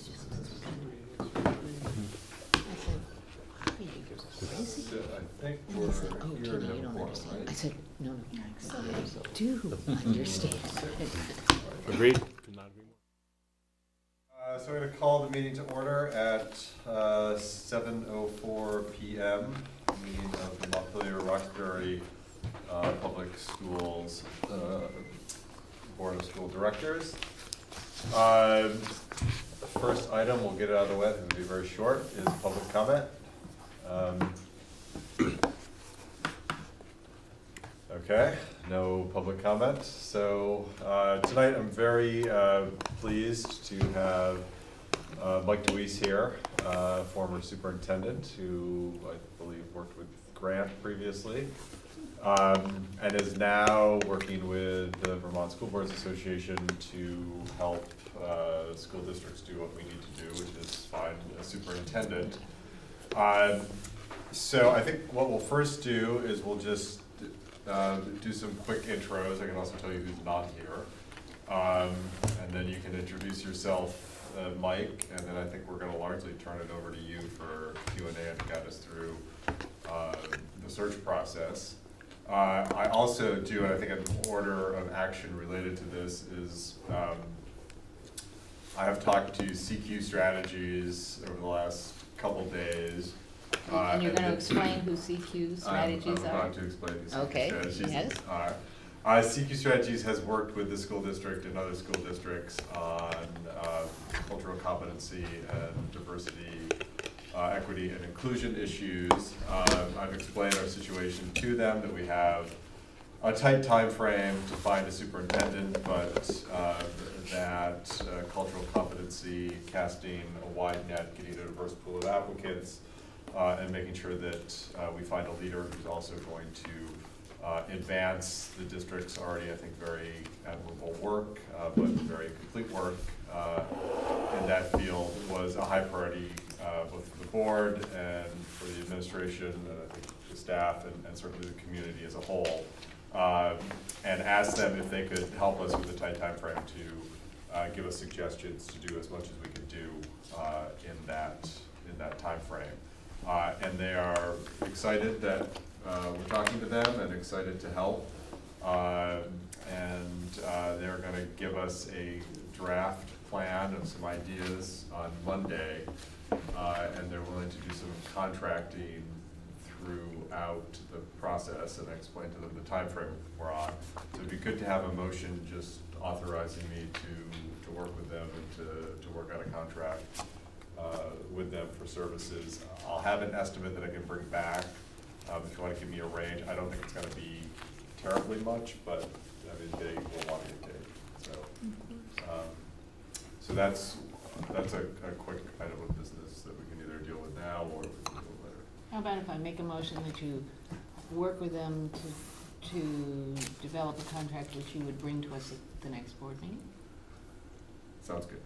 So I think we're here in the forum, right? I said, no, I do understand. Agreed? So I'm going to call the meeting to order at 7:04 p.m. Meeting of the Montpelier-Roxbury Public Schools Board of School Directors. First item, we'll get it out of the way, it'll be very short, is public comment. Okay, no public comment. So tonight I'm very pleased to have Mike DeWeese here, former superintendent who I believe worked with Grant previously, and is now working with the Vermont School Boards Association to help school districts do what we need to do, which is find a superintendent. So I think what we'll first do is we'll just do some quick intros. I can also tell you who's not here. And then you can introduce yourself, Mike, and then I think we're gonna largely turn it over to you for Q&A and guide us through the search process. I also do, and I think an order of action related to this is, I have talked to CQ Strategies over the last couple days. And you're going to explain who CQ Strategies I'm are? about to explain who CQ Strategies yes. are. CQ Strategies has worked with the school district and other school districts on cultural competency and diversity, equity and inclusion issues. I've explained our situation to them, that we have a tight time frame to find a superintendent, but that cultural competency, casting a wide net, getting a diverse pool of applicants, and making sure that we find a leader who's also going to advance the district's already, I think, very admirable work, but very complete work in that field was a high priority both for the board and for the administration, and I think the staff, and certainly the community as a whole. And asked them if they could help us with a tight time frame to give us suggestions to do as much as we could do in that time frame. And they are excited that we're talking to them and excited to help. And they're going to give us a draft plan of some ideas on Monday. And they're willing to do some contracting throughout the process, and I explained to them the time frame we're on. So it'd be good to have a motion just authorizing me to work with them and to work out a contract with them for services. I'll have an estimate that I can bring back. If you want to give me a range, I don't think it's going to be terribly much, but I mean, they will want to get paid. So that's a quick item of business that we can either deal with now or we can deal with later. How about if I make a motion that you work with them to develop a contract which you would bring to us at the next board meeting? Sounds good.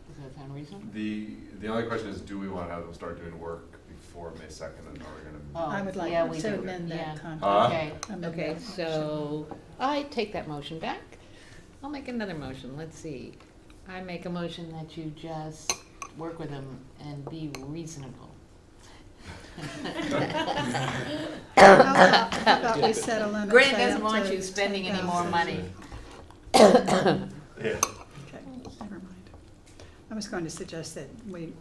Does that sound reasonable? The only question is, do we want to have them start doing work before May 2nd, and are we going to? Oh, I would like yeah, we to do. amend that Yeah. contract. Okay, Amend okay, that so I take that motion back. I'll make another motion. Let's see. I make a motion that you just work with them and be reasonable. How about we settle in? Grant doesn't want you spending any more money. Yeah. Okay, never mind. I was going to suggest that we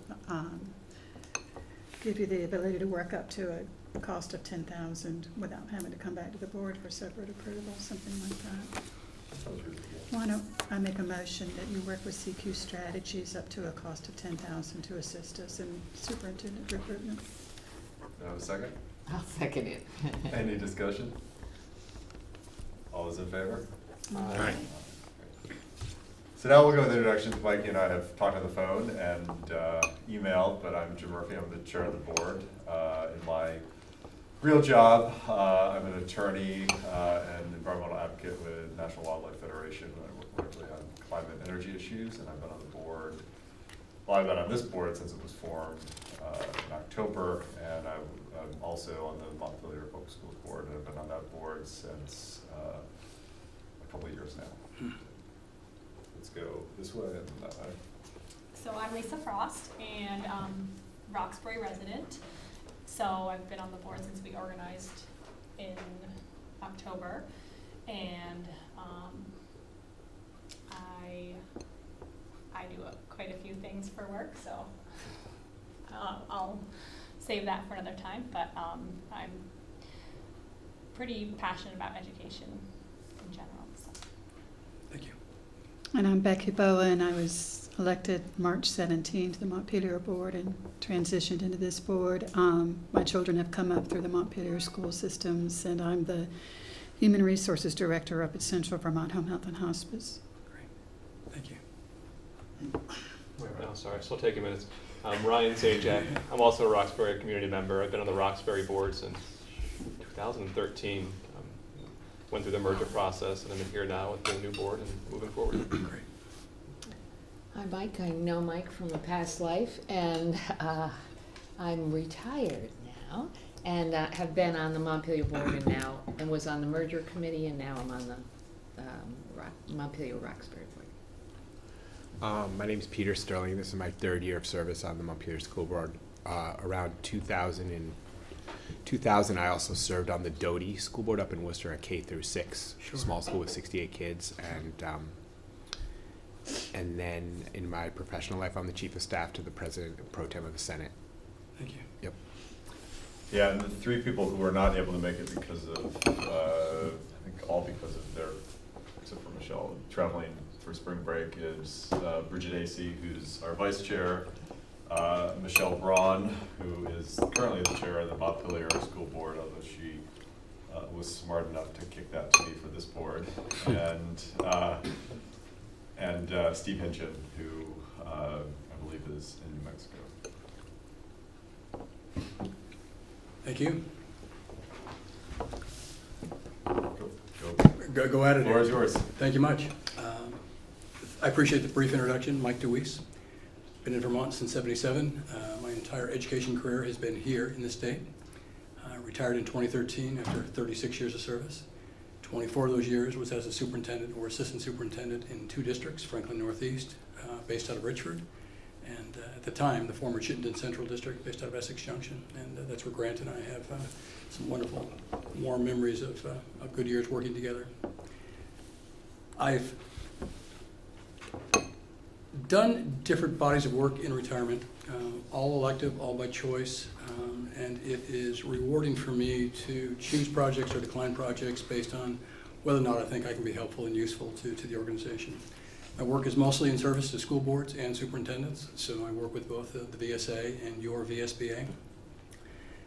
give you the ability to work up to a cost of $10,000 without having to come back to the board for separate approval, something like that. Why don't I make a motion that you work with CQ Strategies up to a cost of $10,000 to assist us in superintendent recruitment? Have a second? I'll second it. Any discussion? All those in favor? Aye. So now we'll go with introductions. Mikey and I have talked on the phone and emailed, but I'm Jim Murphy. I'm the chair of the board. In my real job, I'm an attorney and environmental advocate with National Wildlife Federation. I work directly on climate and energy issues, and I've been on the board. Well, I've been on this board since it was formed in October, and I'm also on the Montpelier Public Schools Board, and I've been on that board since a couple of years now. Let's go this way and that way. So I'm Lisa Frost, and Roxbury resident. So I've been on the board since we organized in October, and I do quite a few things for work, so I'll save that for another time. But I'm pretty passionate about education in general. So. Thank you. And I'm Becky Boa, and I was elected March 17 to the Montpelier board and transitioned into this board. My children have come up through the Montpelier school systems, and I'm the Human Resources Director up at Central Vermont Home Health and Hospice. Great. Thank you. Wait, no, sorry, still taking minutes. I'm Ryan St. Jack. I'm also a Roxbury community member. I've been on the Roxbury board since 2013. Went through the merger process, and I'm in here now with the new board and moving forward. Great. Hi, Mike. I know Mike from a past life, and I'm retired now, and have been on the Montpelier board and was on the merger committee, and now I'm on the Montpelier-Roxbury board. My name is Peter Sterling. This is my third year of service on the Montpelier School Board. Around 2000, I also served on the Doty School Board up in Worcester at K through 6, Sure. small school with 68 kids. And then in my professional life, I'm the chief of staff to the president and pro tem of the Senate. Thank you. Yep. Yeah, and the three people who were not able to make it because of, I think all because of their, except for Michelle, traveling for spring break is Bridget Acey, who's our vice chair, Michelle Braun, who is currently the chair of the Montpelier School Board, although she was smart enough to kick that to me for this board, and Steve Hinchin, who I believe is in New Mexico. Thank you. Go. Go at it. The floor is yours. Thank you much. I appreciate the brief introduction. Mike DeWeese. Been in Vermont since '77. My entire education career has been here in the state. Retired in 2013 after 36 years of service. 24 of those years was as a superintendent or assistant superintendent in 2 districts, Franklin Northeast, based out of Richford, and at the time, the former Chittenden Central District, based out of Essex Junction. And that's where Grant and I have some wonderful, warm memories of good years working together. I've done different bodies of work in retirement, all elective, all by choice, and it is rewarding for me to choose projects or decline projects based on whether or not I think I can be helpful and useful to the organization. My work is mostly in service to school boards and superintendents, so I work with both the VSA and your VSBA.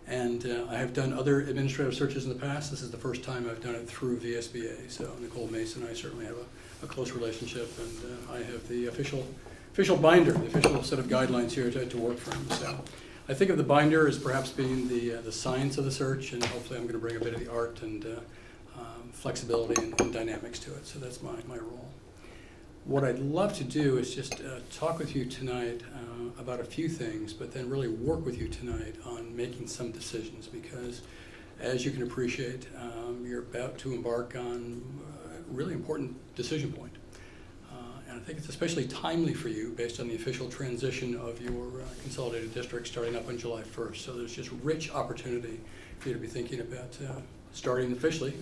And I have done other administrative searches in the past. This is the first time I've done it through VSBA, so Nicole Mason and I certainly have a close relationship, and I have the official binder, the official set of guidelines here to work from. So I think of the binder as perhaps being the science of the search, and hopefully I'm going to bring a bit of the art and flexibility and dynamics to it. So that's my role. What I'd love to do is just talk with you tonight about a few things, but then really work with you tonight on making some decisions, because as you can appreciate, you're about to embark on a really important decision point. And I think it's especially timely for you based on the official transition of your consolidated district starting up on July 1st. So there's just rich opportunity for you to be thinking about starting officially,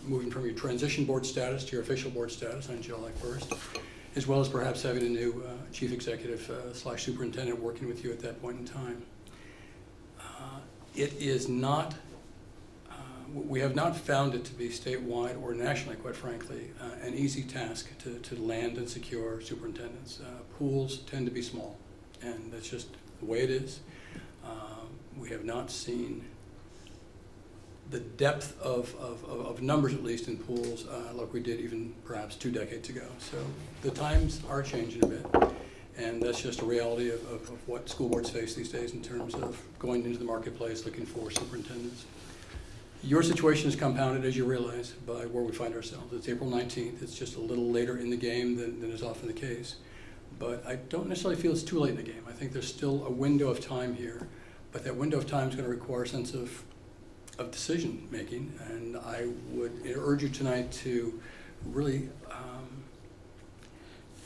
moving from your transition board status to your official board status on July 1st, as well as perhaps having a new chief executive / superintendent working with you at that point in time. It is not, we have not found it to be statewide or nationally, quite frankly, an easy task to land and secure superintendents. Pools tend to be small, and that's just the way it is. We have not seen the depth of numbers, at least in pools, like we did even perhaps 2 decades ago. So the times are changing a bit, and that's just a reality of what school boards face these days in terms of going into the marketplace looking for superintendents. Your situation is compounded, as you realize, by where we find ourselves. It's April 19th. It's just a little later in the game than is often the case. But I don't necessarily feel it's too late in the game. I think there's still a window of time here, but that window of time is going to require a sense of decision making, and I would urge you tonight to really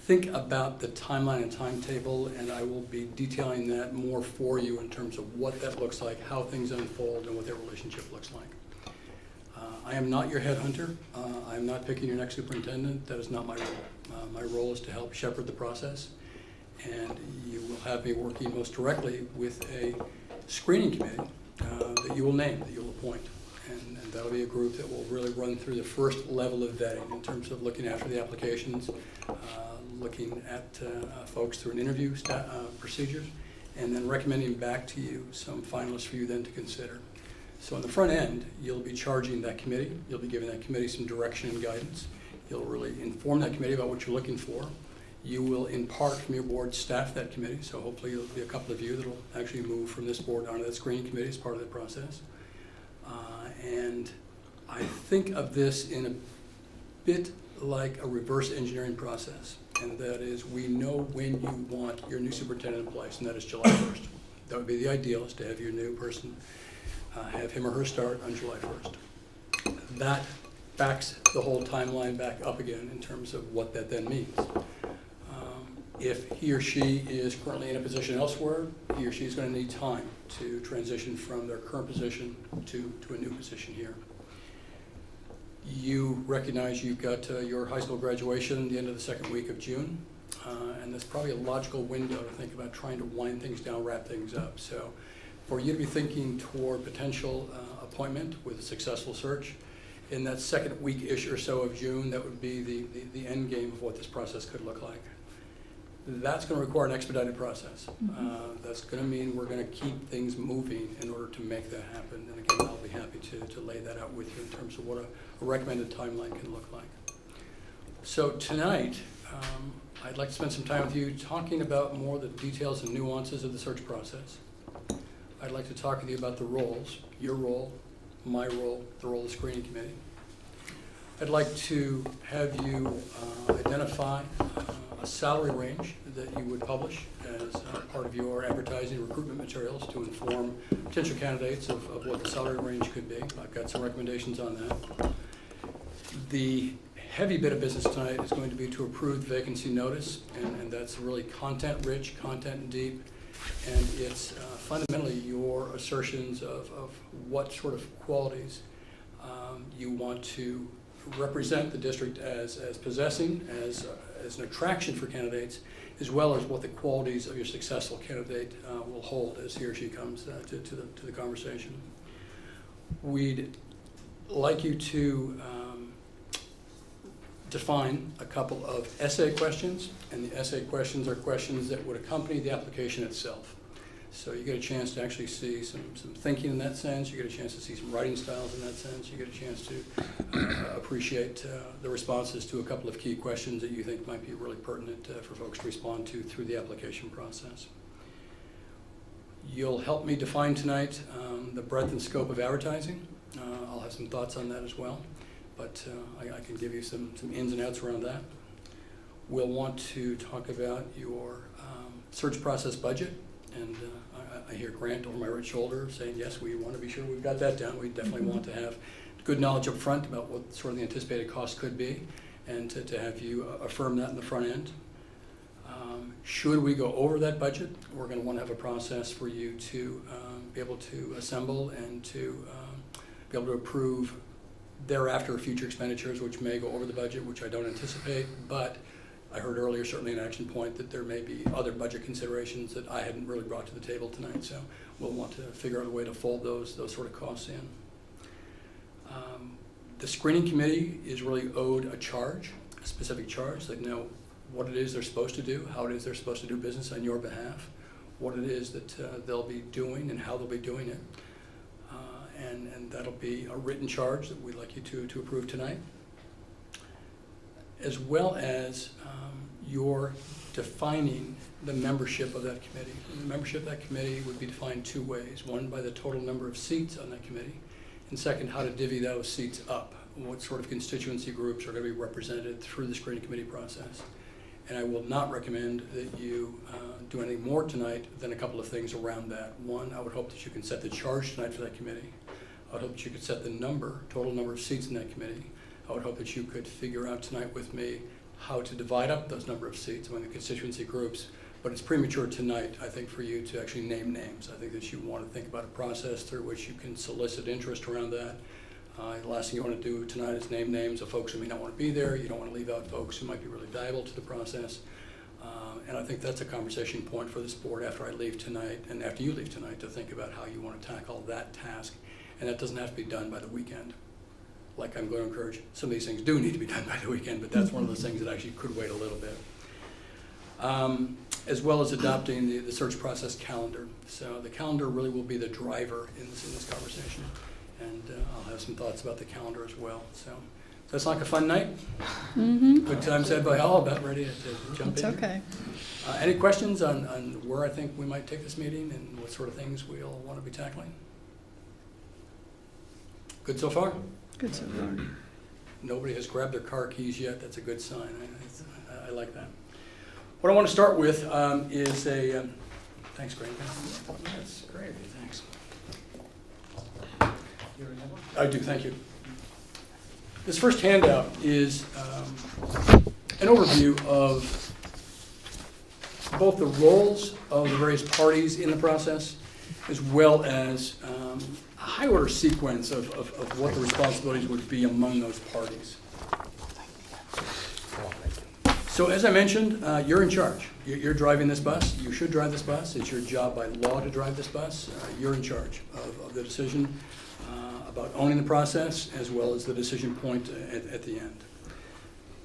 think about the timeline and timetable, and I will be detailing that more for you in terms of what that looks like, how things unfold, and what their relationship looks like. I am not your headhunter. I am not picking your next superintendent. That is not my role. My role is to help shepherd the process, and you will have me working most directly with a screening committee that you will name, that you'll appoint. And that'll be a group that will really run through the first level of vetting in terms of looking after the applications, looking at folks through an interview procedures, and then recommending back to you some finalists for you then to consider. So on the front end, you'll be charging that committee. You'll be giving that committee some direction and guidance. You'll really inform that committee about what you're looking for. You will, in part from your board, staff that committee. So hopefully there'll be a couple of you that'll actually move from this board onto that screening committee as part of the process. And I think of this in a bit like a reverse engineering process. And that is, we know when you want your new superintendent in place, and that is July 1st. That would be the ideal, is to have your new person have him or her start on July 1st. That backs the whole timeline back up again in terms of what that then means. If he or she is currently in a position elsewhere, he or she is going to need time to transition from their current position to a new position here. You recognize you've got your high school graduation the end of the second week of June, and that's probably a logical window to think about trying to wind things down, wrap things up. So for you to be thinking toward potential appointment with a successful search, in that second week-ish or so of June, that would be the end game of what this process could look like. That's going to require an expedited process. That's going to mean we're going to keep things moving in order to make that happen. And again, I'll be happy to lay that out with you in terms of what a recommended timeline can look like. So tonight, I'd like to spend some time with you talking about more the details and nuances of the search process. I'd like to talk with you about the roles, your role, my role, the role of the screening committee. I'd like to have you identify a salary range that you would publish as part of your advertising recruitment materials to inform potential candidates of what the salary range could be. I've got some recommendations on that. The heavy bit of business tonight is going to be to approve the vacancy notice, and that's really content-rich, content-deep, and it's fundamentally your assertions of what sort of qualities you want to represent the district as possessing, as an attraction for candidates, as well as what the qualities of your successful candidate will hold as he or she comes to the conversation. We'd like you to define a couple of essay questions, and the essay questions are questions that would accompany the application itself. So you get a chance to actually see some thinking in that sense, you get a chance to see some writing styles in that sense, you get a chance to appreciate the responses to a couple of key questions that you think might be really pertinent for folks to respond to through the application process. You'll help me define tonight the breadth and scope of advertising. I'll have some thoughts on that as well, but I can give you some ins and outs around that. We'll want to talk about your search process budget, and I hear Grant over my right shoulder saying, yes, we want to be sure we've got that down. We definitely want to have good knowledge up front about what sort of the anticipated cost could be, and to have you affirm that in the front end. Should we go over that budget, we're going to want to have a process for you to be able to assemble and to be able to approve thereafter future expenditures which may go over the budget, which I don't anticipate, but I heard earlier, certainly an action point, that there may be other budget considerations that I hadn't really brought to the table tonight, so we'll want to figure out a way to fold those sort of costs in. The screening committee is really owed a charge, a specific charge. They know what it is they're supposed to do, how it is they're supposed to do business on your behalf, what it is that they'll be doing and how they'll be doing it. And that'll be a written charge that we'd like you to approve tonight, as well as your defining the membership of that committee. And the membership of that committee would be defined two ways. One, by the total number of seats on that committee, and second, how to divvy those seats up. What sort of constituency groups are going to be represented through the screening committee process. And I will not recommend that you do anything more tonight than a couple of things around that. One, I would hope that you can set the charge tonight for that committee. I would hope that you could set the total number of seats in that committee. I would hope that you could figure out tonight with me how to divide up those number of seats among the constituency groups, but it's premature tonight, I think, for you to actually name names. I think that you want to think about a process through which you can solicit interest around that. The last thing you want to do tonight is name names of folks who may not want to be there. You don't want to leave out folks who might be really valuable to the process. And I think that's a conversation point for this board after I leave tonight and after you leave tonight to think about how you want to tackle that task. And that doesn't have to be done by the weekend. Like I'm going to encourage, some of these things do need to be done by the weekend, but that's one of those things that actually could wait a little bit. As well as adopting the search process calendar. So the calendar really will be the driver in this conversation. And I'll have some thoughts about the calendar as well. So that's like a fun night. Good times had by all, about ready to jump It's in. okay. Any questions on where I think we might take this meeting and what sort of things we'll want to be tackling? Good so far? Good so far. Nobody has grabbed their car keys yet. That's a good sign. I like that. What I want to start with is a, thanks, Greg. That's great, thanks. I do, thank you. This first handout is an overview of both the roles of the various parties in the process, as well as a high-order sequence of what the responsibilities would be among those parties. So as I mentioned, you're in charge. You're driving this bus. You should drive this bus. It's your job by law to drive this bus. You're in charge of the decision about owning the process, as well as the decision point at the end.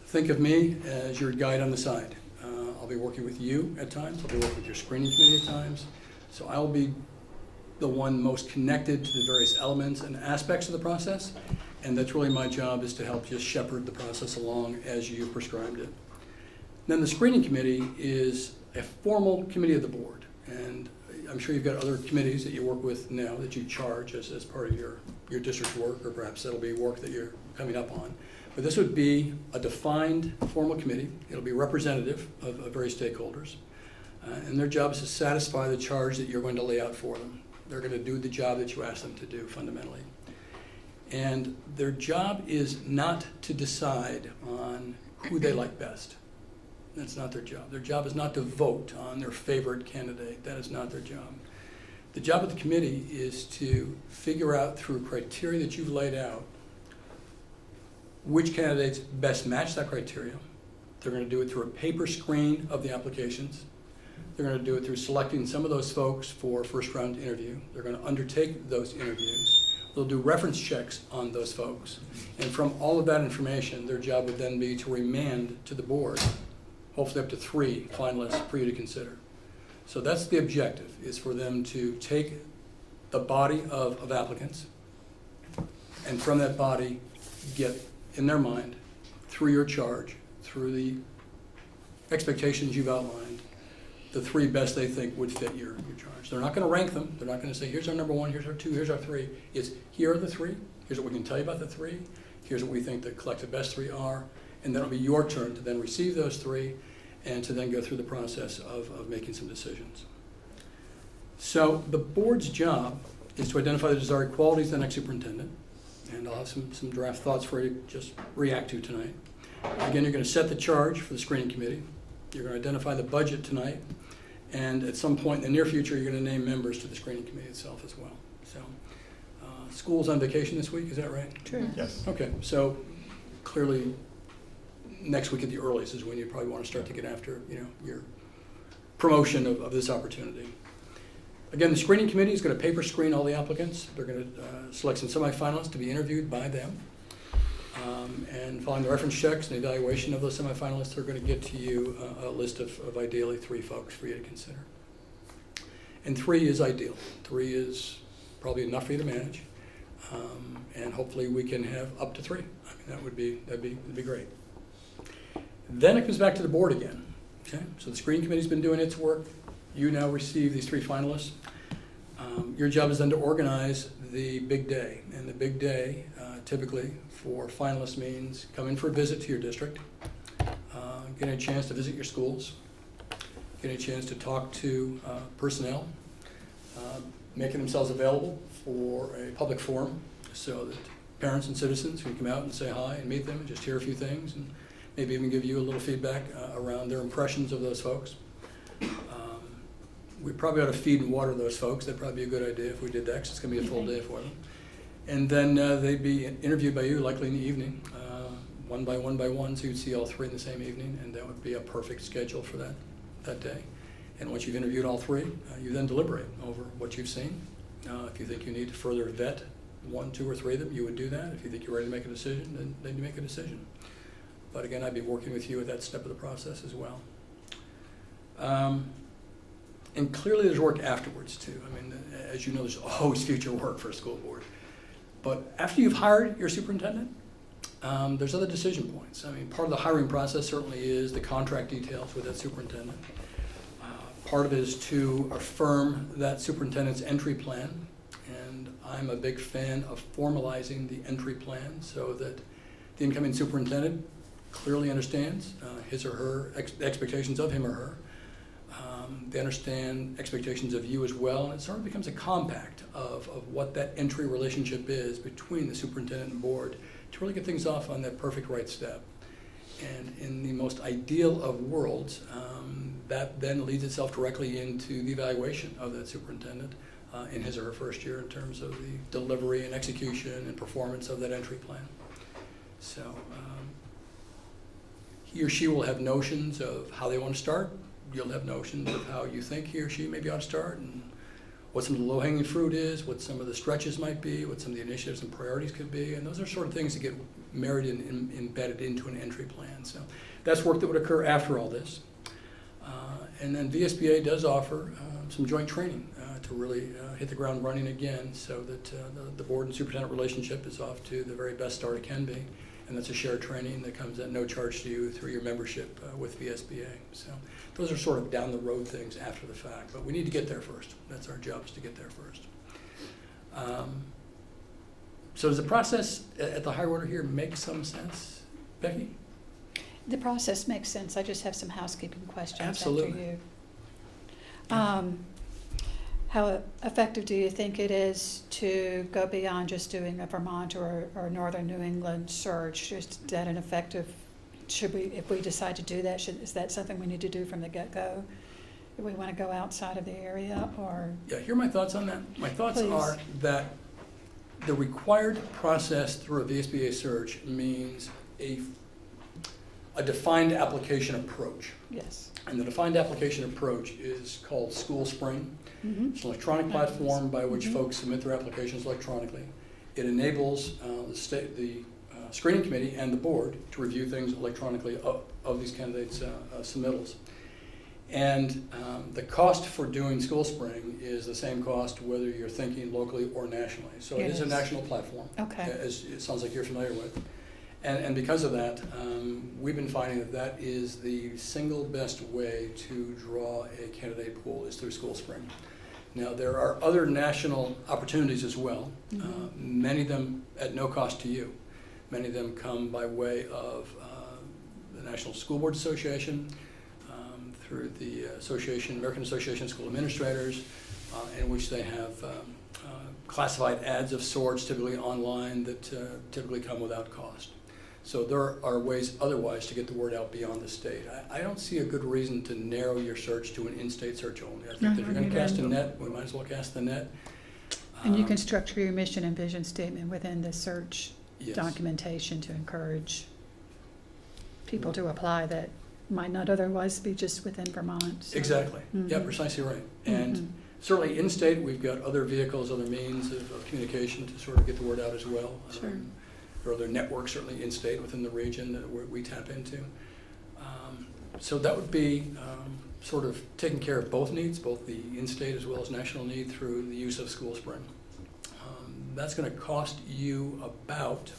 Think of me as your guide on the side. I'll be working with you at times. I'll be working with your screening committee at times. So I'll be the one most connected to the various elements and aspects of the process. And that's really my job, is to help just shepherd the process along as you prescribed it. Then the screening committee is a formal committee of the board. And I'm sure you've got other committees that you work with now that you charge as part of your district work, or perhaps that'll be work that you're coming up on. But this would be a defined formal committee. It'll be representative of various stakeholders. And their job is to satisfy the charge that you're going to lay out for them. They're going to do the job that you ask them to do, fundamentally. And their job is not to decide on who they like best. That's not their job. Their job is not to vote on their favorite candidate. That is not their job. The job of the committee is to figure out, through criteria that you've laid out, which candidates best match that criteria. They're going to do it through a paper screen of the applications. They're going to do it through selecting some of those folks for first round interview. They're going to undertake those interviews. They'll do reference checks on those folks. And from all of that information, their job would then be to remand to the board, hopefully up to 3 finalists for you to consider. So that's the objective, is for them to take the body of applicants, and from that body get, in their mind, through your charge, through the expectations you've outlined, the 3 best they think would fit your charge. They're not going to rank them. They're not going to say, here's our number 1, here's our 2, here's our 3. It's, here are the 3. Here's what we can tell you about the 3. Here's what we think the collective best 3 are. And then it'll be your turn to then receive those 3 and to then go through the process of making some decisions. So the board's job is to identify the desired qualities of the next superintendent. And I'll have some draft thoughts for you to just react to tonight. Again, you're going to set the charge for the screening committee. You're going to identify the budget tonight. And at some point in the near future, you're going to name members to the screening committee itself as well. So school's on vacation this week, is that right? True. Yes. Okay, so clearly next week at the earliest is when you probably want to start to get after, your promotion of this opportunity. Again, the screening committee is going to paper screen all the applicants. They're going to select some semifinalists to be interviewed by them. And following the reference checks and evaluation of those semifinalists, they're going to get to you a list of ideally 3 folks for you to consider. And 3 is ideal. 3 is probably enough for you to manage. And hopefully we can have up to 3. I mean, that'd be great. Then it comes back to the board again. Okay, so the screening committee's been doing its work. You now receive these 3 finalists. Your job is then to organize the big day. And the big day, typically for finalists, means come in for a visit to your district, getting a chance to visit your schools, getting a chance to talk to personnel, making themselves available for a public forum so that parents and citizens can come out and say hi and meet them and just hear a few things and maybe even give you a little feedback around their impressions of those folks. We probably ought to feed and water those folks. That'd probably be a good idea if we did that, 'cause it's going to be a full day for them. And then they'd be interviewed by you, likely in the evening, one by one, so you'd see all three in the same evening, and that would be a perfect schedule for that day. And once you've interviewed all three, you then deliberate over what you've seen. If you think you need to further vet one, two, or three of them, you would do that. If you think you're ready to make a decision, then you make a decision. But again, I'd be working with you at that step of the process as well. And clearly there's work afterwards too. I mean, as you know, there's always future work for a school board. But after you've hired your superintendent, there's other decision points. I mean, part of the hiring process certainly is the contract details with that superintendent. Part of it is to affirm that superintendent's entry plan. And I'm a big fan of formalizing the entry plan so that the incoming superintendent clearly understands his or her expectations of him or her. They understand expectations of you as well, and it sort of becomes a compact of what that entry relationship is between the superintendent and board to really get things off on that perfect right step. And in the most ideal of worlds, that then leads itself directly into the evaluation of that superintendent in his or her first year in terms of the delivery and execution and performance of that entry plan. So he or she will have notions of how they want to start. You'll have notions of how you think he or she maybe ought to start, and what some of the low-hanging fruit is, what some of the stretches might be, what some of the initiatives and priorities could be, and those are sort of things that get married and embedded into an entry plan. So that's work that would occur after all this. And then VSBA does offer some joint training to really hit the ground running again, so that the board and superintendent relationship is off to the very best start it can be. And that's a shared training that comes at no charge to you through your membership with VSBA. So those are sort of down the road things after the fact, but we need to get there first. That's our job, is to get there first. So does the process at the higher order here make some sense, Becky? The process makes sense. I just have some housekeeping questions Absolutely. after you. How effective do you think it is to go beyond just doing a Vermont or Northern New England search? Is that an effective, should we, if we decide to do that, is that something we need to do from the get-go? Do we want to go outside of the area, or? Yeah, here are my thoughts on that. My thoughts Please. are that the required process through a VSBA search means a defined application approach. Yes. And the defined application approach is called School Spring. Mm-hmm. It's an electronic platform by which folks submit their applications electronically. It enables the screening committee and the board to review things electronically of these candidates' submittals. And the cost for doing School Spring is the same cost whether you're thinking locally or nationally. So it is a national platform, Okay. as it sounds like you're familiar with. And because of that, we've been finding that is the single best way to draw a candidate pool is through School Spring. Now, there are other national opportunities as well, many of them at no cost to you. Many of them come by way of the National School Boards Association, through the American Association of School Administrators, in which they have classified ads of sorts, typically online, that typically come without cost. So there are ways otherwise to get the word out beyond the state. I don't see a good reason to narrow your search to an in-state search only. I think that if you're going to cast a net, we might as well cast the net. And you can structure your mission and vision statement within the search Yes. documentation to encourage people to apply that might not otherwise be just within Vermont. So. Exactly. Yeah, Mhm. precisely right. And Mhm. certainly in-state, we've got other vehicles, other means of communication to sort of get the word out as well. Sure. There are other networks certainly in-state within the region that we tap into. So that would be sort of taking care of both needs, both the in-state as well as national need through the use of School Spring. That's going to cost you about,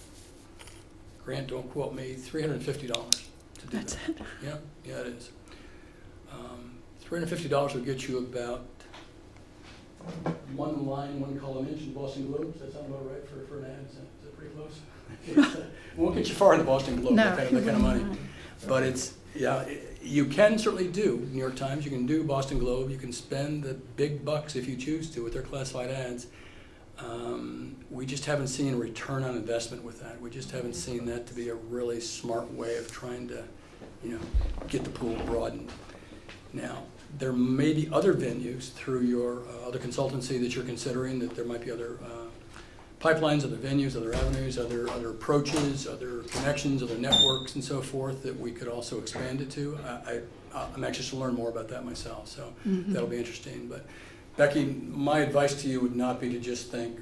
Grant, don't quote me, $350 to do That's that. it. Yeah, it is. $350 will get you about one line, one column inch in the Boston Globe. Does that sound about right for an ad? Is that pretty close? It won't get you far in the Boston Globe, No. that kind of money. But it's, yeah, you can certainly do New York Times, you can do Boston Globe, you can spend the big bucks if you choose to with their classified ads. We just haven't seen a return on investment with that. We just haven't seen that to be a really smart way of trying to, get the pool broadened. Now, there may be other venues through your other consultancy that you're considering, that there might be other pipelines, other venues, other avenues, other approaches, other connections, other networks and so forth that we could also expand it to. I'm anxious to learn more about that myself, so that'll be interesting. But Becky, my advice to you would not be to just think,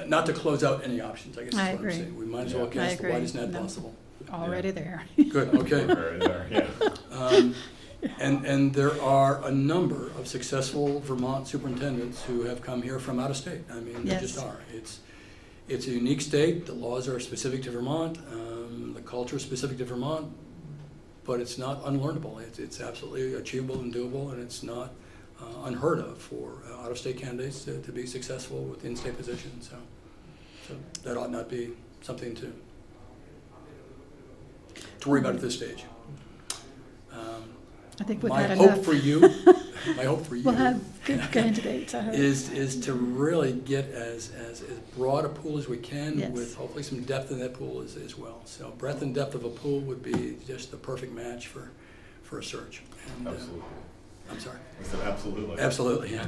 not to close out any options, I guess is I what agree. I'm saying. We might as well I cast the agree. widest net No. possible. Already there. Good, okay. Right there, yeah. And there are a number of successful Vermont superintendents who have come here from out of state. I mean, they just Yes. are. It's a unique state. The laws are specific to Vermont. The culture is specific to Vermont, but it's not unlearnable. It's absolutely achievable and doable, and it's not unheard of for out-of-state candidates to be successful with in-state positions. So that ought not be something to worry about at this stage. I think we've My had hope enough. for you, We'll have good candidates, I hope. is to really get as broad a pool as we can, Yes. with hopefully some depth in that pool as well. So breadth and depth of a pool would be just the perfect match for a search. And, Absolutely. I'm sorry. I said absolutely. Absolutely, yeah.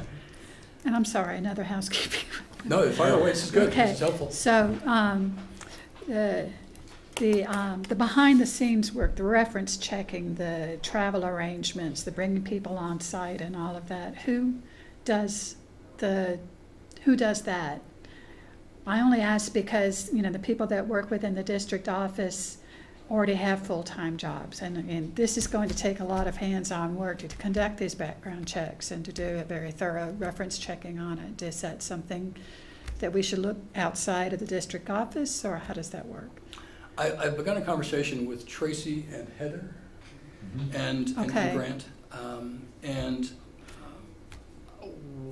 And I'm sorry, another housekeeping. No, fire away. This is good. Okay. This is helpful. So, the behind-the-scenes work, the reference checking, the travel arrangements, the bringing people on site and all of that, who does that? I only ask because, the people that work within the district office already have full-time jobs, and this is going to take a lot of hands-on work to conduct these background checks and to do a very thorough reference checking on it. Is that something that we should look outside of the district office, or how does that work? I've begun a conversation with Tracy and Heather and Okay. Grant.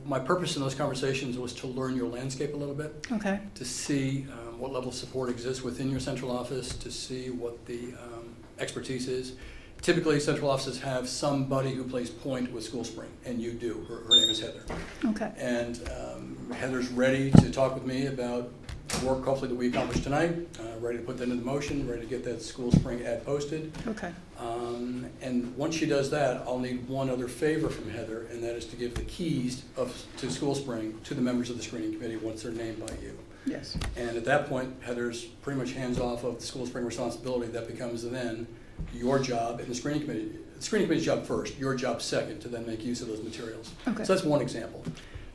My purpose in those conversations was to learn your landscape a little bit, Okay, to see what level of support exists within your central office, to see what the expertise is. Typically, central offices have somebody who plays point with School Spring, and you do. Her name is Heather. okay, And Heather's ready to talk with me about work, hopefully, that we accomplished tonight, ready to put that into motion, ready to get that School Spring ad posted. okay, And once she does that, I'll need one other favor from Heather, and that is to give the keys to School Spring to the members of the screening committee once they're named by you. yes, And at that point, Heather's pretty much hands off of the School Spring responsibility. That becomes then your job in the screening committee. The screening committee's job first, your job second, to then make use of those materials. okay, So that's one example.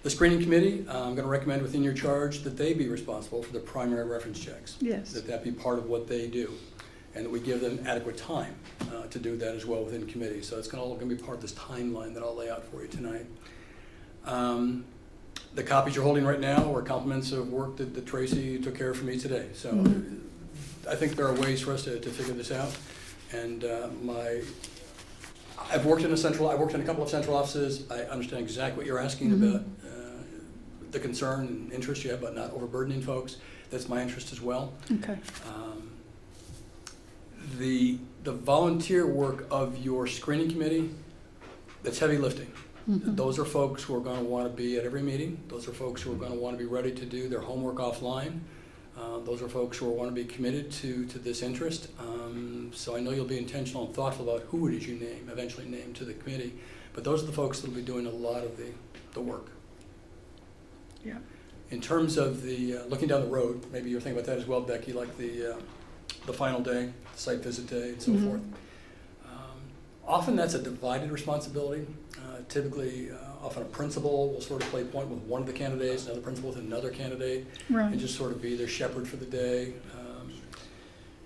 The screening committee, I'm going to recommend within your charge that they be responsible for the primary reference checks. yes, That be part of what they do, and that we give them adequate time to do that as well within committee. So it's all going to be part of this timeline that I'll lay out for you tonight. The copies you're holding right now are compliments of work that Tracy took care of for me today. So I think there are ways for us to figure this out. And I've worked in a couple of central offices. I understand exactly what you're asking about, the concern and interest you have about not overburdening folks. That's my interest as well. okay, The volunteer work of your screening committee, that's heavy lifting. Those are folks who are going to want to be at every meeting. Those are folks who are going to want to be ready to do their homework offline. Those are folks who want to be committed to this interest. So I know you'll be intentional and thoughtful about who it is you eventually name to the committee. But those are the folks that will be doing a lot of the work. yeah, In terms of the looking down the road, maybe you're thinking about that as well, Becky, like the final day, the site visit day, and so forth. Often that's a divided responsibility. Typically, often a principal will sort of play point with one of the candidates, another principal with another candidate, and right, just sort of be their shepherd for the day.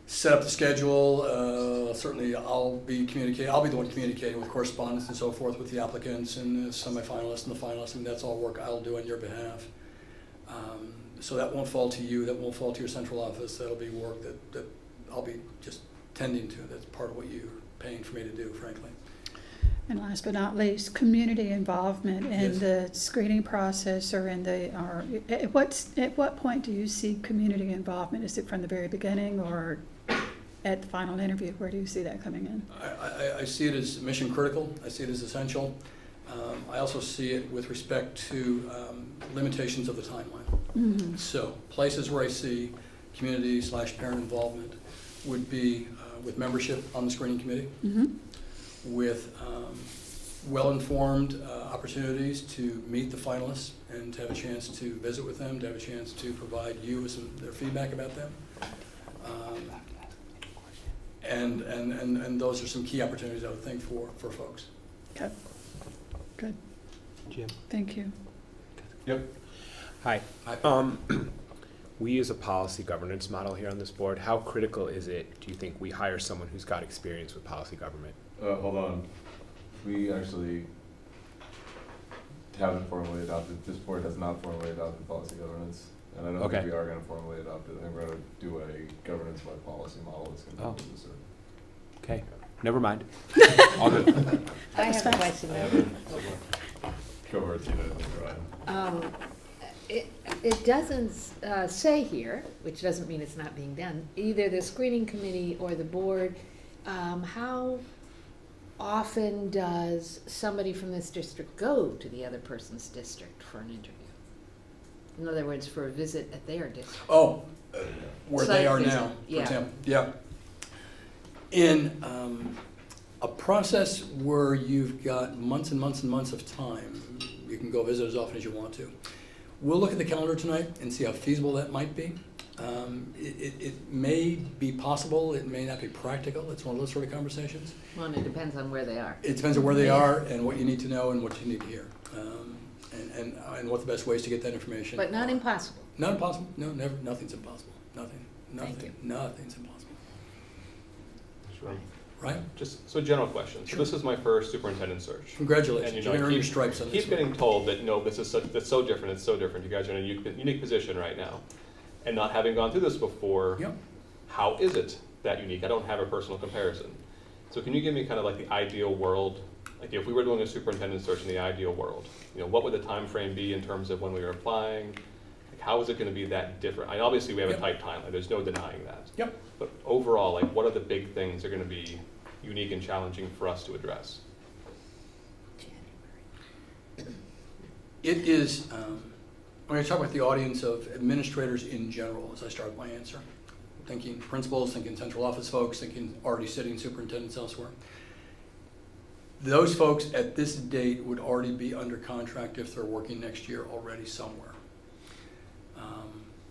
Set up the schedule. Certainly, I'll be the one communicating with correspondence and so forth with the applicants and the semifinalists and the finalists. I mean, that's all work I'll do on your behalf. So that won't fall to you. That won't fall to your central office. That'll be work that I'll be just tending to. That's part of what you're paying for me to do, frankly. and last but not least, community involvement in Yes. the screening process, or at what point do you see community involvement? Is it from the very beginning, or at the final interview? Where do you see that coming in? I see it as mission critical. I see it as essential. I also see it with respect to limitations of the timeline. Mhm. So places where I see community/parent involvement would be with membership on the screening committee, Mhm. with well-informed opportunities to meet the finalists and to have a chance to visit with them, to have a chance to provide you with their feedback about them. And those are some key opportunities I would think for folks. Okay, good, Jim? thank you. Yep. Hi. I- We use a policy governance model here on this board. How critical is it, do you think, we hire someone who's got experience with policy government? Hold on. We actually haven't formally adopted, this board has not formally adopted policy governance. And I don't Okay. think we are gonna formally adopt it. I think we're gonna do a governance by policy model that's gonna be this. Okay, never mind. All good. I have a fast. question. I haven't. Go over to you, go ahead. It doesn't say here, which doesn't mean it's not being done, either the screening committee or the board, how often does somebody from this district go to the other person's district for an interview? In other words, for a visit at their district? Oh, where they Site are visit, now, for yeah. example. Yeah. In a process where you've got months and months and months of time, you can go visit as often as you want to. We'll look at the calendar tonight and see how feasible that might be. It may be possible, it may not be practical. It's one of those sort of conversations. Well, and it depends on where they are. It depends on where they Yeah. are and what you need to know and what you need to hear. And what the best ways to get that information. But not are. impossible. Not impossible. No, never. Nothing's impossible. Nothing. Thank you. Nothing's impossible. Sure. Right? Just, so general question. So Sure. this is my first superintendent search. Congratulations. And, You're I gonna earn your keep- stripes on this Keep one. getting told that, no, this is such, that's so different, it's so different. You guys are in a unique position right now. And not having gone through this before, Yep. how is it that unique? I don't have a personal comparison. So can you give me kind of like the ideal world? Like if we were doing a superintendent search in the ideal world, what would the time frame be in terms of when we were applying? Like how is it gonna be that different? Obviously we have a Yep. tight timeline, there's no denying that. Yep. But overall, like what are the big things that are gonna be unique and challenging for us to address? It is, I'm going to talk with the audience of administrators in general as I start my answer. Thinking principals, thinking central office folks, thinking already sitting superintendents elsewhere. Those folks at this date would already be under contract if they're working next year already somewhere.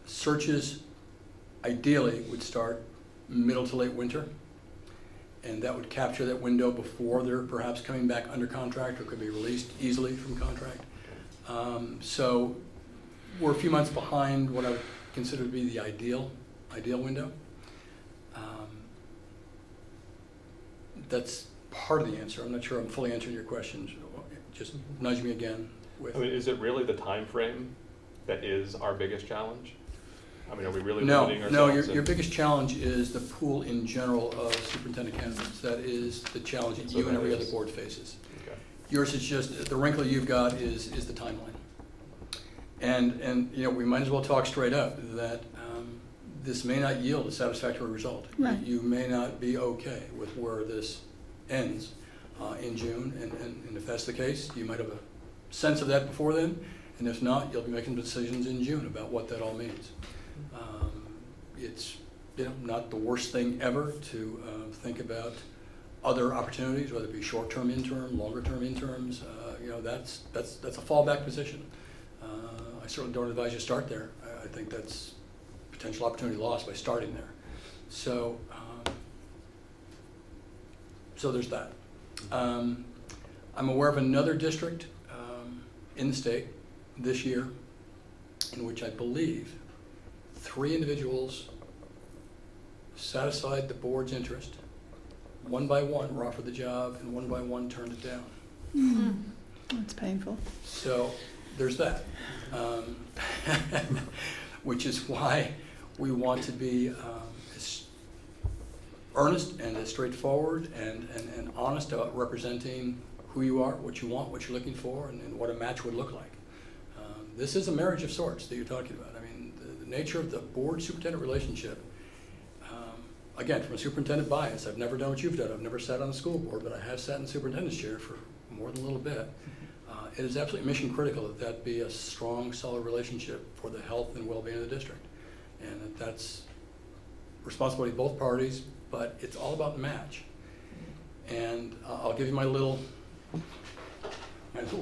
Searches ideally would start middle to late winter, and that would capture that window before they're perhaps coming back under contract or could be released easily from contract. So we're a few months behind what I would consider to be the ideal window. That's part of the answer. I'm not sure I'm fully answering your question. Just nudge me again with. I mean, is it really the time frame that is our biggest challenge? I mean, are we really No, limiting no, ourselves? your biggest challenge is the pool in general of superintendent candidates. That is the challenge that So you and that every other is- board faces. Okay. Yours is just, the wrinkle you've got is the timeline. And we might as well talk straight up that this may not yield a satisfactory result. Right. You may not be okay with where this ends in June, and if that's the case, you might have a sense of that before then, and if not, you'll be making decisions in June about what that all means. It's not the worst thing ever to think about other opportunities, whether it be short-term interim, longer-term interims. That's a fallback position. I certainly don't advise you start there. I think that's potential opportunity lost by starting there. So there's that. I'm aware of another district in the state this year in which I believe 3 individuals satisfied the board's interest. One by one were offered the job, and one by one turned it down. That's painful. So there's that, which is why we want to be as earnest and as straightforward and honest about representing who you are, what you want, what you're looking for, and what a match would look like. This is a marriage of sorts that you're talking about. I mean, the nature of the board-superintendent relationship, again, from a superintendent bias, I've never done what you've done. I've never sat on a school board, but I have sat in the superintendent's chair for more than a little bit. it is absolutely mission critical that that be a strong, solid relationship for the health and well-being of the district. And that's responsibility of both parties, but it's all about the match. And I'll give you my little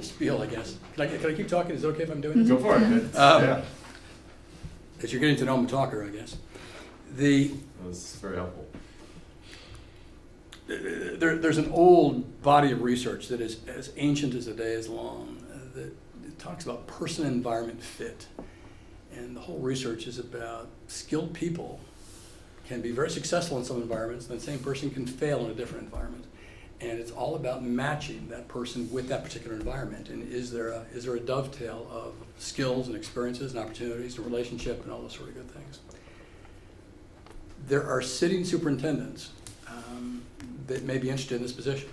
spiel, I guess. Can I keep talking? Is it okay if I'm doing this? Go for it. Yeah, As you're getting to know I'm a talker, I guess. that's very helpful. There's an old body of research that is as ancient as the day is long that it talks about person-environment fit. And the whole research is about skilled people can be very successful in some environments, and the same person can fail in a different environment. And it's all about matching that person with that particular environment. And is there a dovetail of skills and experiences and opportunities and relationship and all those sort of good things? There are sitting superintendents that may be interested in this position.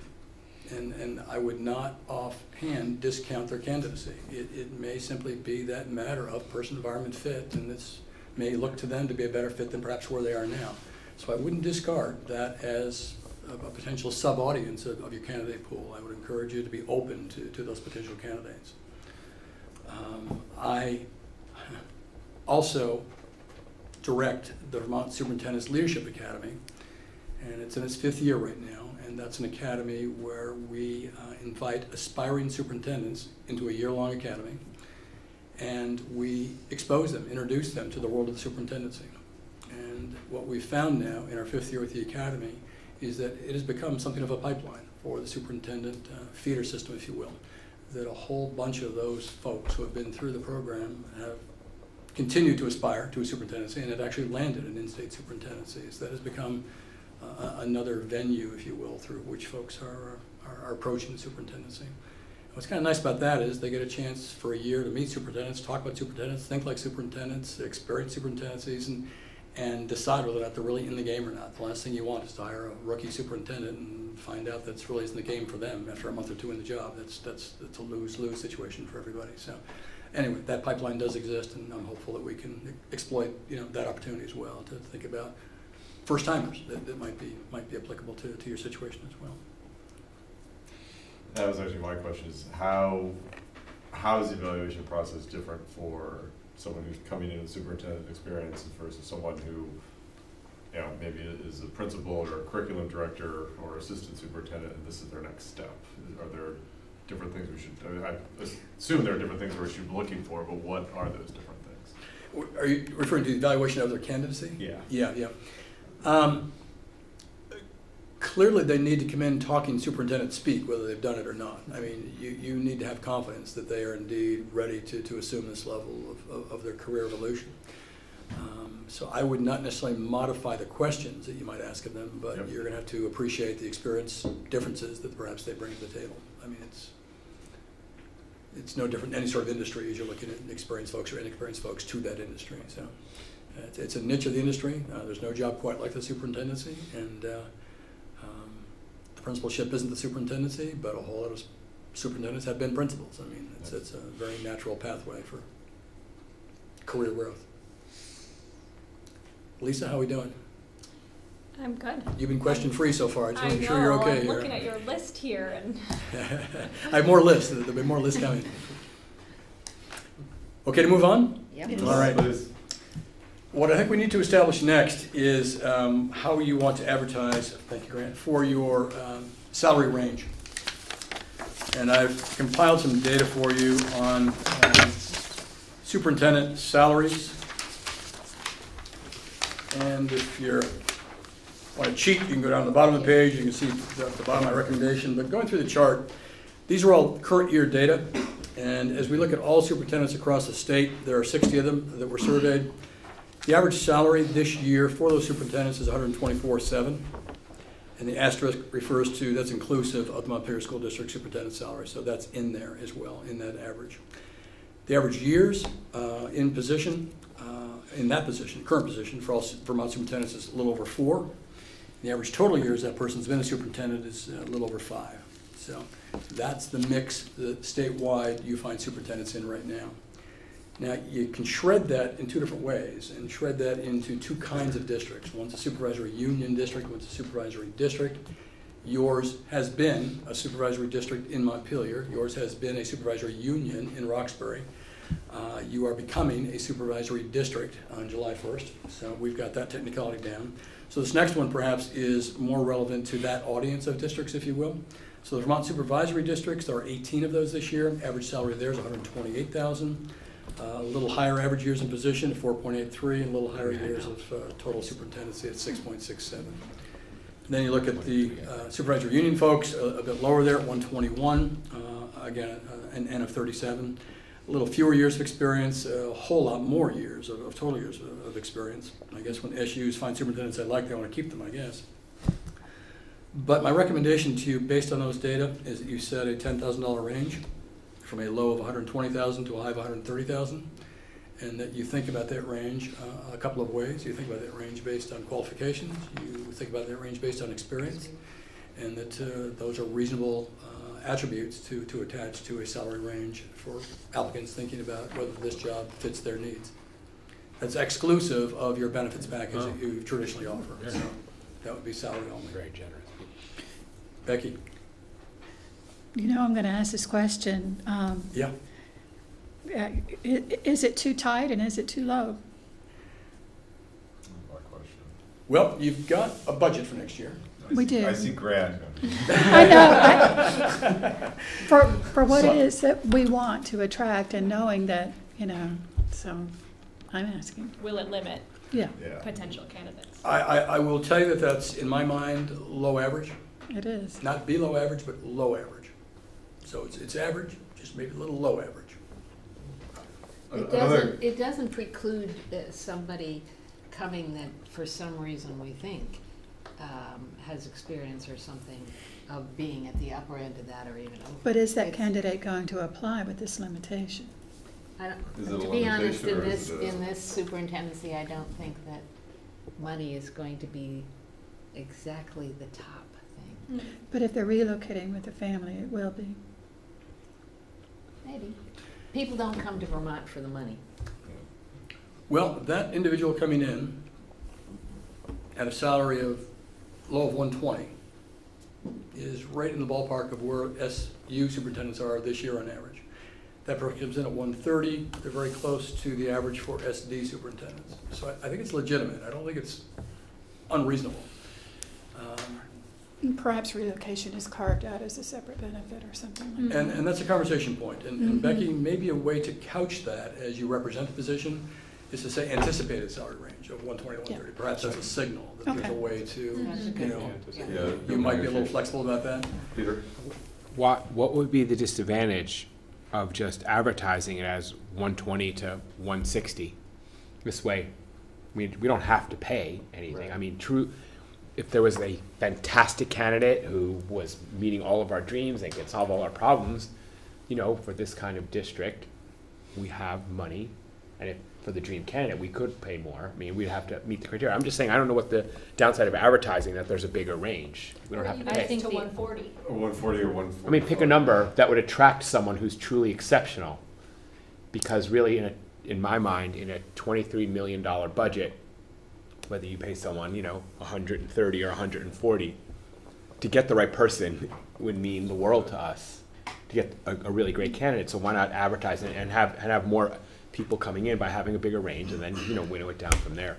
And I would not offhand discount their candidacy. It may simply be that matter of person-environment fit, and this may look to them to be a better fit than perhaps where they are now. So I wouldn't discard that as a potential sub-audience of your candidate pool. I would encourage you to be open to those potential candidates. I also direct the Vermont Superintendent's Leadership Academy, and it's in its 5th year right now, and that's an academy where we invite aspiring superintendents into a year-long academy, and we expose them, introduce them to the world of the superintendency. And what we've found now in our 5th year with the academy is that it has become something of a pipeline for the superintendent feeder system, if you will, that a whole bunch of those folks who have been through the program have continued to aspire to a superintendency and have actually landed in in-state superintendencies. That has become another venue, if you will, through which folks are approaching the superintendency. What's kind of nice about that is they get a chance for a year to meet superintendents, talk about superintendents, think like superintendents, experience superintendencies, and decide whether or not they're really in the game or not. The last thing you want is to hire a rookie superintendent and find out that's really isn't the game for them after a month or two in the job. That's a lose-lose situation for everybody. So anyway, that pipeline does exist, and I'm hopeful that we can exploit that opportunity as well to think about first-timers that might be applicable to your situation as well. That was actually my question, is how is the evaluation process different for someone who's coming into the superintendent experience versus someone who, maybe is a principal or a curriculum director or assistant superintendent, and this is their next step? Are there different things we should, I assume there are different things we should be looking for, but what are those different things? Are you referring to the evaluation of their candidacy? Yeah. Yeah. Clearly, they need to come in talking superintendent speak, whether they've done it or not. I mean, you need to have confidence that they are indeed ready to assume this level of their career evolution. So I would not necessarily modify the questions that you might ask of them, but you're going to have to appreciate the experience differences that perhaps they bring to the table. I mean, it's no different in any sort of industry as you're looking at experienced folks or inexperienced folks to that industry. So it's a niche of the industry. There's no job quite like the superintendency, and the principalship isn't the superintendency, but a whole lot of superintendents have been principals. I mean, it's a very natural pathway for career growth. Lisa, how are we doing? I'm good. You've been question-free so far. I just want to be I sure you're know, okay I'm here. looking at your list here and I have more lists. There'll be more lists coming. Okay to move on? Yep. All right. Please. What I think we need to establish next is how you want to advertise, thank you, Grant, for your salary range. And I've compiled some data for you on superintendent salaries. And if you want to cheat, you can go down to the bottom of the page. You can see at the bottom of my recommendation. But going through the chart, these are all current year data. And as we look at all superintendents across the state, there are 60 of them that were surveyed. The average salary this year for those superintendents is $124,700. And the asterisk refers to, that's inclusive of the Montpelier School District superintendent salary. So that's in there as well, in that average. The average years in position, in that position, current position for all Vermont superintendents is a little over 4. The average total years that person's been a superintendent is a little over 5. So that's the mix that statewide you find superintendents in right now. Now, you can shred that in 2 different ways, and shred that into 2 kinds of districts. One's a supervisory union district, one's a supervisory district. Yours has been a supervisory district in Montpelier. Yours has been a supervisory union in Roxbury. You are becoming a supervisory district on July 1st, so we've got that technicality down. So this next one perhaps is more relevant to that audience of districts, if you will. So the Vermont supervisory districts, there are 18 of those this year. Average salary there is $128,000. A little higher average years in position at 4.83, and a little higher years of total superintendency at 6.67. Then you look at the supervisory union folks, a bit lower there at 121, again, an N of 37. A little fewer years of experience, a whole lot more years of total years of experience. I guess when SUs find superintendents they like, they want to keep them, I guess. But my recommendation to you, based on those data, is that you set a $10,000 range from a low of $120,000 to a high of $130,000, and that you think about that range a couple of ways. You think about that range based on qualifications, you think about that range based on experience, and that those are reasonable attributes to attach to a salary range for applicants thinking about whether this job fits their needs. That's exclusive of your benefits package that you traditionally offer. Yeah. So that would be salary only. Very generous. Becky? You know, I'm going to ask this question. Yeah. Is it too tight and is it too low? My question. Well, you've got a budget for next year. We do. I see grand. I know. For what it is that we want to attract and knowing that, you know, so I'm asking. Will it limit Yeah, Yeah. potential candidates? I will tell you that that's, in my mind, low average. it is. Not below average, but low average. So it's average, just maybe a little low average. It doesn't preclude somebody coming that for some reason we think has experience or something of being at the upper end of that or even over. But is that It's- candidate going to apply with this limitation? I don't, Is it a to be honest, limitation or is it a- in this superintendency, I don't think that money is going to be exactly the top thing. But if they're relocating with a family, it will be. Maybe. People don't come to Vermont for the money. Well, that individual coming in at a salary of low of 120 is right in the ballpark of where SU superintendents are this year on average. That person comes in at 130. They're very close to the average for SD superintendents. So I think it's legitimate. I don't think it's unreasonable. Perhaps relocation is carved out as a separate benefit or something like that. And that's a conversation point. And Mhm. Becky, maybe a way to couch that as you represent the position is to say anticipated salary range of 120 to 130. Perhaps that's a signal that there's a Okay. way to, That's a you good know, one. Yeah. you might be a little flexible about that. Peter? What would be the disadvantage of just advertising it as 120 to 160? This way, I mean, we don't have to pay anything. Right. I mean, if there was a fantastic candidate who was meeting all of our dreams and could solve all our problems, you know, for this kind of district, we have money, and if for the dream candidate, we could pay more. I mean, we'd have to meet the criteria. I'm just saying, I don't know what the downside of advertising that there's a bigger range. We don't have to Or pay. even think to the- 140. 140 or 140? I mean, pick a number that would attract someone who's truly exceptional. Because really, in my mind, in a $23 million budget, whether you pay someone, you know, 130 or 140, to get the right person would mean the world to us. To get a really great candidate, so why not advertise it and have more people coming in by having a bigger range, and then, you know, winnow it down from there.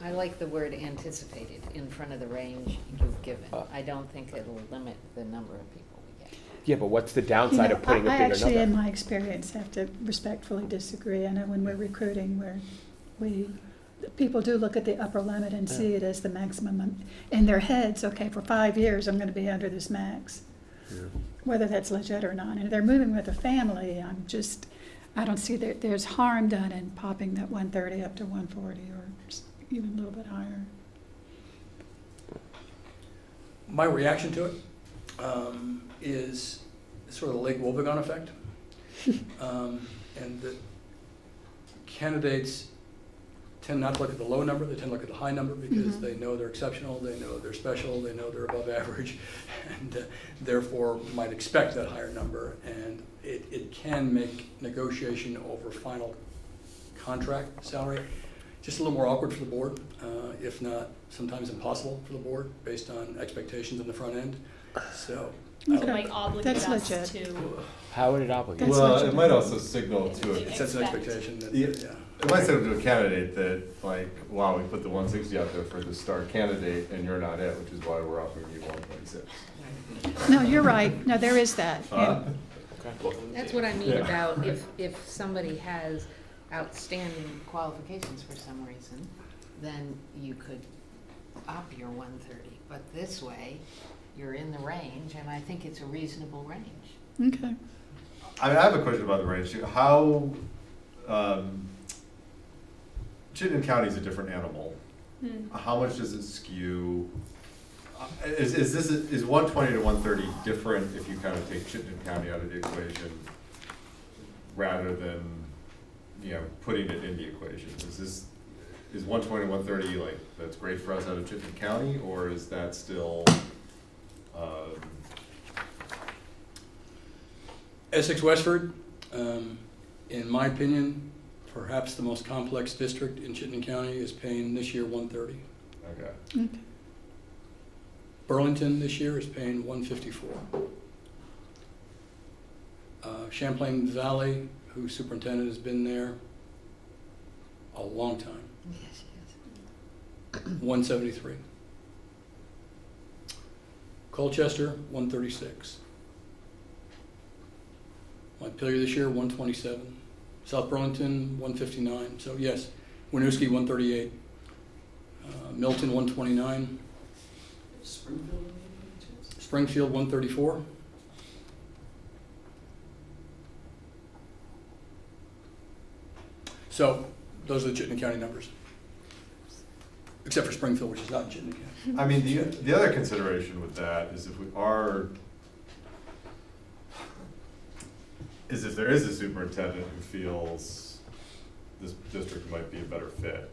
I like the word anticipated in front of the range you've given. I don't think it'll limit the number of people we get. Yeah, but what's the You downside know, of putting a I bigger actually, in number? my experience, have to respectfully disagree. I know when we're recruiting, people do look at the upper limit and see it as the maximum. In their heads, okay, for 5 years, I'm gonna be under this max, Yeah. whether that's legit or not. And if they're moving with a family, I don't see that there's harm done in popping that 130 up to 140 or even a little bit higher. My reaction to it is sort of the Lake Wobegon effect. And that candidates tend not to look at the low number, they tend to look at the high number because Mhm. they know they're exceptional, they know they're special, they know they're above average, and therefore might expect that higher number. And it can make negotiation over final contract salary just a little more awkward for the board, if not sometimes impossible for the board, based on expectations on the front end. So, So Okay. it might obligate That's us legit. to, How would it obligate? That's Well, what it you might do. also signal to it sets an Expect. expectation that, Yeah. yeah. It might say to a candidate that, like, wow, we put the 160 out there for the star candidate, and you're not it, which is why we're offering you 126. No, you're right. No, there is that. Huh? And Okay, welcome to the That's team. what I mean Yeah. about if somebody has outstanding qualifications for some reason, then you could up your 130. But this way, you're in the range, and I think it's a reasonable range. Okay. I have a question about the range too. How, Chittenden County is a different animal. How much does it skew? Is 120 to 130 different if you kind of take Chittenden County out of the equation rather than, you know, putting it in the equation? Is 120 to 130 like, that's great for us out of Chittenden County, or is that still, Essex Westford, in my opinion, perhaps the most complex district in Chittenden County, is paying this year 130. okay. Okay. Burlington this year is paying 154. Champlain Valley, whose superintendent has been there a long time, Yes, yes. 173. Colchester, 136. Montpelier this year, 127. South Burlington, 159. So yes, Winooski, 138. Milton, 129. Springfield, 134. So those are the Chittenden County numbers, except for Springfield, which is not in Chittenden County. I mean, the other consideration with that is if there is a superintendent who feels this district might be a better fit,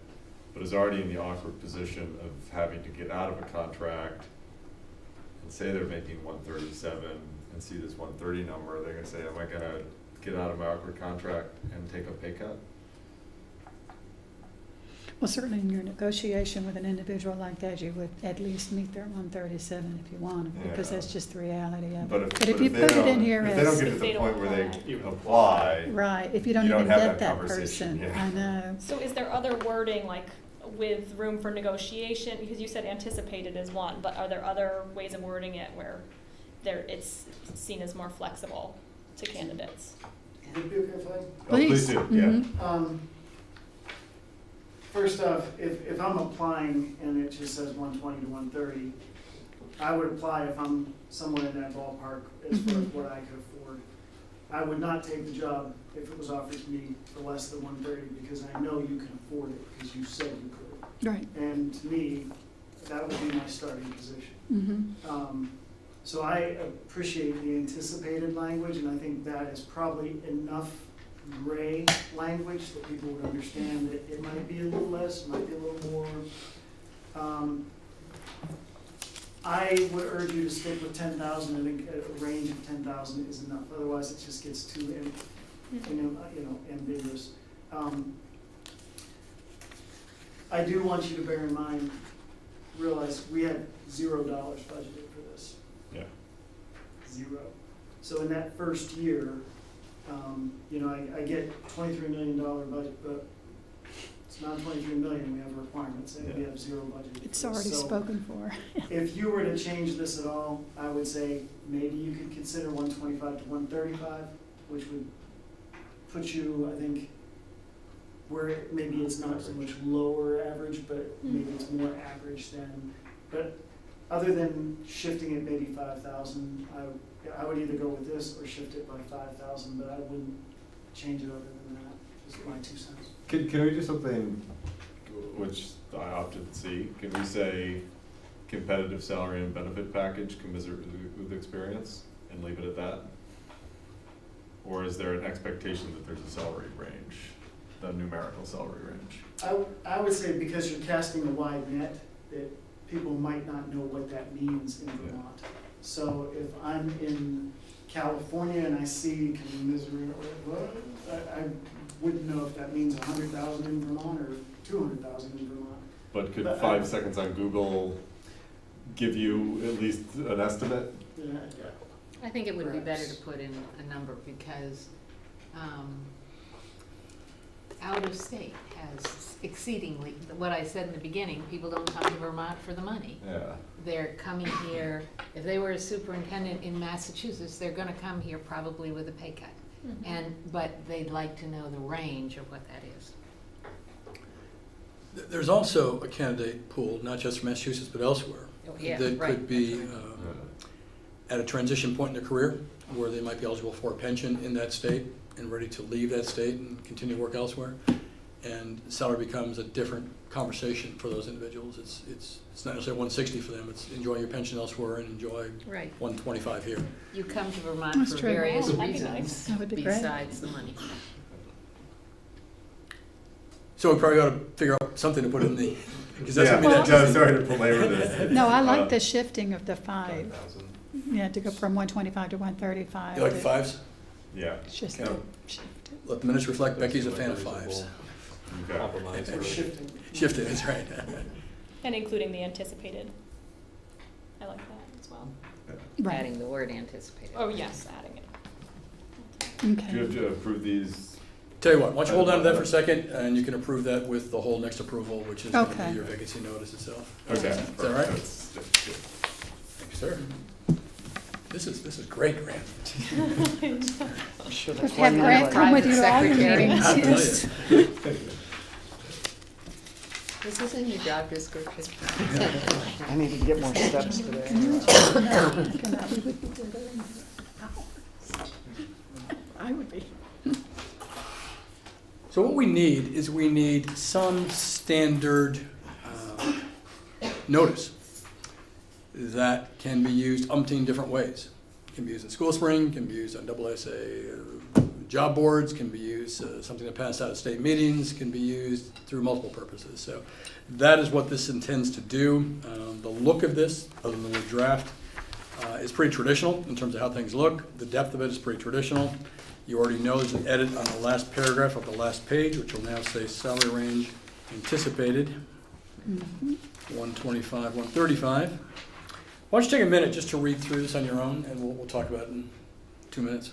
but is already in the awkward position of having to get out of a contract and say they're making 137 and see this 130 number, they're gonna say, am I gonna get out of my awkward contract and take a pay cut? Well, certainly in your negotiation with an individual like that, you would at least meet their 137 if you want, because Yeah. that's just the reality of But it. if, But if you they put it in don't- here if they don't as, get to If the they don't point where they apply. apply, right, if you don't You don't even have get that that conversation, person, yeah. I know. so is there other wording, like with room for negotiation, because you said anticipated as one, but are there other ways of wording it where it's seen as more flexible to candidates? Would it be okay if I? oh, please do, yeah. Mhm. First off, if I'm applying and it just says 120 to 130, I would apply if I'm somewhere in that ballpark as far as what I could afford. I would not take the job if it was offered to me for less than 130 because I know you can afford it because you said you could. Right. And to me, that would be my starting position. Mm-hmm. So I appreciate the anticipated language, and I think that is probably enough gray language that people would understand that it might be a little less, it might be a little more. I would urge you to stick with 10,000. I think a range of 10,000 is enough. Otherwise, it just gets too, ambiguous. I do want you to bear in mind, realize we had $0 budgeted for this. Yeah. 0. So in that first year, I get $23 million budget, but it's not $23 million, we have requirements, and we have 0 budget. It's already spoken for. If you were to change this at all, I would say maybe you could consider 125 to 135, which would put you, I think, where maybe it's not so much lower average, but maybe it's more average than, but other than shifting it maybe 5,000, I would either go with this or shift it by 5,000, but I wouldn't change it other than that, just my 2 cents. Can we do something which I often see? Can we say competitive salary and benefit package commensurate with experience and leave it at that? Or is there an expectation that there's a salary range, the numerical salary range? I would say because you're casting a wide net, that people might not know what that means in Vermont. So if I'm in California and I see commiserate, wouldn't know if that means 100,000 in Vermont or 200,000 in Vermont. But could But 5 seconds on Google give you at least an estimate? Yeah. I think it would be better Perhaps. to put in a number because out of state has exceedingly, what I said in the beginning, people don't come to Vermont for the money. Yeah. They're coming here, if they were a superintendent in Massachusetts, they're gonna come here probably with a pay cut. But they'd like to know the range of what that is. There's also a candidate pool, not just from Massachusetts, but elsewhere, Yeah, that right. could be at a transition point in their career where they might be eligible for a pension in that state and ready to leave that state and continue to work elsewhere. And salary becomes a different conversation for those individuals. It's not necessarily 160 for them, it's enjoy your pension elsewhere and enjoy Right. 125 here. You come to Vermont That's for true. various Oh, that'd be reasons nice. That would be great. besides the money. So we probably ought to figure out something to put in the, because that's gonna be Yeah, that. no, sorry to belabor this. No, I like Uh, the shifting of the 5, 5,000. yeah, to go from 125 to 135. You like the fives? Yeah, Just Yeah. to shift it. Let the minutes reflect Becky's a Seems fan like of a fives. reasonable okay. Compromise, And really. shifting. Shift it, that's right. And including the anticipated. I like that as well. Right, Adding the word anticipated. Oh, yes, adding it. Do you okay. have to approve these? Tell you what, why don't you hold on to that for a second, and you can approve that with the whole next approval, which is gonna Okay. be your vacancy notice itself. Okay. Is that right? That's good. Thank you, sir. This is great, Grant. But have Grant come with you to all your Secretary. meetings. I'll tell Yes. you. This is in your job description. I need to get more steps today. I would be. So what we need is we need some standard notice that can be used umpteen different ways. Can be used in School Spring, can be used on AASA job boards, can be used, something that passed out at state meetings, can be used through multiple purposes. So that is what this intends to do. The look of this, other than the word draft, is pretty traditional in terms of how things look. The depth of it is pretty traditional. You already know there's an edit on the last paragraph of the last page, which will now say salary range anticipated, 125, 135. Why don't you take a minute just to read through this on your own, and we'll talk about it in 2 minutes.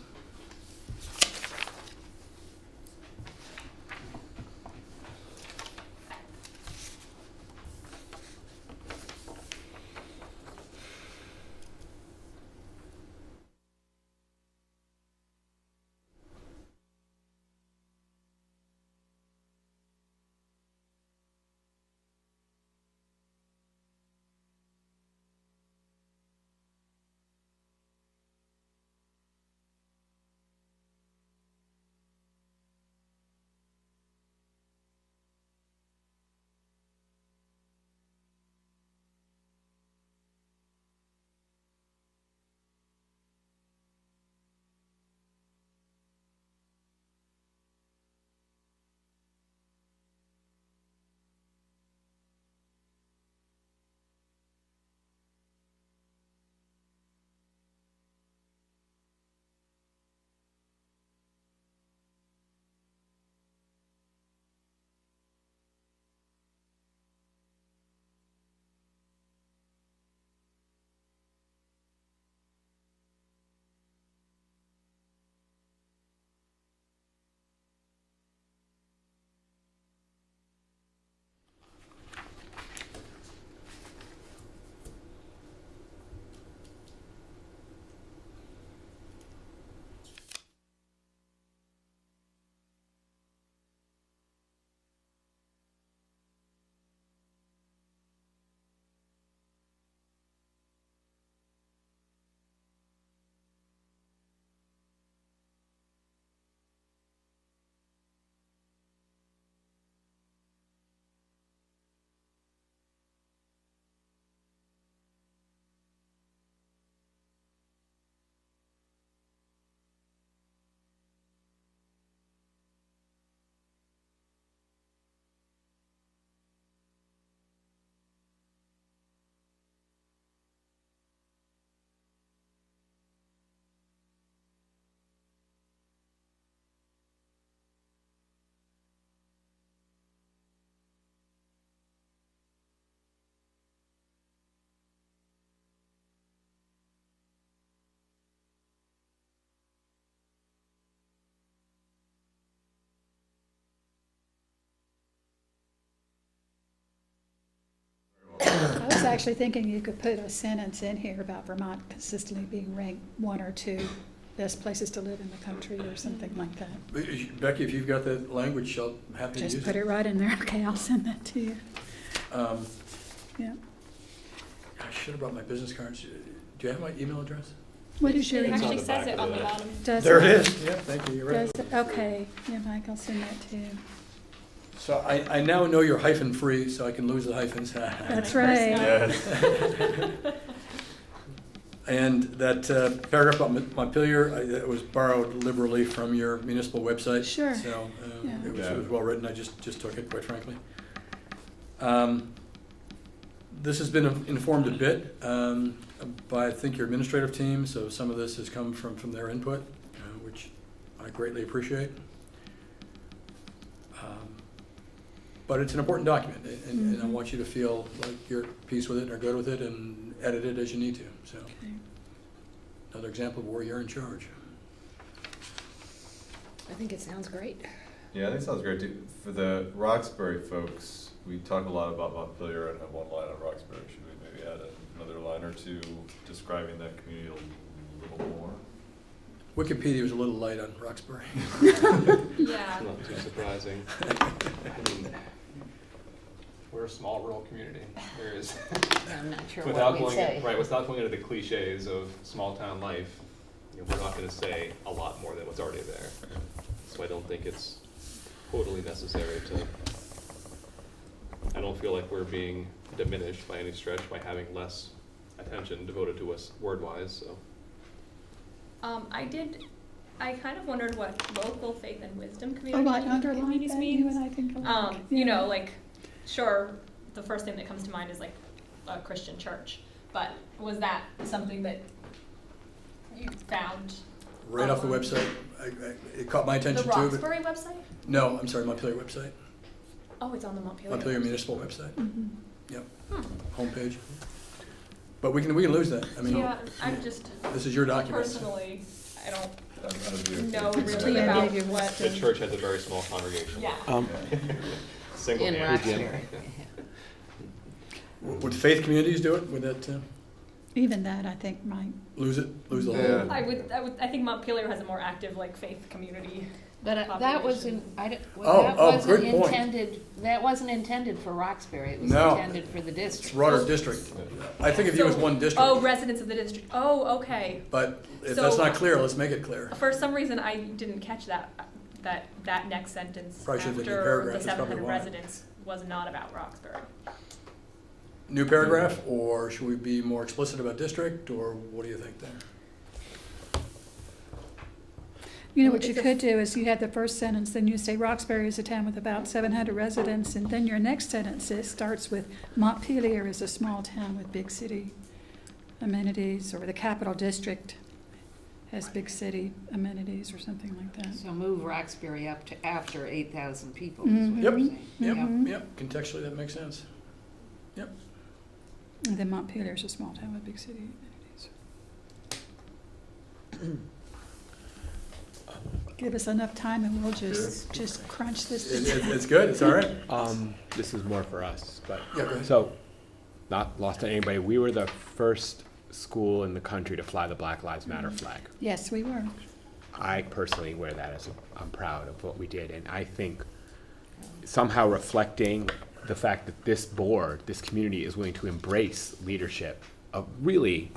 actually thinking you could put a sentence in here about Vermont consistently being ranked 1 or 2 best places to live in the country or something like that. Becky, if you've got that language, I'll happy to use it. Just put it right in there. Okay, I'll send that to you. Um, Yeah. I should have brought my business cards. Do you have my email address? What is your It It's on actually the says back it of on the the- bottom. Does There it is. Yeah, thank you. You're right. Does it? Okay. Yeah, Mike, I'll send that to you. So I now know you're hyphen free, so I can lose the hyphens. That's My right. Yes. And that paragraph about Montpelier, it was borrowed liberally from your municipal website. Sure. So Yeah. it was well written. I just took it, quite frankly. This has been informed a bit by, I think, your administrative team. So some of this has come from their input, which I greatly appreciate. But it's an important document, and I want you to feel like you're at peace with it, or good with it, and edit it as you need to. So Okay. another example of where you're in charge. I think it sounds great. Yeah, I think sounds great too. For the Roxbury folks, we talk a lot about Montpelier and have one line on Roxbury. Should we maybe add another line or two describing that community a little more? Wikipedia was a little light on Roxbury. Yeah. Not too surprising. I mean, we're a small rural community. There is, I'm not sure without what we'd going, say. right, without going into the cliches of small town life, we're not gonna say a lot more than what's already there. So I don't think it's totally necessary to, I don't feel like we're being diminished by any stretch by having less attention devoted to us word-wise, so. I kind of wondered what local faith and wisdom Oh, community I underlined communities that. You means. and I think alike. You know, like, sure, the first thing that comes to mind is like a Christian church, but was that something that you found? Right off the website. It caught my The attention too. But Roxbury website? no, I'm sorry, Montpelier website. Oh, it's on the Montpelier. Montpelier website. Municipal website. Mhm. Yep, Hmm. homepage. But we can lose that. I mean, Yeah, I'm just, this is your document. personally, I don't No, know really Yeah, about yeah, what. The church has a very small congregation. Yeah. Single In hand. Roxbury. Would faith communities do it? Would that Even that, I think, might. lose the whole? Yeah. I think Montpelier has a more active, like, faith community. But that Population. wasn't, Oh, that oh, wasn't good point. intended, that wasn't intended for Roxbury, it was No. intended for the It's district. broader district. I think of you as one district. Oh, residents of the district. Oh, okay. But if So- that's not clear, let's make it clear. For some reason, I didn't catch that next sentence Probably should have been a new after paragraph, the that's probably 700 why. residents was not about Roxbury. New paragraph, or should we be more explicit about district, or what do you think there? You know, what you It's a- could do is you have the first sentence, then you say Roxbury is a town with about 700 residents, and then your next sentence starts with Montpelier is a small town with big city amenities, or the capital district has big city amenities, or something like that. So move Roxbury up to after 8,000 people, is Mhm. what Yep. you're saying. Yep, Mhm. yep, contextually that makes sense. And then Montpelier is a small town with big city amenities. Give us enough time and we'll just crunch this. It's good, it's all right. This is more for us, but, Yeah, go ahead. so, not lost on anybody, we were the first school in the country to fly the Black Lives Matter flag. Yes, we were. I personally wear that as I'm proud of what we did, and I think somehow reflecting the fact that this board, this community is willing to embrace leadership of really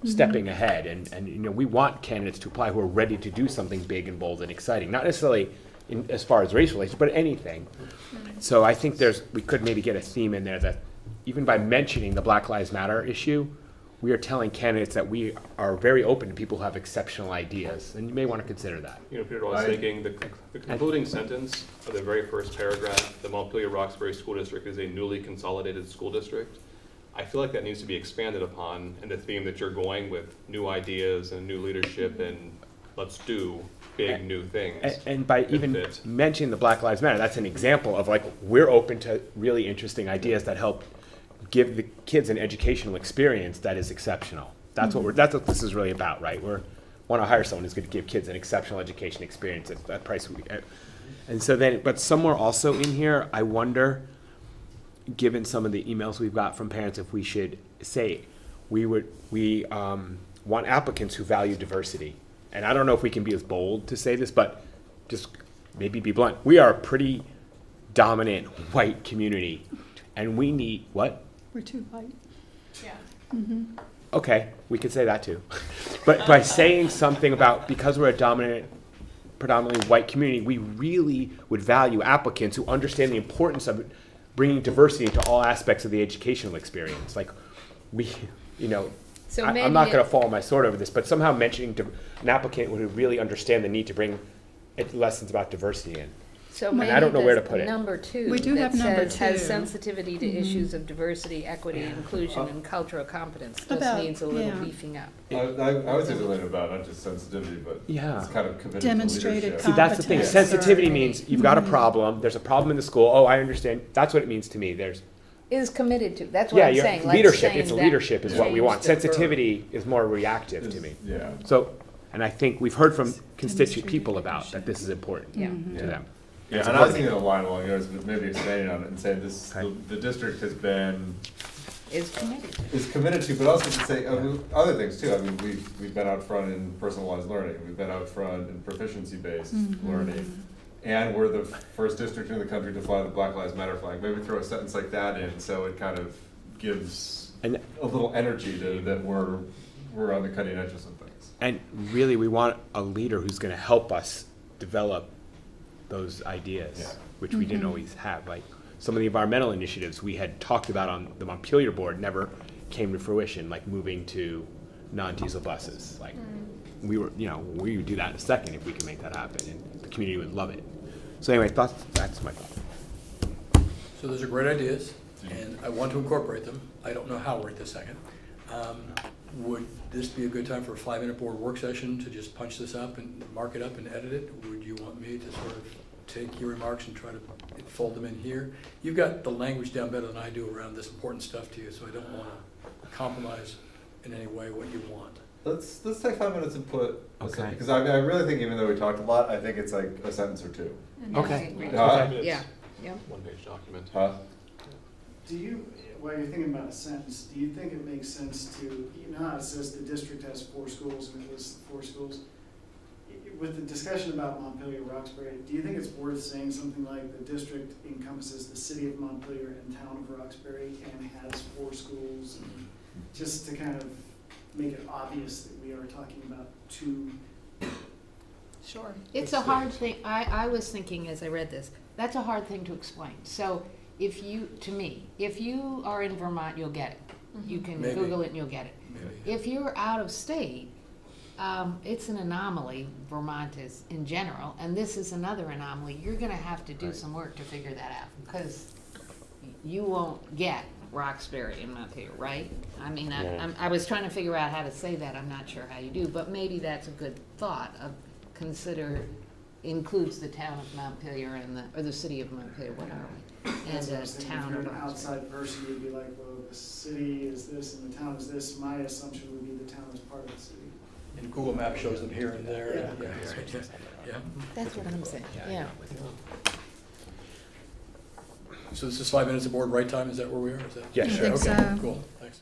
stepping ahead, and you know, we want candidates to apply who are ready to do something big and bold and exciting, not necessarily in, as far as race relations, but anything. So I think we could maybe get a theme in there that even by mentioning the Black Lives Matter issue, we are telling candidates that we are very open to people who have exceptional ideas, and you may want to consider that. You know, Peter, I was thinking, the concluding sentence of the very first paragraph, the Montpelier-Roxbury School District is a newly consolidated school district. I feel like that needs to be expanded upon, and the theme that you're going with new ideas and new leadership and let's do big new things. And by could even fit. mentioning the Black Lives Matter, that's an example of like, we're open to really interesting ideas that help give the kids an educational experience that is exceptional. That's what this is really about, right? We want to hire someone who's going to give kids an exceptional education experience at price. And so then, but somewhere also in here, I wonder, given some of the emails we've got from parents, if we should say we want applicants who value diversity. And I don't know if we can be as bold to say this, but just maybe be blunt. We are a pretty dominant white community, and we need what? We're too white. Yeah. Okay, we could say that too. But by saying something about, because we're a dominant, predominantly white community, we really would value applicants who understand the importance of bringing diversity into all aspects of the educational experience. Like, we, you know, So I'm maybe not going it- to fall on my sword over this, but somehow mentioning an applicant who really understand the need to bring lessons about diversity in. So And maybe I don't know where to the put it. number two We do that have number says has two. sensitivity to issues of diversity, equity, inclusion, and cultural competence just About- needs a little yeah. beefing up. I would say something about not just sensitivity, but Yeah. it's kind of committed to Demonstrated leadership. See, that's the thing. Competence. Sensitivity means you've got a problem. There's a problem in the school. Oh, I understand. That's what it means to me. There's Is committed to, that's what I'm saying. Let's leadership. change It's that. leadership is what we Change want. the verb. Sensitivity is more reactive to me. Yeah. So, and I think we've heard from constituent Demonstrated people about leadership. that this is important Yeah. to them. Yeah, It's and I was important. thinking a line along yours, but maybe expanding on it and saying this, Okay. the district has been, Is committed to. is committed to, but also to say, other things too. I mean, we've been out front in personalized learning, we've been out front in proficiency-based learning. And we're the first district in the country to fly the Black Lives Matter flag. Maybe throw a sentence like that in, so it kind of gives And a little energy to, that we're on the cutting edge of some things. and really, we want a leader who's going to help us develop those ideas, Yeah. which we didn't always have. Like some of the environmental initiatives we had talked about on the Montpelier board never came to fruition, like moving to non-diesel buses. Like we would do that in a second if we could make that happen, and the community would love it. So anyway, that's my thought. So those are great ideas, and I want to incorporate them. I don't know how right this second. Would this be a good time for a 5-minute board work session to just punch this up and mark it up and edit it? Would you want me to sort of take your remarks and try to fold them in here? You've got the language down better than I do around this important stuff to you, so I don't want to compromise in any way what you want. Let's take 5 minutes and put, Okay. because I really think even though we talked a lot, I think it's like a sentence or two. Okay. Huh? Yeah, yeah. One-page document. Huh? Do you, while you're thinking about a sentence, do you think it makes sense to, you know how it says the district has 4 schools and it lists the 4 schools? With the discussion about Montpelier-Roxbury, do you think it's worth saying something like the district encompasses the city of Montpelier and town of Roxbury and has 4 schools? Just to kind of make it obvious that we are talking about 2. Sure. It's a hard thing, I was thinking as I read this, that's a hard thing to explain. So if you are in Vermont, you'll get it. You can Maybe. Google it and you'll get it. Maybe. If you're out of state, it's an anomaly, Vermont is in general, and this is another anomaly. You're gonna have to do some work to figure that out, because you won't get Roxbury in Montpelier, right? I mean, I was trying to figure out how to say that, I'm not sure how you do, but maybe that's a good thought, of includes the town of Montpelier or the city of Montpelier, what are we? And That's what I was the thinking. town If of you're an Roxbury. outside person, you'd be like, well, the city is this and the town is this. My assumption would be the town is part of the city. And Google Maps shows them here and there. Yeah. Yeah. That's what I'm saying, yeah. So this is 5 minutes of board right time, is that where we are? Is that? Yeah, I sure. think Okay, so. cool, thanks.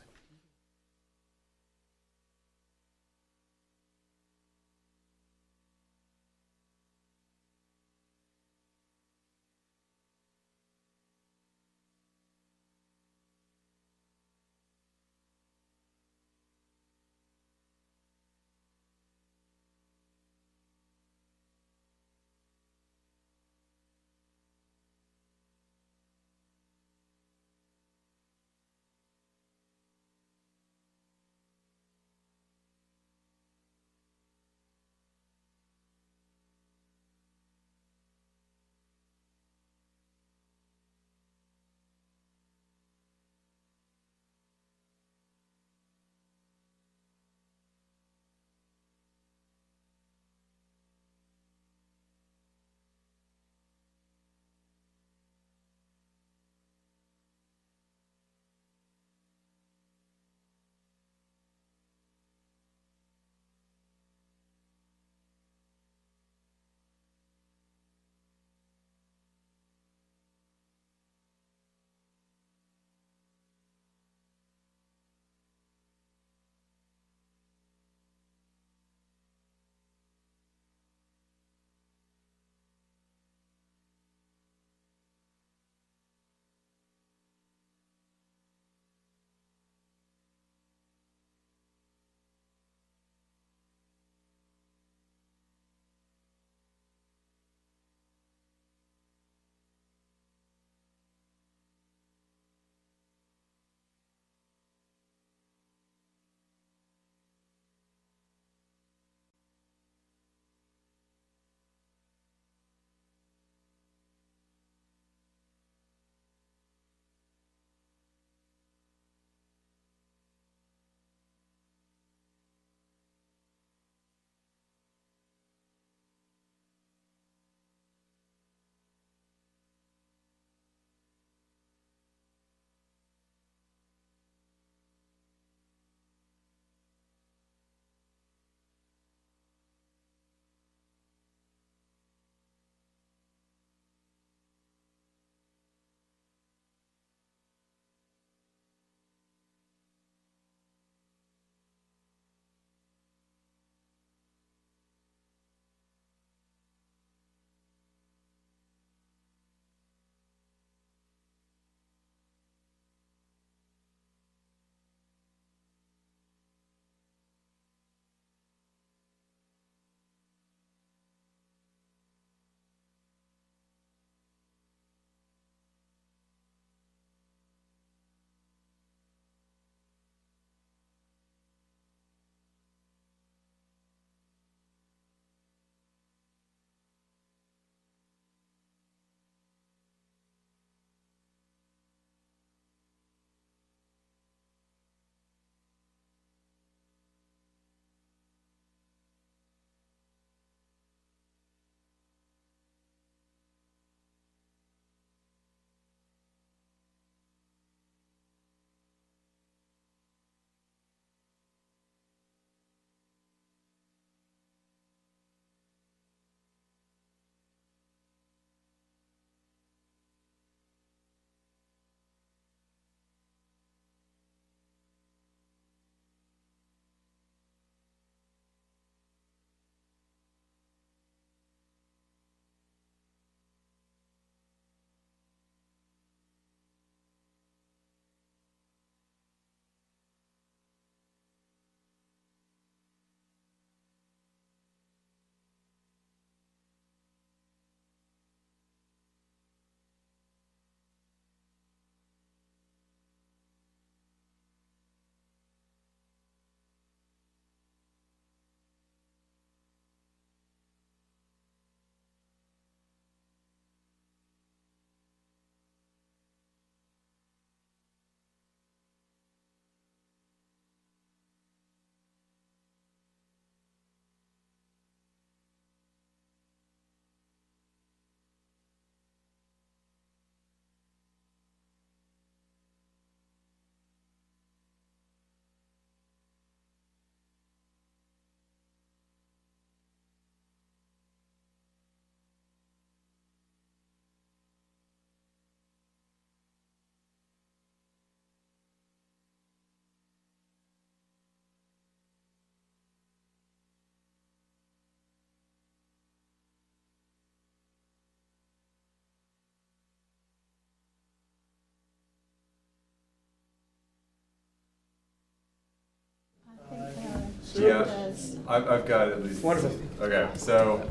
I've got at least. Wonderful. Okay, so.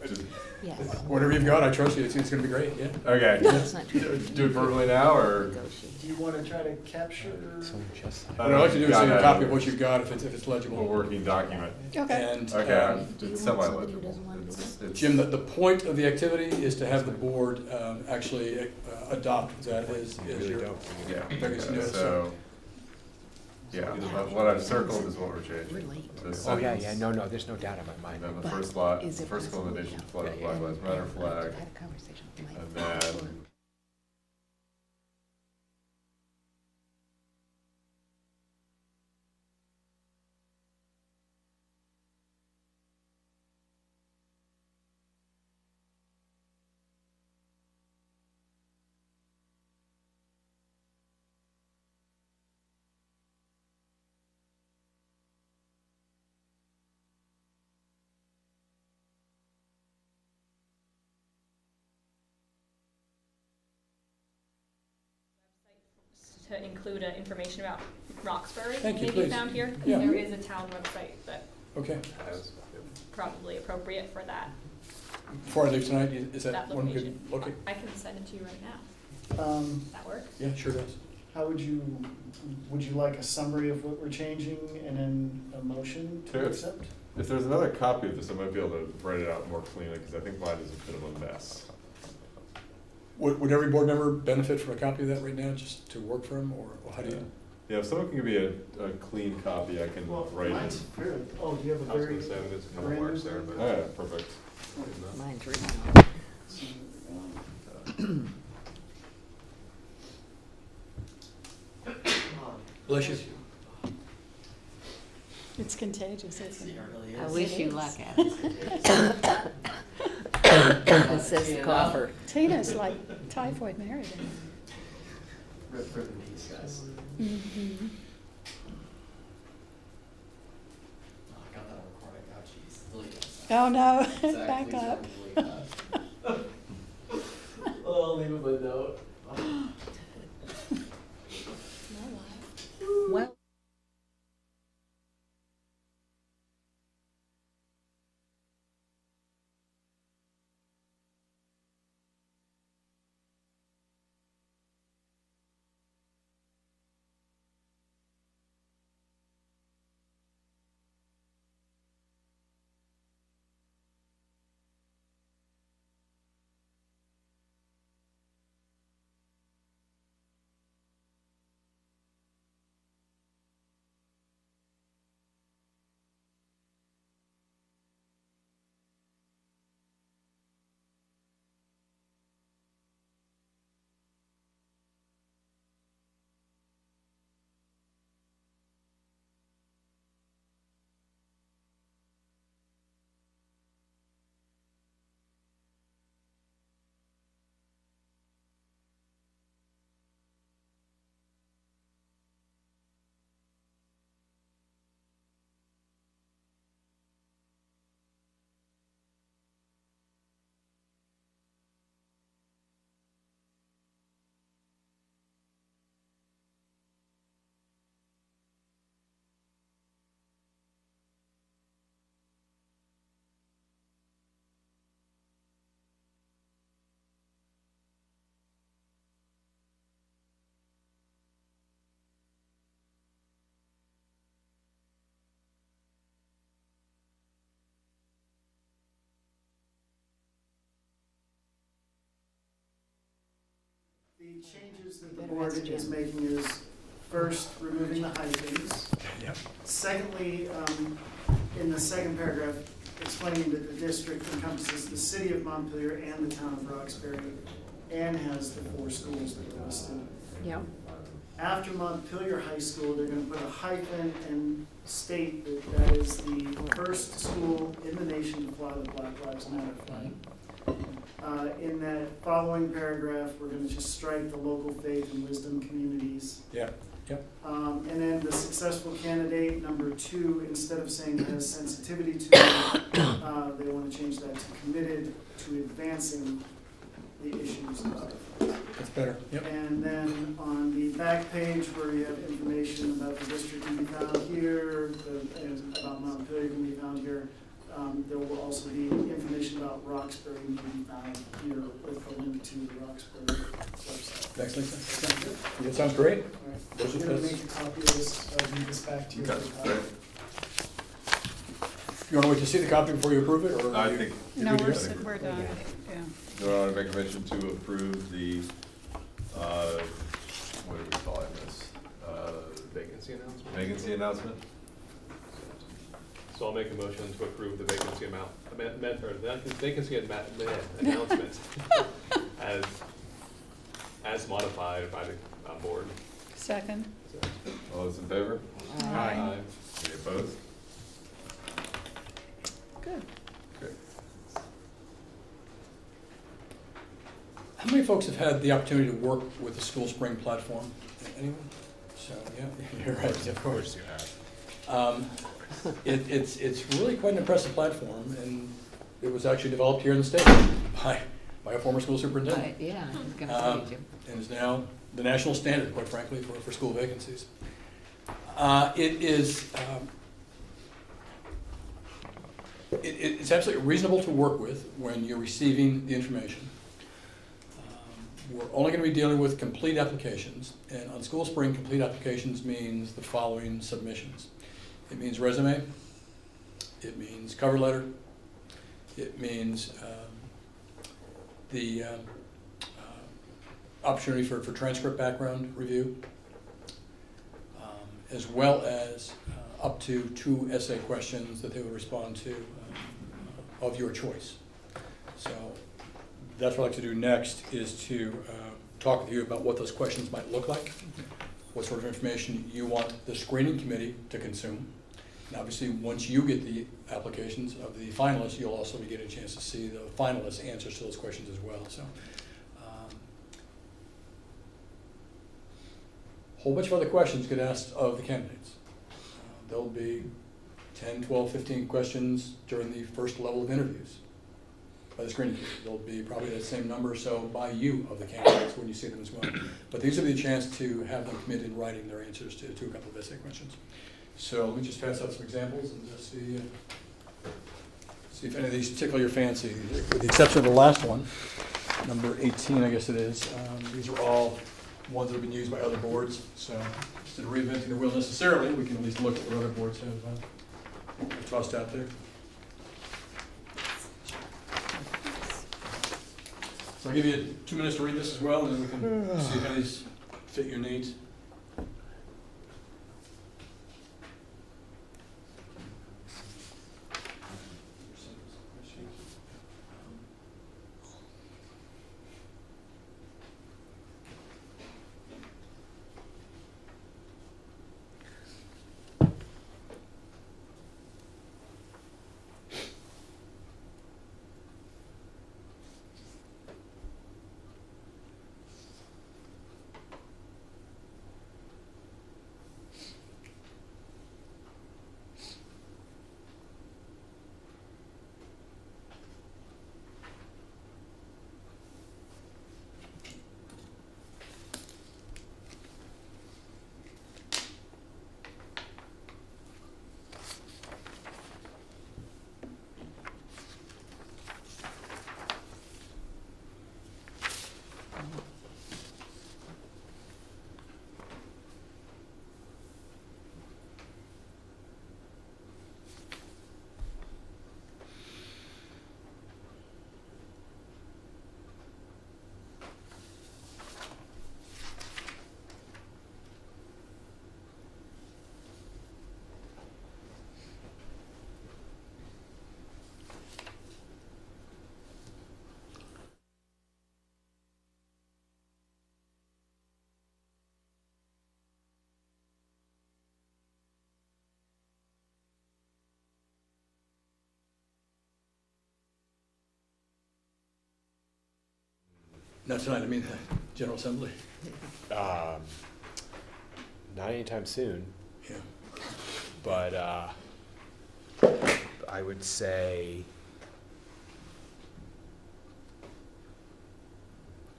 just- Yes. Whatever you've got, I trust you. It's gonna be great, yeah. Okay. That's not true. Do it verbally now, or? Negotiate. Do you wanna try to capture? What I'd like to do is Got see a it. copy of what you've got, if it's A legible. working document. Okay. And, Okay, Do you it's want somebody who semi-legible. doesn't want to do that? Jim, the point of the activity is to have the board actually adopt that as your Yeah, biggest okay, notice. so, yeah, what I've circled is what we're We're changing. late. This Oh, yeah, sentence, no, there's no doubt in my mind. And then the But first lot, is it first school in the nation to possible? fly the Black Lives Matter flag, I've had a conversation with Mike. and then To include information about Roxbury, Thank you, maybe please. found here, 'cause Yeah. there is a town website that Okay. probably appropriate for that, Before I leave tonight, is that that one good location. looking? I can send it to you right now. Does that work? Yeah, sure does. How would you like a summary of what we're changing and then a motion to Sure. accept? if there's another copy of this, I might be able to write it out more cleanly, because I think mine is a bit of a mess. Would every board member benefit from a copy of that right now, just to work from, or how do you? Yeah, if someone can give me a clean copy, I can Well, write mine's it. fairly, oh, do you have a I was very? gonna say, there's a couple brand marks new there, one? but. Oh, yeah, perfect. Mine's written on. Bless you. It's contagious, isn't it? I wish you luck at it. It says the coffer. Tina's like typhoid Mary then. Mhm. Oh, no, back up. I'll leave him a note. Well. The changes that the Better board ask is Jim. making is, first, removing the hyphens. Yep. Secondly, in the second paragraph, explaining that the district encompasses the city of Montpelier and the town of Roxbury, and has the 4 schools that are listed. Yep. After Montpelier High School, they're gonna put a hyphen and state that that is the first school in the nation to fly the Black Lives Matter flag. In that following paragraph, we're gonna just strike the local faith and wisdom communities. Yeah. And then the successful candidate, number 2, instead of saying has sensitivity to, they wanna change that to committed to advancing the issues of That's better, yep. And then on the back page where you have information about the district can be found here, and about Montpelier can be found here. There will also be information about Roxbury can be found here with a link to the Roxbury website. Thanks, Lisa. Sound good? That sounds great. All right. Those are I'm gonna the- make a copy of this, read this back to you. Okay, great. You want to wait to see the copy before you approve it, or? I think, No, I we're, think we're done, yeah. do I want to make a motion to approve the, what do we call it, this? Vacancy announcement? Vacancy announcement? So I'll make a motion to approve the vacancy vacancy announcement as modified by the board. Second. So, All those in favor? Aye. Any opposed? Good. Great. How many folks have had the opportunity to work with the School Spring platform? Anyone? So, yeah, you're right, of course. you have. It's really quite an impressive platform, and it was actually developed here in the state by a former school superintendent. Yeah, I was gonna say, Jim. And is now the national standard, quite frankly, for school vacancies. It's absolutely reasonable to work with when you're receiving the information. We're only going to be dealing with complete applications, and on School Spring, complete applications means the following submissions. It means resume, it means cover letter, it means the opportunity for transcript background review, as well as up to 2 essay questions that they would respond to of your choice. So that's what I'd like to do next, is to talk with you about what those questions might look like, what sort of information you want the screening committee to consume. And obviously, once you get the applications of the finalists, you'll also be getting a chance to see the finalists' answers to those questions as well. So, a whole bunch of other questions get asked of the candidates. There'll be 10, 12, 15 questions during the first level of interviews by the screening committee. There'll be probably that same number or so by you of the candidates when you see them as well. But these will be a chance to have them commit in writing their answers to a couple of essay questions. So let me just pass out some examples and just see if any of these tickle your fancy. With the exception of the last one, number 18, I guess it is. These are all ones that have been used by other boards. So instead of reinventing the wheel necessarily, we can at least look at what other boards have tossed out there. So I'll give you 2 minutes to read this as well, and then we can see if any of these fit your needs. Not tonight, I mean the General Assembly. Not anytime soon, Yeah. but I would say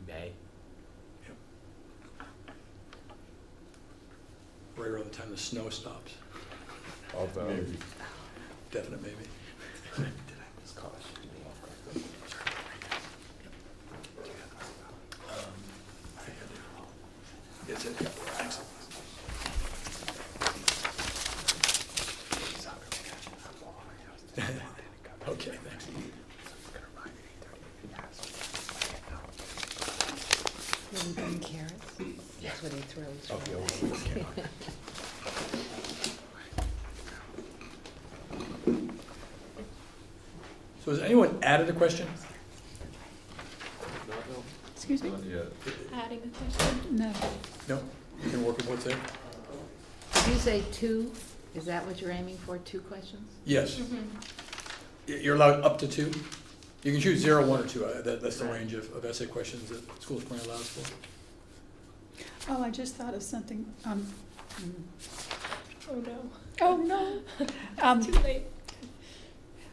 May. right around the time the snow stops. Although, Maybe. Definite maybe. Yes, it, yeah, excellent. Okay, thanks. Will you bring carrots? That's what he throws. Okay, So has anyone added a question? Not, no. Excuse me? Not yet. Adding a question? No. No? You can work with what's there? Did you say 2? Is that what you're aiming for, 2 questions? Yes. Mm-hmm. You're allowed up to 2? You can choose 0, 1, or 2. That's the range of essay questions that school spring allows for. Oh, I just thought of something. Oh, no. Oh, no. Too late.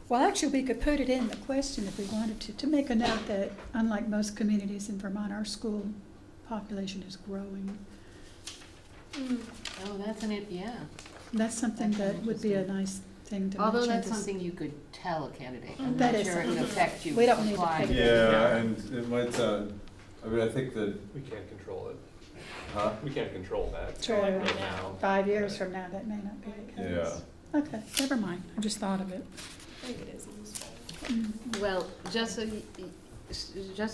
Well, actually, we could put it in the question if we wanted to make a note that unlike most communities in Vermont, our school population is growing. Oh, that's yeah. That's something That's that would be a nice thing to mention. Although that's to something you could tell a candidate. I'm That not is sure it would something. affect you We don't need to applying. put it Yeah, and it might sound, I mean, I think that, We can't control it. huh? We can't control that. True. Right now. 5 years from now, that may not be the case. Yeah. Okay, never mind. I just thought of it. I think it is useful. Well, just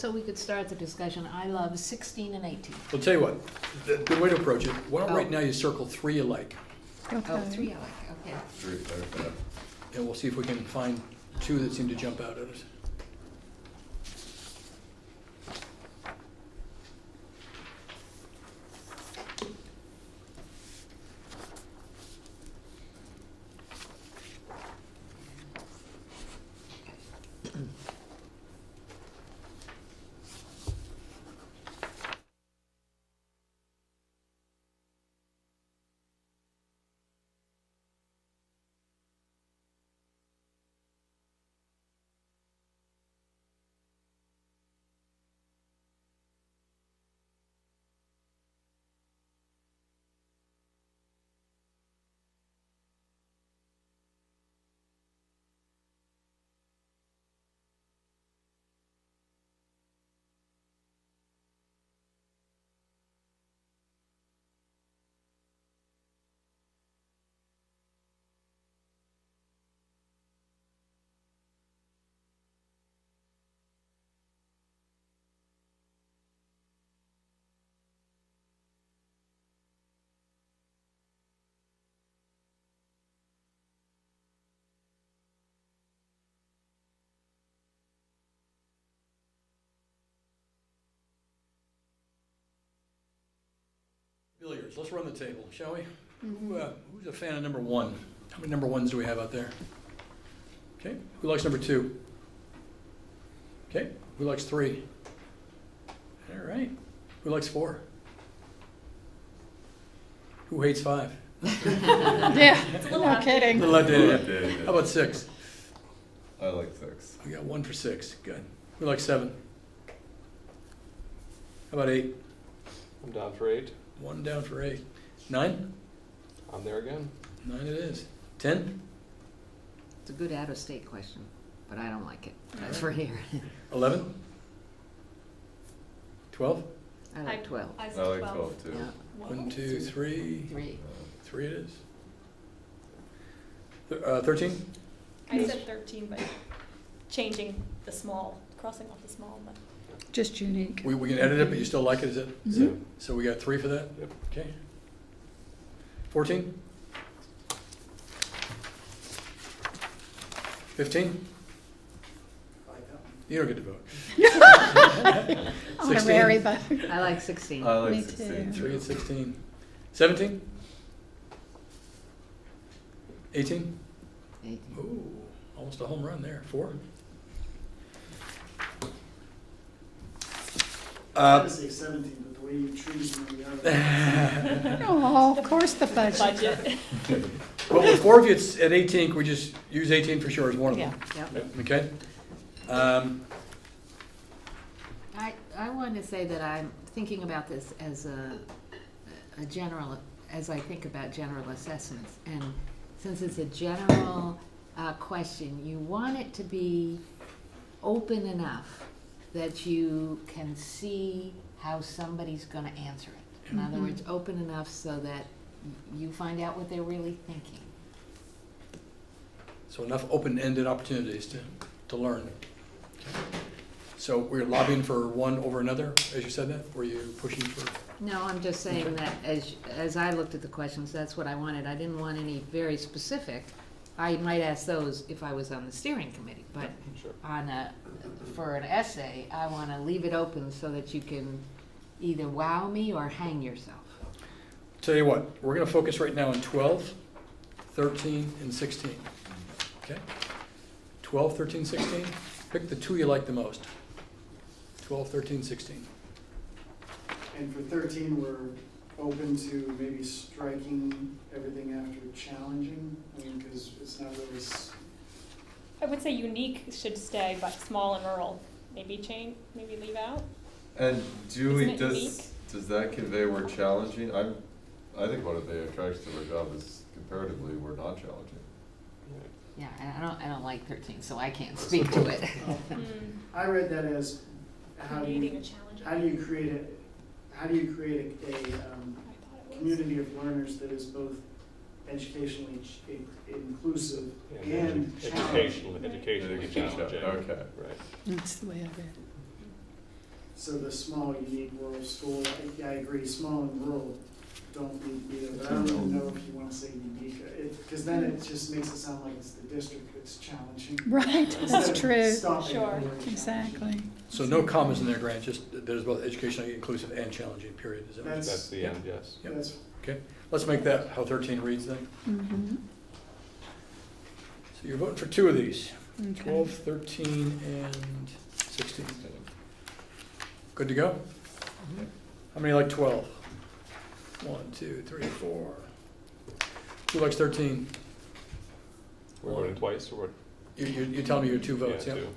so we could start the discussion, I love 16 and 18. I'll tell you what, the good way to approach it, why don't Oh. right now you circle 3 you like, Okay. Oh, 3 I like, okay. Three, okay. and we'll see if we can find 2 that seem to jump out at us. Billiards, let's run the table, shall we? Who's a fan of number 1? How many number 1s do we have out there? Okay, who likes number 2? Okay, who likes 3? All right, who likes 4? Who hates 5? Yeah, no kidding. Little outdated. Yeah, yeah. How about 6? I like 6. We got 1 for 6, good. Who likes 7? How about 8? I'm down for 8. 1 down for 8. 9? I'm there again. 9 it is. 10? It's a good out-of-state question, but I don't like it. That's for here. 11? 12? I like 12. I I said like 12. 12 too. Yeah, 1, 2, 3. 3. 3 it is. 13? I said 13, but changing the small, crossing off the small, but. Just unique. We can edit it, but you still like it, is it? Mhm. So we got 3 for that? Yep. Okay. 14? 15? You don't get to vote. Honorary, but I like 16. I like Me 16 too. 3 and 16. 17? 18? 18. Ooh, almost a home run there. 4? I would say 17, but the way you choose them, oh, of course the budget. Budget. Well, with 4 of you, it's at 18, can we just use 18 for sure as one of them? Yep. Okay? I wanted to say that I'm thinking about this as a general as I think about general assessments, and since it's a general question, you want it to be open enough that you can see how somebody's gonna answer it. In other words, open enough so that you find out what they're really thinking. So enough open-ended opportunities to learn. So we're lobbying for one over another, as you said that? Were you pushing for? No, I'm just saying that as I looked at the questions, that's what I wanted. I didn't want any very specific. I might ask those if I was on the steering committee, but Sure. for an essay, I want to leave it open so that you can either wow me or hang yourself. Tell you what, we're going to focus right now on 12, 13, and 16. Okay? 12, 13, 16. Pick the two you like the most. 12, 13, 16. And for 13, we're open to maybe striking everything after challenging, I mean, because it's not really, I would say unique should stay, but small and rural, maybe maybe leave out. And Isn't it unique? does that convey we're challenging? I think one of the attractions of our job is comparatively we're not challenging. Yeah, and I don't like 13, so I can't speak to it. I read that as, how do Creating you, a challenge. how do you create a community of learners that is both educationally inclusive and challenging? Educationally challenging. Okay. Right. That's the way I read it. So the small, unique rural school, I agree, small and rural don't need to be there, but I don't even know if you want to say unique, because then it just makes it sound like it's the district that's challenging. Right, Instead that's of true. stopping Sure. at the word Exactly. challenging. So no commas in there, Grant, just there's both educationally inclusive and challenging, period. Is that what you- That's the end, yes. Yep. That's, Okay, let's make that how 13 reads then. Mm-hmm. So you're voting for two of these, Okay. 12, 13, and 16. Good to go? How many like 12? 1, 2, 3, 4. Who likes 13? We're voting twice, or what? You tell me your two votes, Yeah, yeah? two.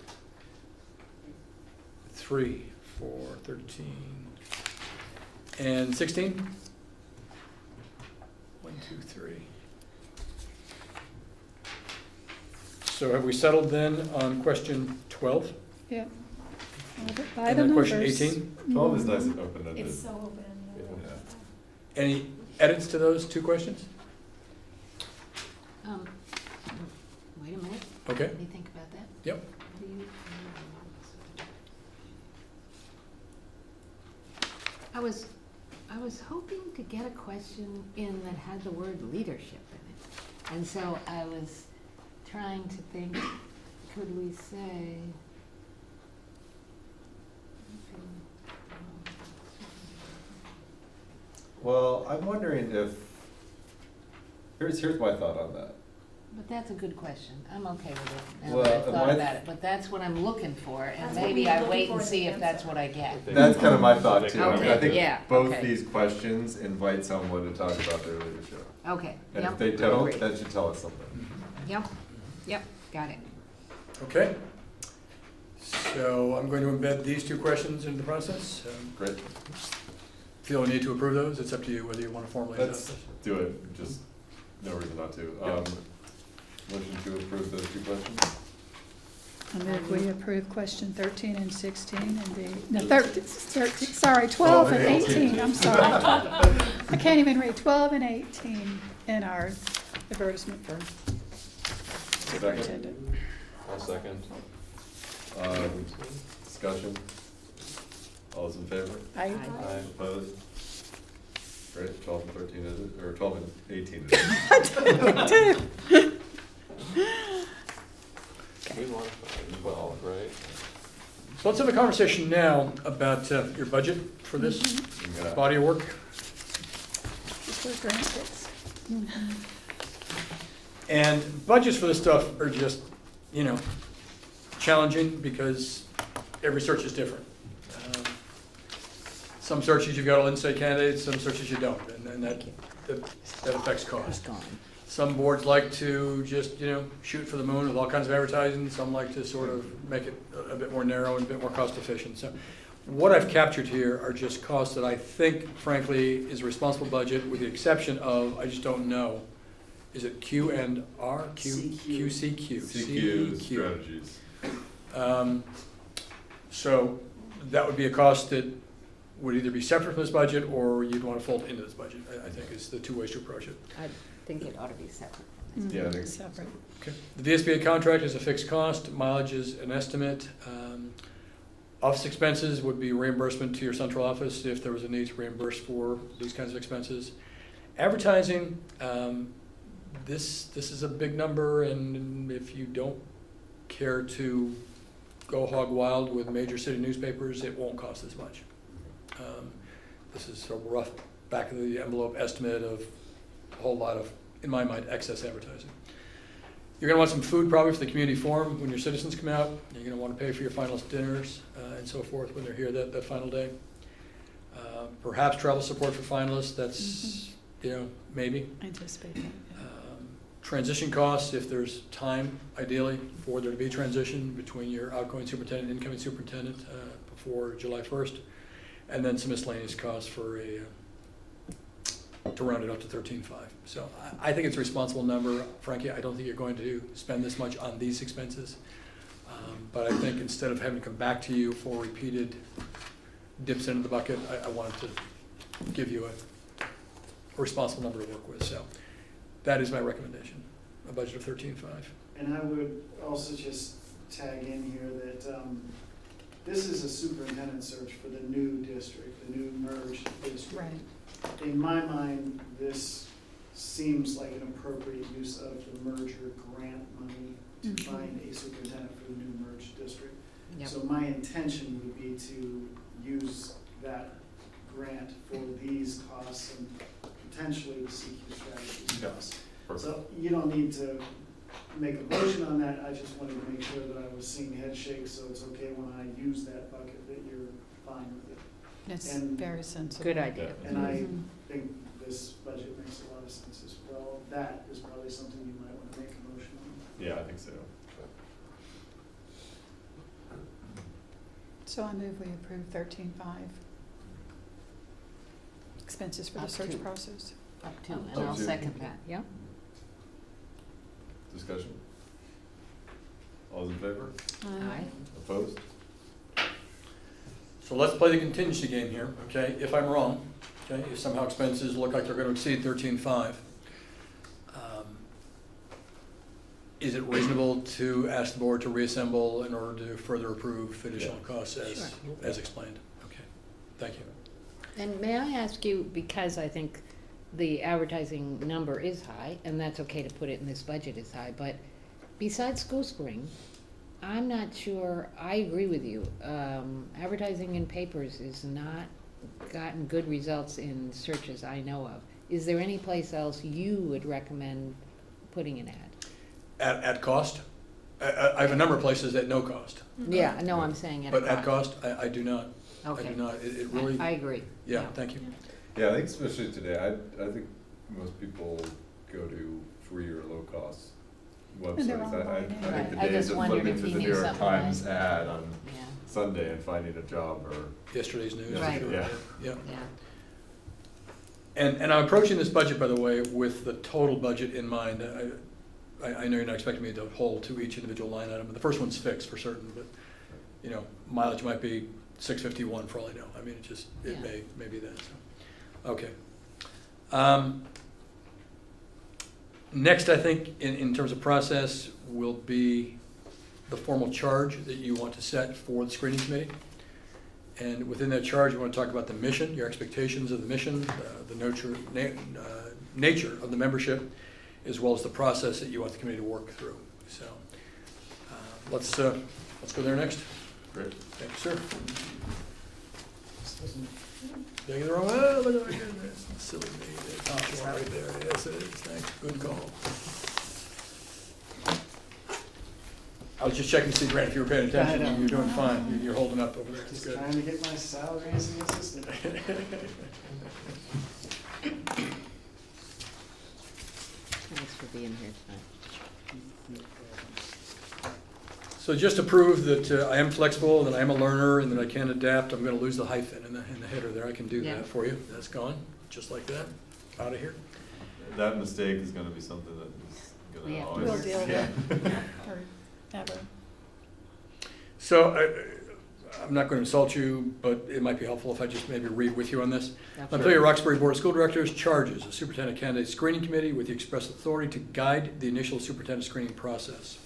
3, 4, 13. And 16? 1, 2, 3. So have we settled then on question 12? Yep. By And the then question numbers. 18? 12 is nice and open-ended. It's so open. Yeah. Any edits to those two questions? Wait a minute, Okay, let me think about that. Yep. What do you- I was hoping to get a question in that had the word leadership in it. And so I was trying to think, could we say? Well, I'm wondering if, here's my thought on that. But that's a good question. I'm okay with it, now Well, that I've thought my- about it. But that's what I'm looking for, and That's what maybe we're I looking wait for and in see the if that's answer. what I get. That's kind of my thought too. I mean, I Okay, think yeah, both okay. these questions invite someone to talk about their leadership. Okay, And yep. if they don't, agree. that should tell us something. Yep, got it. okay. So I'm going to embed these two questions into the process. Great. Feel a need to approve those? It's up to you whether you want to formally adopt Let's this. do it, just no reason not to. Yeah. Motion to approve those two questions? I move we approve question 13 and 16 and the 13, sorry, 12 and 18, I'm sorry. I can't even read 12 and 18 in our advertisement for superintendent. I'll second. Discussion? All those in favor? I, Opposed? Great, 12 and 13 is it, or 12 and 18 is it? We modify 12, right? So let's have a conversation now about your budget for this You got- body of work. just where Grant is. And budgets for this stuff are just, challenging because every search is different. Some searches you've got all in-state candidates, some searches you don't, and that affects cost. Some boards like to just, shoot for the moon with all kinds of advertising. Some like to sort of make it a bit more narrow and a bit more cost efficient. So What I've captured here are just costs that I think, frankly, is a responsible budget, with the exception of, I just don't know. Is it Q and R? CQ. CQ strategies. So that would be a cost that would either be separate from this budget, or you'd want to fold into this budget, I think is the two ways to approach it. I think it ought to be separate. Yeah, I think- Separate. Okay. The VSBA contract is a fixed cost, mileage is an estimate. Office expenses would be reimbursement to your central office if there was a need to reimburse for these kinds of expenses. Advertising, this is a big number, and if you don't care to go hog wild with major city newspapers, it won't cost as much. This is a rough back of the envelope estimate of a whole lot of, in my mind, excess advertising. You're going to want some food probably for the community forum when your citizens come out. You're going to want to pay for your finalist dinners and so forth when they're here that final day. Perhaps travel support for finalists, that's, maybe. Anticipate that. Transition costs, if there's time, ideally, for there to be transition between your outgoing superintendent and incoming superintendent before July 1st. And then some miscellaneous costs for to round it up to 13.5. So I think it's a responsible number. Frankly, I don't think you're going to spend this much on these expenses. But I think instead of having to come back to you for repeated dips into the bucket, I wanted to give you a responsible number to work with. So that is my recommendation, a budget of 13.5. And I would also just tag in here that this is a superintendent search for the new district, the new merged district. Right. In my mind, this seems like an appropriate use of the merger grant money to find a superintendent for the new merged district. Yep. So my intention would be to use that grant for these costs and potentially the CQ strategies costs. Perfect. So you don't need to make a motion on that, I just wanted to make sure that I was seeing head shake, so it's okay when I use that bucket, that you're fine with it. It's And- very sensible. Good idea. And I Mhm. think this budget makes a lot of sense as well. That is probably something you might want to make a motion on. Yeah, I think so. So I move we approve 13.5. Expenses for the Up search to. process. Up to, Up and to. I'll second that, yeah? Discussion? All those in favor? Aye. Opposed? So let's play the contingency game here, okay? If I'm wrong, okay, if somehow expenses look like they're going to exceed 13.5, is it reasonable to ask the board to reassemble in order to further approve additional costs as explained? Okay, thank you. And may I ask you, because I think the advertising number is high, and that's okay to put it in this budget is high, but besides School Spring, I'm not sure, I agree with you. Advertising in papers is not gotten good results in searches I know of. Is there any place else you would recommend putting an ad? At cost? I have a number of places at no cost, Yeah, no, I'm saying at a but at cost, I do not. I Okay. do not. It really, I agree. yeah, thank you. Yeah, I think especially today, I think most people go to free or low cost And they're websites. online I anyway. think the I days just of wondered flipping if through you the knew New York something Times like- ad on Yeah, Sunday and finding a job or. Yesterday's news. Yeah. Right. Sure. Yeah. Yeah. yeah. And I'm approaching this budget, by the way, with the total budget in mind. I know you're not expecting me to hold to each individual line item, but the first one's fixed for certain, but, mileage might be 651 for all I know. I mean, it Yeah. may be that, so. Okay. Next, I think, in terms of process, will be the formal charge that you want to set for the screening committee. And within that charge, you want to talk about the mission, your expectations of the mission, the nature of the membership, as well as the process that you want the committee to work through. So let's go there next. Great. Thank you, sir. Taking the wrong way. Oh, look at my goodness. Silly me. There's one right there. Yes, it is. Thanks. Good call. I was just checking to see, Grant, if you were paying attention. I know. You're doing fine. You're holding up over there. It's Just good. trying to get my salary as an assistant. Thanks for being here tonight. So just to prove that I am flexible, that I am a learner, and that I can adapt, I'm going to lose the hyphen in the header there. I can do Yeah. that for you. That's gone, just like that, out of here. That mistake is gonna be something that is We gonna have to always. We'll deal with Yeah. Or ever. So I'm not going to insult you, but it might be helpful if I just maybe read with you on this. Montpelier-Roxbury Board of School Directors charges the Superintendent Candidate Screening Committee with the express authority to guide the initial superintendent screening process.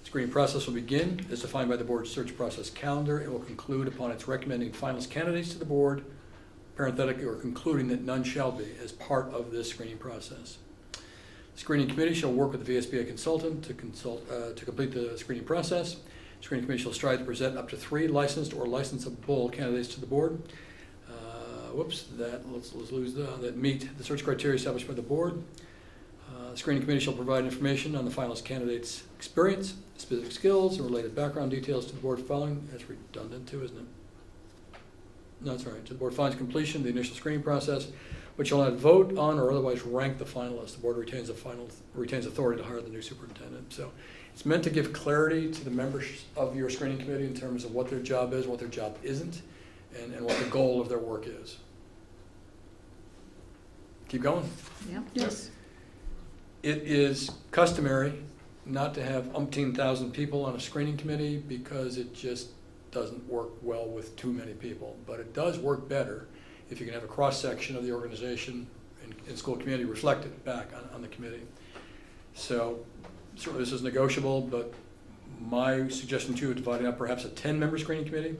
The screening process will begin as defined by the board's search process calendar. It will conclude upon its recommending finalist candidates to the board, parenthetically, or concluding that none shall be as part of this screening process. The screening committee shall work with the VSBA consultant to complete the screening process. The screening committee shall strive to present up to 3 licensed or licensable candidates to the board. Let's lose that meet the search criteria established by the board. The screening committee shall provide information on the finalist candidate's experience, specific skills, and related background details to the board following. That's redundant too, isn't it? No, that's right. To the board finds completion of the initial screening process, but shall not vote on or otherwise rank the finalists. The board retains authority to hire the new superintendent. So it's meant to give clarity to the members of your screening committee in terms of what their job is, what their job isn't, and what the goal of their work is. Keep going. Yep. Yes. It is customary not to have umpteen thousand people on a screening committee because it just doesn't work well with too many people. But it does work better if you can have a cross-section of the organization and school community reflected back on the committee. So certainly this is negotiable, but my suggestion to you, dividing up perhaps a 10-member screening committee,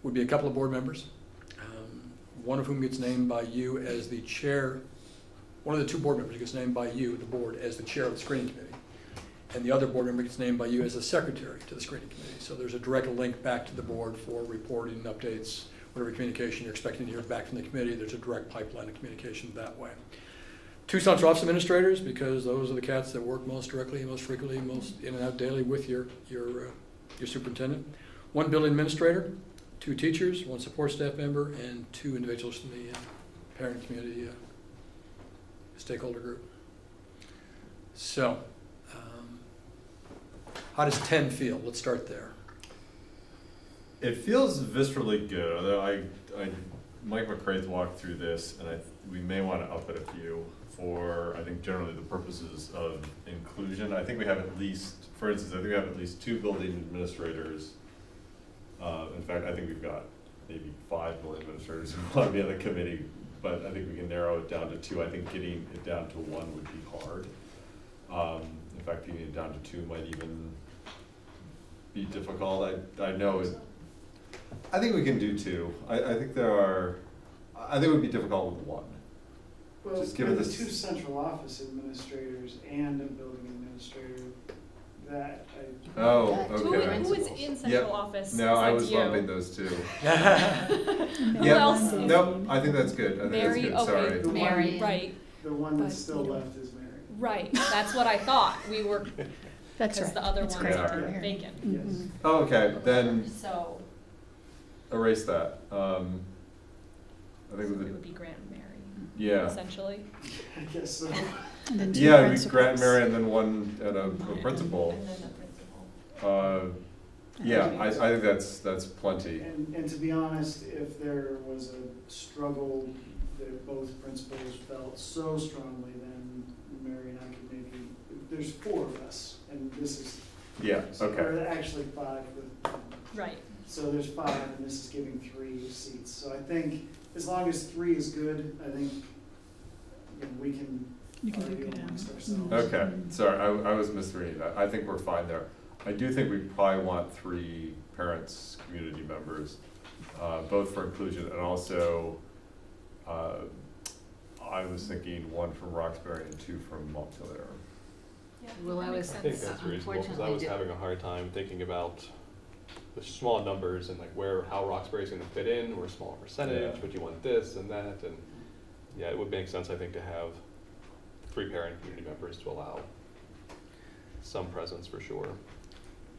would be a couple of board members, one of whom gets named by you as the chair. One of the 2 board members gets named by you, the board, as the chair of the screening committee. And the other board member gets named by you as the secretary to the screening committee. So there's a direct link back to the board for reporting, updates, whatever communication you're expecting to hear back from the committee. There's a direct pipeline of communication that way. 2 central office administrators, because those are the cats that work most directly, most frequently, most in and out daily with your superintendent. 1 building administrator, 2 teachers, 1 support staff member, and 2 individuals from the parent community stakeholder group. So, how does 10 feel? Let's start there. It feels viscerally good, although Mike McCraith walked through this, and we may want to up it a few for, I think, generally the purposes of inclusion. I think we have at least, for instance, I think we have at least 2 building administrators. In fact, I think we've got maybe 5 building administrators who want to be on the committee, but I think we can narrow it down to 2. I think getting it down to 1 would be hard. In fact, getting it down to 2 might even be difficult. I know it. I think we can do 2. I think it would be difficult with 1. Well, Just given with the this- 2 central office administrators and a building administrator, that Oh, Who- okay. Who is in central Yep. office No, I was besides you? bumping those 2. Who Yeah, else? nope, I think that's good. I think Mary, that's good, sorry. okay, The Mary. right, the one that's But, still you know. left is Mary. right, that's what I thought, we were, That's because right. the other It's ones great. are Yeah. vacant, Yes. Mhm. Oh, okay, then so erase that. I think it with the, would be Grant and Mary, yeah. essentially. I guess so. And then 2 Yeah, we principals. Grant, Mary, and then 1 and a principal. And then the principal. Yeah, I think that's plenty. And to be honest, if there was a struggle that both principals felt so strongly, then Mary and I could maybe, there's 4 of us, and this is. Yeah, so okay. Or actually 5 with, Right, so there's 5, and this is giving 3 seats. So I think as long as 3 is good, I think, we can You can do argue good amongst hours. ourselves. Okay, sorry, I was misreading that. I think we're fine there. I do think we probably want 3 parents, community members, both for inclusion and also, I was thinking 1 from Roxbury and 2 from Montpelier. yeah, Well, that I makes was- I think sense. that's reasonable, because I Unfortunately, was having a hard time thinking about the small numbers and like how Roxbury's gonna fit in, or a smaller percentage, Yeah. would you want this and that, and yeah, it would make sense, I think, to have 3 parent community members to allow some presence for sure.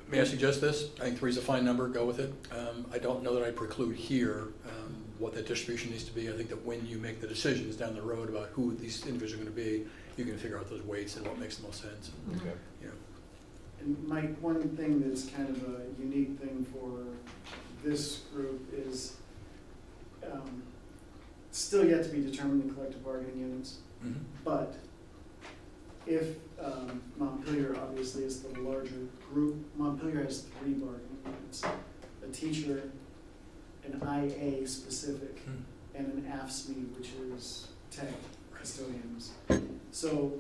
May I suggest this? I think 3 is a fine number, go with it. I don't know that I preclude here what that distribution needs to be. I think that when you make the decisions down the road about who these individuals are going to be, you can figure out those weights and what makes the most sense. Mhm. Okay. You know, And Mike, one thing that's kind of a unique thing for this group is still yet to be determined, the collective bargaining units. Mhm. But if Montpelier obviously is the larger group, Montpelier has 3 bargaining units: a teacher, an IA specific, and an AFSME, which is tech custodians. So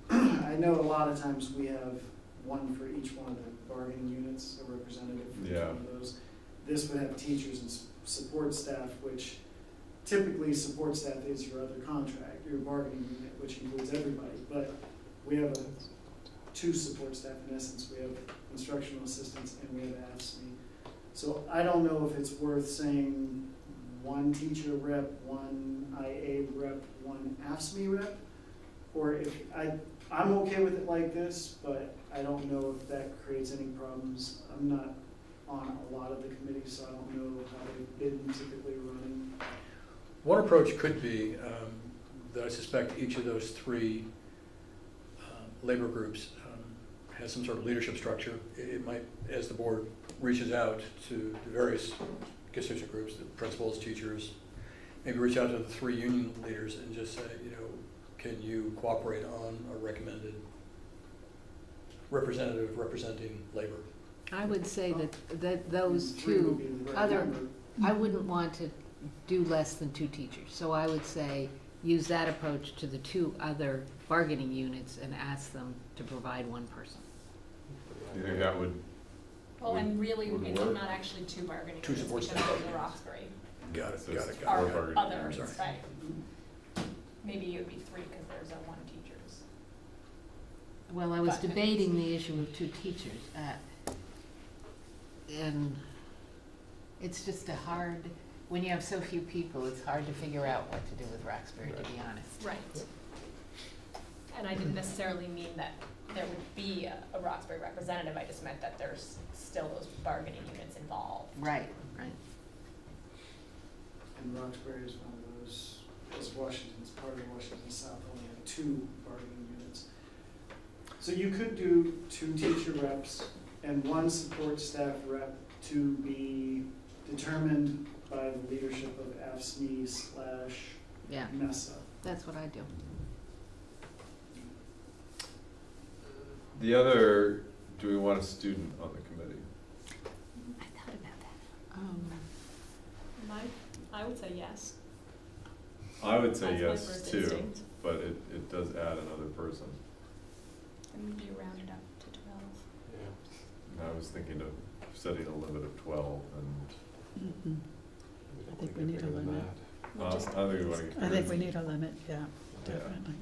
I know a lot of times we have one for each one of the bargaining units, a representative for each Yeah. one of those. This would have teachers and support staff, which typically support staff is your other contract, your bargaining unit, which includes everybody. But we have 2 support staff in essence. We have instructional assistants and we have AFSME. So I don't know if it's worth saying 1 teacher rep, 1 IA rep, 1 AFSME rep, or if I'm okay with it like this, but I don't know if that creates any problems. I'm not on a lot of the committees, so I don't know how they've been typically running. One approach could be that I suspect each of those 3 labor groups has some sort of leadership structure. It might, as the board reaches out to the various constituent groups, the principals, teachers, maybe reach out to the 3 union leaders and just say, can you cooperate on a recommended representative representing labor? I would say that those 3 would 2 be the right other, number. I wouldn't want to do less than 2 teachers. So I would say, use that approach to the 2 other bargaining units and ask them to provide 1 person. You think that would, Well, and really, Would it's work. not actually 2 bargaining 2 units support because staff. of the Roxbury. Got it, So got it's it, Our got it. bargaining other, units. Sorry. right. Maybe it would be 3 because there's 1 teachers. Well, I was But- debating the issue of 2 teachers, and it's just when you have so few people, it's hard to figure out what to do with Roxbury, to be honest. Right. And I didn't necessarily mean that there would be a Roxbury representative, I just meant that there's still those bargaining units involved. Right, right. And Roxbury is one of those, as Washington's part of Washington South, only have 2 bargaining units. So you could do 2 teacher reps and 1 support staff rep to be determined by the leadership of Yeah, AFSME/MESA. that's what I do. the other, do we want a student on the committee? I thought about that. I would say yes. I would say That's my yes first too, instinct. but it does add another person. And you round it up to 12. Yeah. And I was thinking of setting a limit of 12 and, Mhm. I think we need a limit. We'll just- I think we want to get. I think we need a limit, yeah, Yeah. definitely.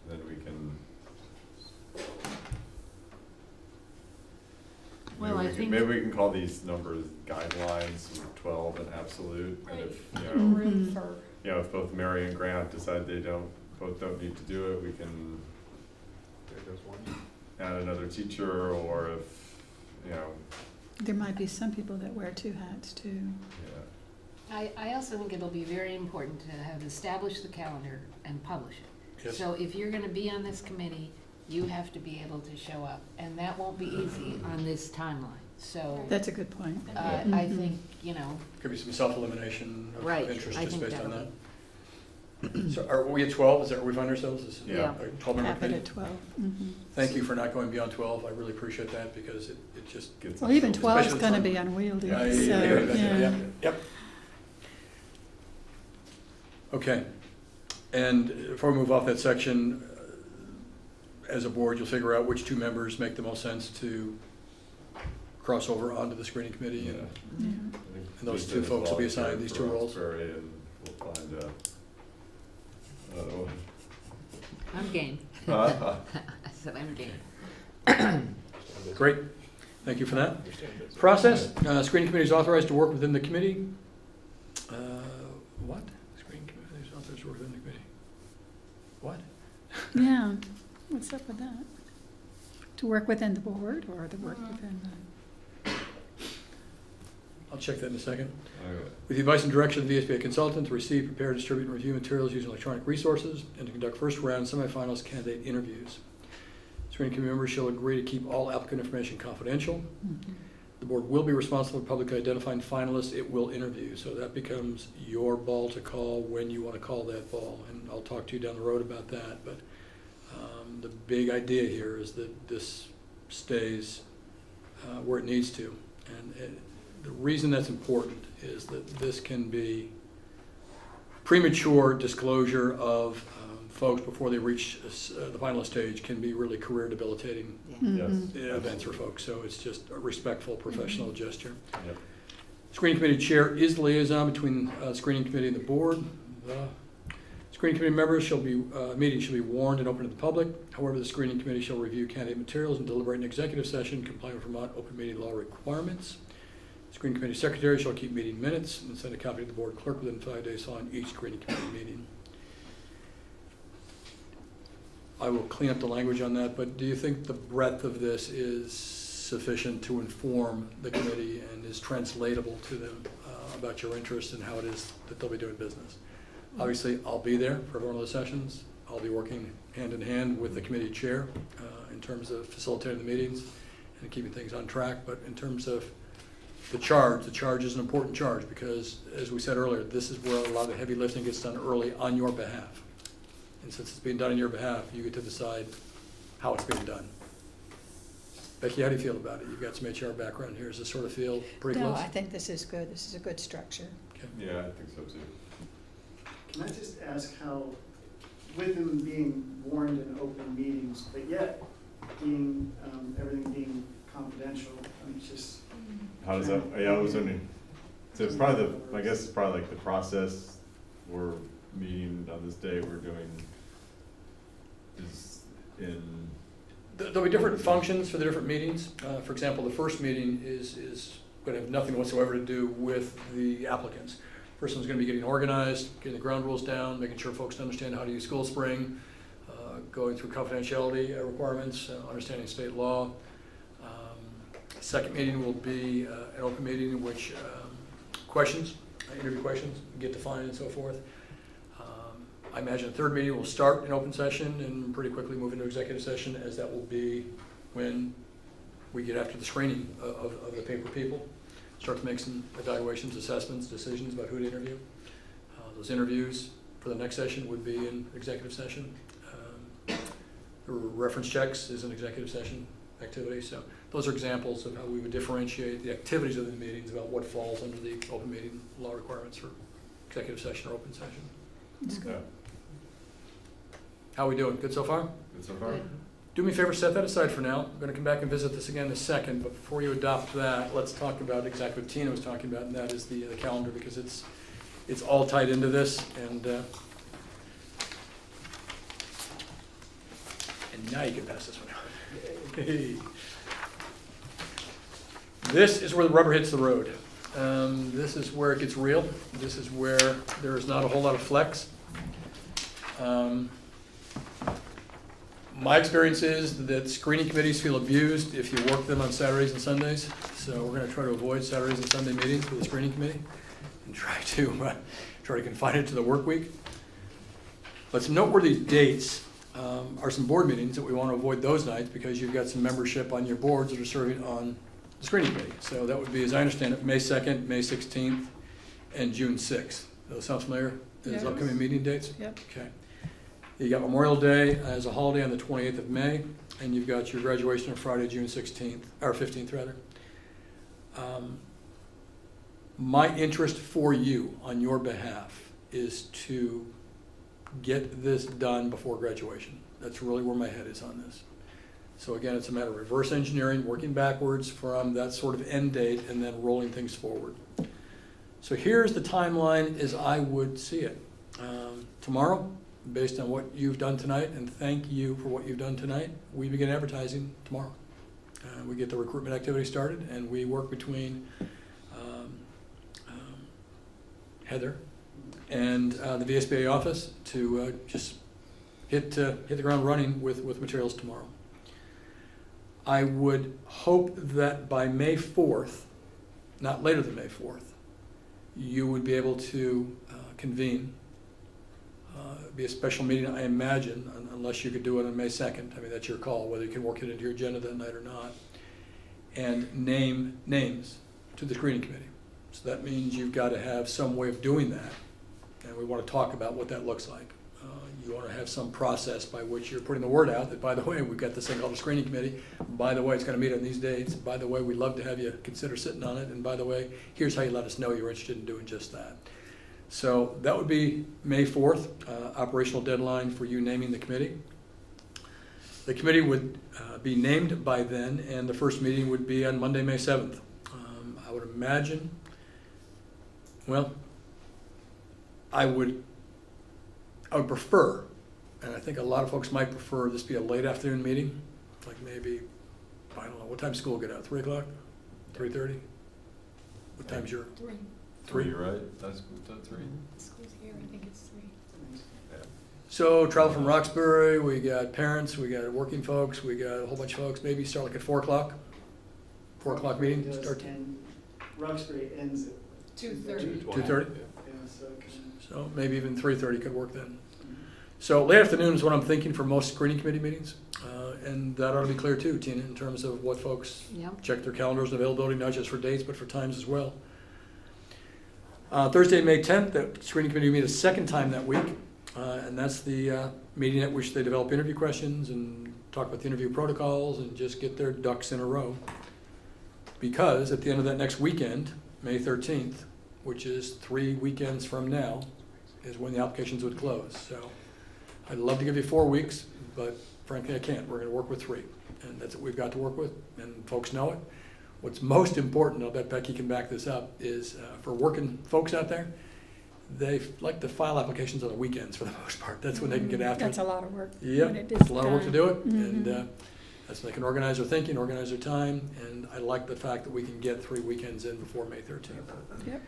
Then we can. Well, maybe I we can- think- Maybe we can call these numbers guidelines, 12 and absolute, and if, Room Mhm. for, if both Mary and Grant decide both don't need to do it, we can There goes 1. add another teacher, or if, There might be some people that wear 2 hats too. yeah. I also think it'll be very important to have established the calendar and publish it. Yes. So if you're gonna be on this committee, you have to be able to show up, and that won't be easy on this timeline. So, That's a good point. I Mhm. think, Could be some self-elimination of Right, interest I just think based on that'll that. So are we at 12? Is that where we find ourselves? Is it Yeah. a 12-member Cap it committee? at 12. Mhm. Thank you for not going beyond 12. I really appreciate that because it just Gets Well, even us- 12 is Especially gonna some- be unwieldy, Yeah, so, yeah. yeah. Yep. Okay. And before we move off that section, as a board, you'll figure out which 2 members make the most sense to cross over onto the screening committee. Yeah. And Yeah. I think And those Lisa 2 has folks will be assigned volunteered these for 2 roles. Roxbury, and we'll find another one. I'm game. Uh, I said I'm game. Great. Thank you for that. Understand this. Process, screening committee is authorized to work within the committee. What? Screening committee is authorized to work within the committee. What? Yeah, what's up with that? To work within the board or to work within the? I'll check that in a second. Okay. With the advice and direction of the VSBA consultant to receive, prepare, distribute, and review materials using electronic resources and to conduct first round semifinals candidate interviews. Screening committee members shall agree to keep all applicant information confidential. The board will be responsible for publicly identifying finalists it will interview, so that becomes your ball to call when you want to call that ball, and I'll talk to you down the road about that, but the big idea here is that this stays where it needs to, and the reason that's important is that this can be premature disclosure of folks before they reach the finalist stage can be really career debilitating Yes. events for folks, so it's just a respectful professional gesture. Yep. Screening committee chair is the liaison between screening committee and the board. The screening committee members meeting shall be warned and open to the public. However, the screening committee shall review candidate materials and deliberate in executive session, complying with Vermont open meeting law requirements. Screening committee secretary shall keep meeting minutes and send a copy to the board clerk within 5 days following each screening committee meeting. I will clean up the language on that, but do you think the breadth of this is sufficient to inform the committee and is translatable to them about your interest and how it is that they'll be doing business? Obviously, I'll be there for one of those sessions. I'll be working hand in hand with the committee chair in terms of facilitating the meetings and keeping things on track, but in terms of the charge is an important charge because, as we said earlier, this is where a lot of the heavy lifting gets done early on your behalf. And since it's being done on your behalf, you get to decide how it's being done. Becky, how do you feel about it? You've got some HR background here. Does this sort of feel pretty No, close? I think this is good. This is a good structure. Okay. Yeah, I think so too. Can I just ask how, with them being warned in open meetings, but yet being, everything being confidential, I'm just. How does that, yeah, I was wondering, so it's probably I guess it's probably like the process we're meeting on this day we're doing is in. There'll be different functions for the different meetings. For example, the first meeting is going to have nothing whatsoever to do with the applicants. First one's going to be getting organized, getting the ground rules down, making sure folks understand how to use School Spring, going through confidentiality requirements, understanding state law. Second meeting will be an open meeting in which interview questions get defined and so forth. I imagine the third meeting will start in open session and pretty quickly move into executive session, as that will be when we get after the screening of the paper people, start to make some evaluations, assessments, decisions about who to interview. Those interviews for the next session would be in executive session. The reference checks is an executive session activity, so those are examples of how we would differentiate the activities of the meetings about what falls under the open meeting law requirements for executive session or open session. It's good. Yeah, How are we doing? Good so far? good so far? Do me a favor, set that aside for now. I'm going to come back and visit this again in a second, but before you adopt that, let's talk about exactly what Tina was talking about, and that is the calendar, because it's all tied into this, and now you can pass this one out. Hey. This is where the rubber hits the road. This is where it gets real. This is where there is not a whole lot of flex. My experience is that screening committees feel abused if you work them on Saturdays and Sundays. So we're going to try to avoid Saturdays and Sunday meetings for the screening committee and try to confine it to the work week. But some noteworthy dates are some board meetings that we want to avoid those nights because you've got some membership on your boards that are serving on the screening committee. So that would be, as I understand it, May 2nd, May 16th, and June 6th. Those sound familiar as Yes. upcoming meeting dates? Yep. Okay. You got Memorial Day as a holiday on the 28th of May, and you've got your graduation on Friday, June 16th, or 15th rather. My interest for you on your behalf is to get this done before graduation. That's really where my head is on this. So again, it's a matter of reverse engineering, working backwards from that sort of end date and then rolling things forward. So here's the timeline as I would see it. Tomorrow, based on what you've done tonight, and thank you for what you've done tonight, we begin advertising tomorrow. We get the recruitment activity started, and we work between Heather and the VSBA office to just hit the ground running with materials tomorrow. I would hope that by May 4th, not later than May 4th, you would be able to convene It'd be a special meeting, I imagine, unless you could do it on May 2nd. I mean, that's your call, whether you can work it into your agenda that night or not. And name names to the screening committee. So that means you've got to have some way of doing that. And we want to talk about what that looks like. You want to have some process by which you're putting the word out that, by the way, we've got this thing called a screening committee. By the way, it's going to meet on these dates. By the way, we'd love to have you consider sitting on it. And by the way, here's how you let us know you're interested in doing just that. So that would be May 4th, operational deadline for you naming the committee. The committee would be named by then, and the first meeting would be on Monday, May 7th. I would imagine, well, I would prefer, and I think a lot of folks might prefer this be a late afternoon meeting, like maybe, I don't know, what time school get out, 3 o'clock, 3:30? What time's your? 3. 3? Right? That's 3. School's here, I think it's 3. Yeah. So travel from Roxbury, we got parents, we got working folks, we got a whole bunch of folks, maybe start like at 4 o'clock? 4 o'clock meeting, Does, start and Roxbury ends at 2:30. 2:30? Yeah, so it can. So maybe even 3:30 could work then. So late afternoon is what I'm thinking for most screening committee meetings. And that ought to be clear too, Tina, in terms of what folks Yep. check their calendars and availability, not just for dates, but for times as well. Thursday, May 10th, the screening committee will meet a second time that week. And that's the meeting at which they develop interview questions and talk about the interview protocols and just get their ducks in a row. Because at the end of that next weekend, May 13th, which is 3 weekends from now, is when the applications would close. So I'd love to give you 4 weeks, but frankly, I can't. We're going to work with 3. And that's what we've got to work with, and folks know it. What's most important, I'll bet Becky can back this up, is for working folks out there, they like to file applications on the weekends for the most part. That's when they can get after That's it. a lot of work. Yep, when it is it's a lot of work to do it, done. and Mhm. that's when they can organize their thinking, organize their time, and I like the fact that we can get 3 weekends in before May 13th. Yep.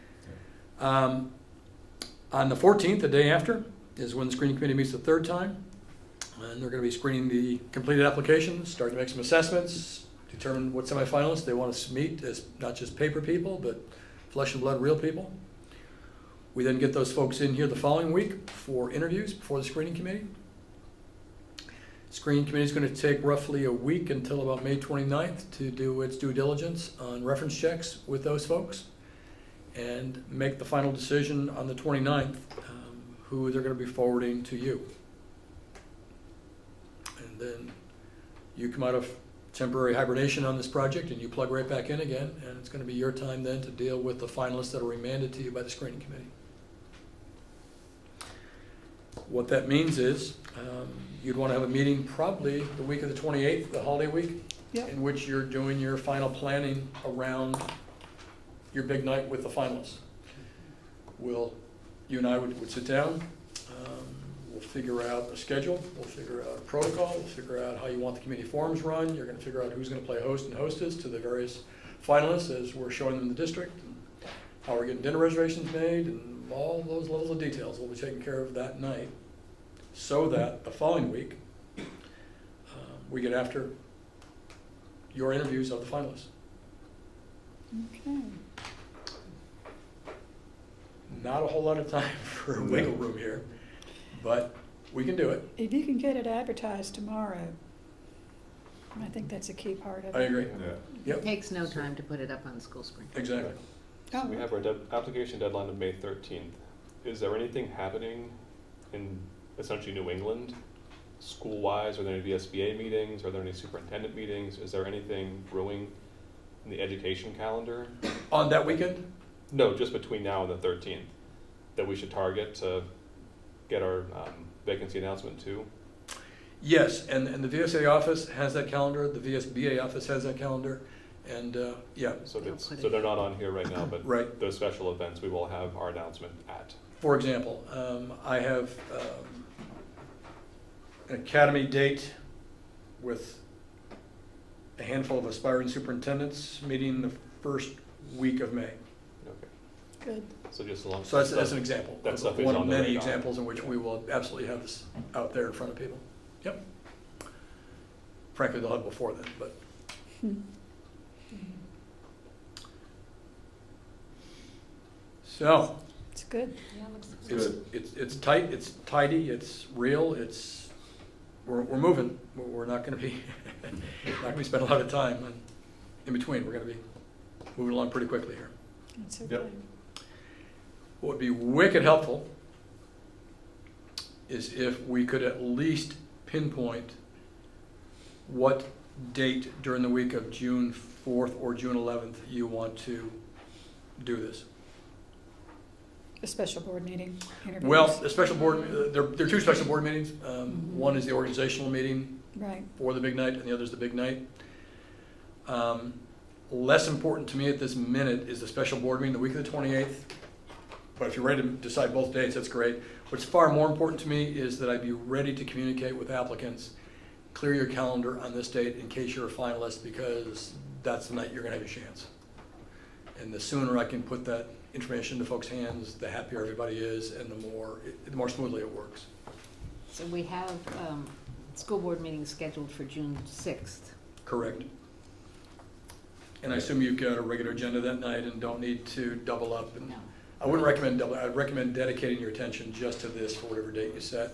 On the 14th, the day after, is when the screening committee meets the 3rd time, and they're going to be screening the completed applications, starting to make some assessments, determine what semifinalists they want to meet as not just paper people, but flesh and blood real people. We then get those folks in here the following week for interviews before the screening committee. Screening committee is going to take roughly a week until about May 29th to do its due diligence on reference checks with those folks and make the final decision on the 29th who they're going to be forwarding to you. And then you come out of temporary hibernation on this project and you plug right back in again, and it's going to be your time then to deal with the finalists that are remanded to you by the screening committee. What that means is you'd want to have a meeting probably the week of the 28th, the holiday week, Yep. in which you're doing your final planning around your big night with the finalists. You and I would sit down, we'll figure out a schedule, we'll figure out a protocol, we'll figure out how you want the committee forums run, you're going to figure out who's going to play host and hostess to the various finalists as we're showing them the district, and how we're getting dinner reservations made, and all those levels of details will be taken care of that night, so that the following week, we get after your interviews of the finalists. Okay. Not a whole lot of time for wiggle room here, but we can do it. If you can get it advertised tomorrow, I think that's a key part of it. I agree. Yeah. It Yep, takes no time to put it up on the school screen. exactly. Oh, We have our application deadline of May 13th. Is there anything happening in essentially New England, school-wise? Are there any VSBA meetings? Are there any superintendent meetings? Is there anything brewing in the education calendar? On that weekend? No, just between now and the 13th, that we should target to get our vacancy announcement to? Yes, and the VSA office has that calendar, the VSBA office has that calendar, and, yeah. So They'll it's, put so it- they're not on here right now, but Right. those special events, we will have our announcement at. For example, I have an academy date with a handful of aspiring superintendents meeting the first week of May. Okay. good. So just along. So that's an example. That of stuff is one of on the many radar. examples in which we will absolutely have this out there in front of people. Yep. Frankly, they'll have it before then, but. So, It's good. Yeah, looks Good. It's tight, it's tidy, it's real, we're moving. We're not gonna be, not gonna be spending a lot of time in between. We're gonna be moving along pretty quickly here. That's Yep. okay. What would be wicked helpful is if we could at least pinpoint what date during the week of June 4th or June 11th you want to do this. A special board meeting, interviews. Well, the special board, there are two special board meetings. One is the organizational meeting Right. for the big night, and the other is the big night. Less important to me at this minute is the special board meeting the week of the 28th. But if you're ready to decide both dates, that's great. What's far more important to me is that I be ready to communicate with applicants. Clear your calendar on this date in case you're a finalist, because that's the night you're gonna have your chance. And the sooner I can put that information into folks' hands, the happier everybody is, and the more smoothly it works. So we have, school board meetings scheduled for June 6th. Correct. And I assume you've got a regular agenda that night and don't need to double up. And No. I wouldn't recommend double, I'd recommend dedicating your attention just to this for whatever date you set.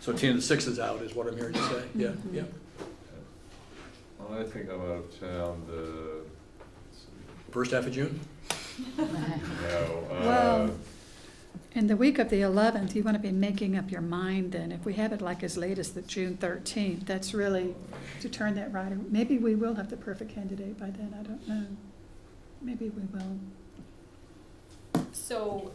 So Tina, the 6th is out, is what I'm hearing you say? Yeah, yeah. I think I'm out of town First half of June? Well, in the week of the 11th, you want to be making up your mind then. If we have it like as late as the June 13th, that's really to turn that right. Maybe we will have the perfect candidate by then, I don't know. Maybe we will. So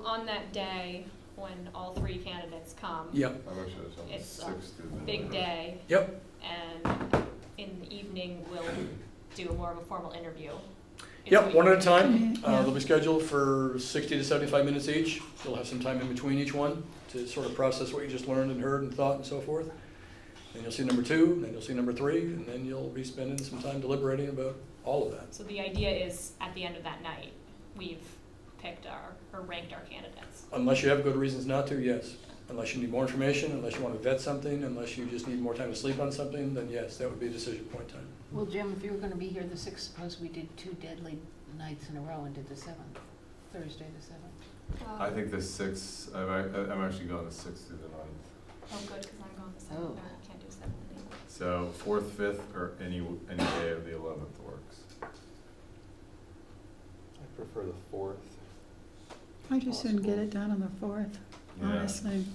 on that day, when all three candidates come. Yep, I'm actually out of town the It's a 6th through the big 9th. day, yep. and in the evening, we'll do more of a formal interview. Yep, one at a time. Yeah. They'll be scheduled for 60 to 75 minutes each. You'll have some time in between each one to sort of process what you just learned and heard and thought and so forth. Then you'll see number 2, and then you'll see number 3, and then you'll be spending some time deliberating about all of that. So the idea is, at the end of that night, we've picked or ranked our candidates. Unless you have good reasons not to, yes. Unless you need more information, unless you want to vet something, unless you just need more time to sleep on something, then yes, that would be decision point time. Well, Jim, if you were gonna be here the 6th, suppose we did 2 deadly nights in a row and did the 7th, Thursday the 7th. I think the 6th, I'm actually going the 6th through the 9th. Oh, good, because I'm going the Oh. seventh. No, I can't do seventh anymore. So 4th, 5th, or any day of the 11th works. I prefer the 4th. I just soon get it done on the 4th, Yeah. honestly.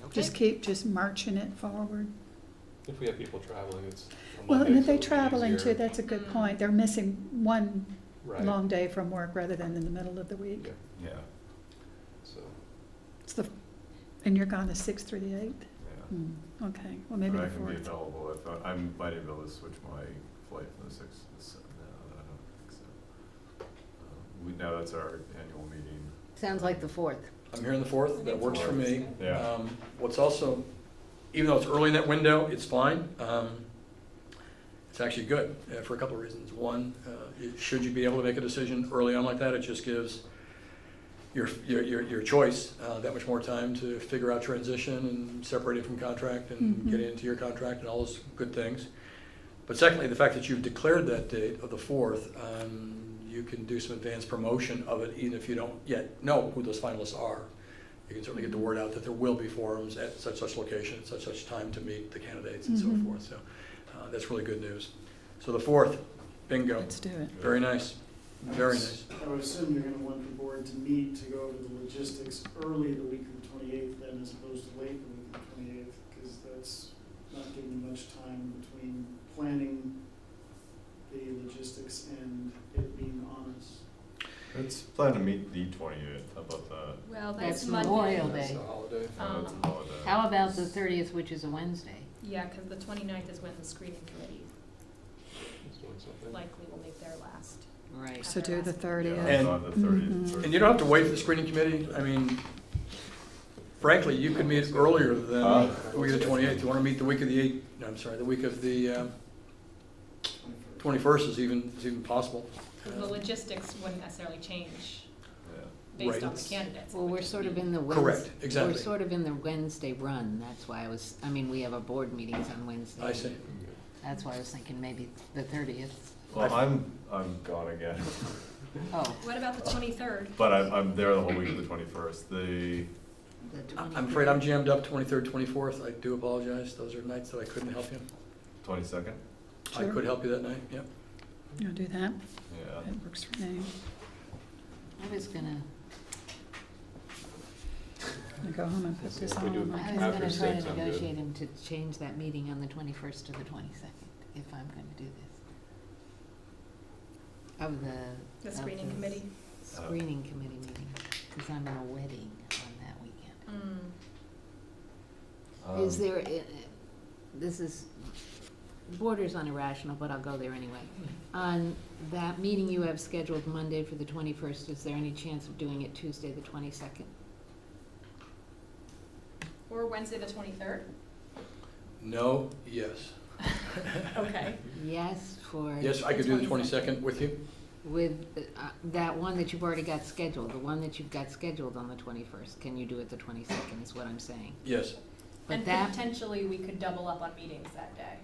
Okay. Just marching it forward. If we have people traveling, it's. a Well, Monday, and if so they're it'll be traveling easier. too, that's a good point. They're missing one Right. long day from work rather than in the middle of the week. Yeah, Yeah, so, It's and you're gone the 6th through the 8th? yeah. Okay, well, maybe But the I can be 4th. available if, I might be able to switch my flight from the 6th to the 7th. No, I don't think so. Now that's our annual meeting. Sounds like the 4th. I'm here on the 4th, that works for me. Yeah. What's also, even though it's early in that window, it's fine. It's actually good for a couple of reasons. One, should you be able to make a decision early on like that, it just gives your choice that much more time to figure out transition and separating from contract and Mhm. getting into your contract and all those good things. But secondly, the fact that you've declared that date of the 4th, you can do some advanced promotion of it, even if you don't yet know who those finalists are. You can certainly get the word out that there will be forums at such location, at such time to meet the candidates and so Mhm. forth. So that's really good news. So the 4th, bingo. Let's do it. Very nice, very nice. I would assume you're gonna want the board to meet to go over the logistics early the week of the 28th then as opposed to late the week of the 28th, because that's not giving you much time between planning the logistics and it being on us. Let's plan to meet the 28th, how about that? Well, That's that's Monday. Memorial that's Day. a holiday. That's a holiday. How about the 30th, which is a Wednesday? Yeah, because the 29th is when the screening committee It's doing something. likely will make their last. Right. So do the Yeah, 30th. And- on the 30th. Mhm. And you don't have to wait for the screening committee. I mean, frankly, you could meet earlier than the week of the 28th. You want to meet the week of the 8th, no, I'm sorry, the week of the 21st is even possible. Because the logistics wouldn't necessarily change Yeah. based on Right. the candidates. It Well, would we're just sort of be- in the Correct, exactly. We're sort of in the Wednesday run, that's why we have our board meetings on Wednesday. I see. That's why I was thinking maybe the 30th. Well, I'm gone again, Oh, What about the 23rd? but I'm there the whole week of the 21st. the I'm afraid I'm jammed up 23rd, 24th. I do apologize. Those are nights that I couldn't help you. 22nd? I Sure. could help you that night, yep. You'll do that? Yeah. That works for me. I was gonna, I'll go home and put this If we on. do on my I was After gonna calendar. try to 6, I'm good. negotiate him to change that meeting on the 21st to the 22nd, if I'm gonna do this. Of The of screening committee? Screening committee meeting, because I'm in a wedding on that weekend. Is there, this is, borders on irrational, but I'll go there anyway. On that meeting you have scheduled Monday for the 21st, is there any chance of doing it Tuesday, the 22nd? Or Wednesday, the 23rd? No, yes. Okay. Yes, for. Yes, I could do the 22nd with you. With that one that you've already got scheduled, the one that you've got scheduled on the 21st, can you do it the 22nd, is what I'm saying. Yes. But And that, potentially, we could double up on meetings that day.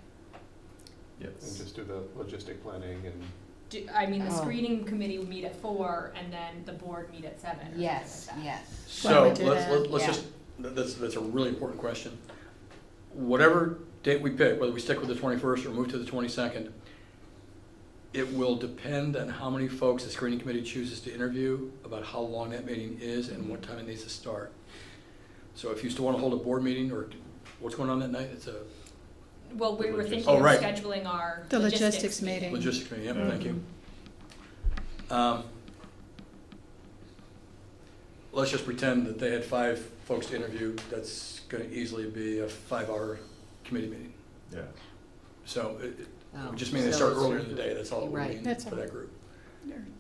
And Yes. just do the logistic planning and The Oh. screening committee would meet at 4, and then the board meet at 7, or something yes, like that. yes. Why don't So we do let's, that? let's Yeah. just, that's a really important question. Whatever date we pick, whether we stick with the 21st or move to the 22nd, it will depend on how many folks the screening committee chooses to interview, about how long that meeting is and what time it needs to start. So if you still want to hold a board meeting, or what's going on that night? It's a Well, we were logistics. thinking Oh, of right. scheduling our The logistics logistics meeting. logistics meeting, yep, Yeah. thank you. Let's just pretend that they had 5 folks to interview. That's going to easily be a 5-hour committee meeting. Yeah. So it Oh, would just mean they so start it's- earlier in the day, that's all it would Right. mean That's for all. that group.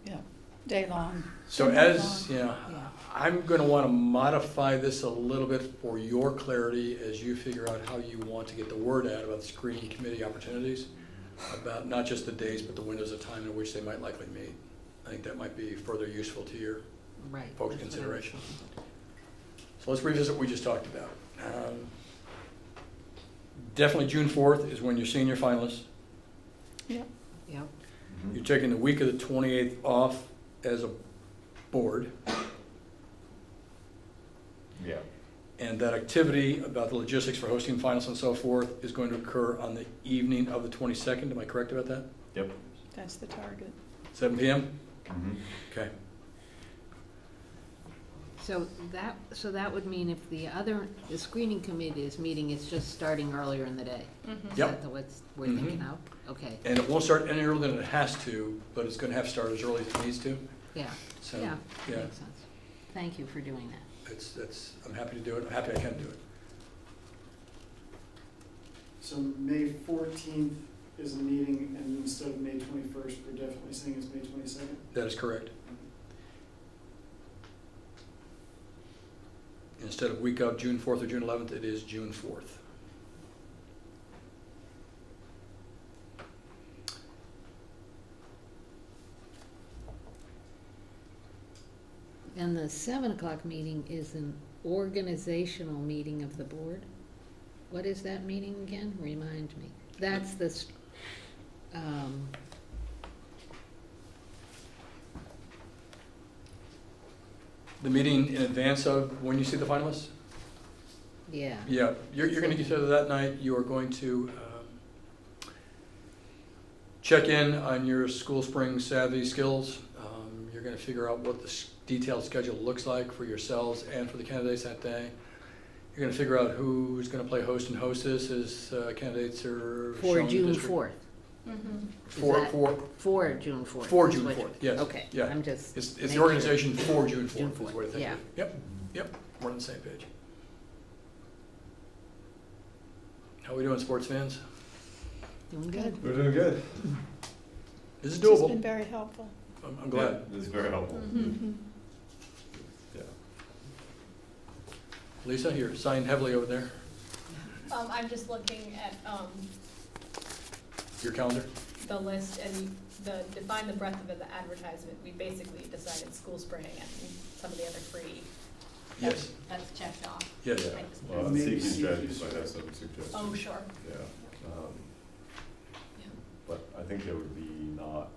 Yeah, day long. So Day as, long. yeah, Yeah. I'm going to want to modify this a little bit for your clarity as you figure out how you want to get the word out about the screening committee opportunities, about not just the days, but the windows of time in which they might likely meet. I think that might be further useful to your Right. folks' that's what I was consideration. thinking. So let's revisit what we just talked about. Definitely June 4th is when you're senior finalists. Yep. Yep, You're taking the week of the 28th off as a board. Yeah. And that activity about the logistics for hosting finals and so forth is going to occur on the evening of the 22nd. Am I correct about that? Yep. That's the target. 7 p.m.? Mhm. Okay. so that would mean if the screening committee is meeting, it's just starting earlier in the day? Mhm. Is Yep. that what we're Mhm. thinking of? Okay, And it won't start any earlier than it has to, but it's going to have to start as early as it needs to. yeah, So, yeah, yeah, makes sense. Thank you for doing that. I'm happy to do it. I'm happy I can do it. So May 14th is the meeting, and instead of May 21st, we're definitely saying it's May 22nd? That is correct. Instead of week of June 4th or June 11th, it is June 4th. And the 7 o'clock meeting is an organizational meeting of the board? What is that meeting again? Remind me. That's The meeting in advance of when you see the finalists? yeah, Yeah, you're going to consider that night, you are going to check in on your school spring savvy skills. You're going to figure out what the detailed schedule looks like for yourselves and for the candidates that day. You're going to figure out who's going to play host and hostess as candidates are for shown in June district. 4th. Mhm. For June 4th. For is June what- 4th, yes. Okay, Yeah. I'm just. It's making the sure. organization for June 4th, June is what I 4th, think. yeah. Yep, we're on the same page. How we doing, sports fans? Doing good. We're doing good. This is This has been doable. very helpful. I'm glad. Yeah, this is very helpful. Mhm. Yeah. Lisa, you're signed heavily over there. I'm just looking at, Your calendar? the list and define the breadth of the advertisement. We basically decided school spring and some of the other free. Yes. That's checked off. Yes. Yeah. I just- Well, Maybe CQ CQ strategies might have some suggestions. Oh, sure. Yeah. Yeah. But I think there would be not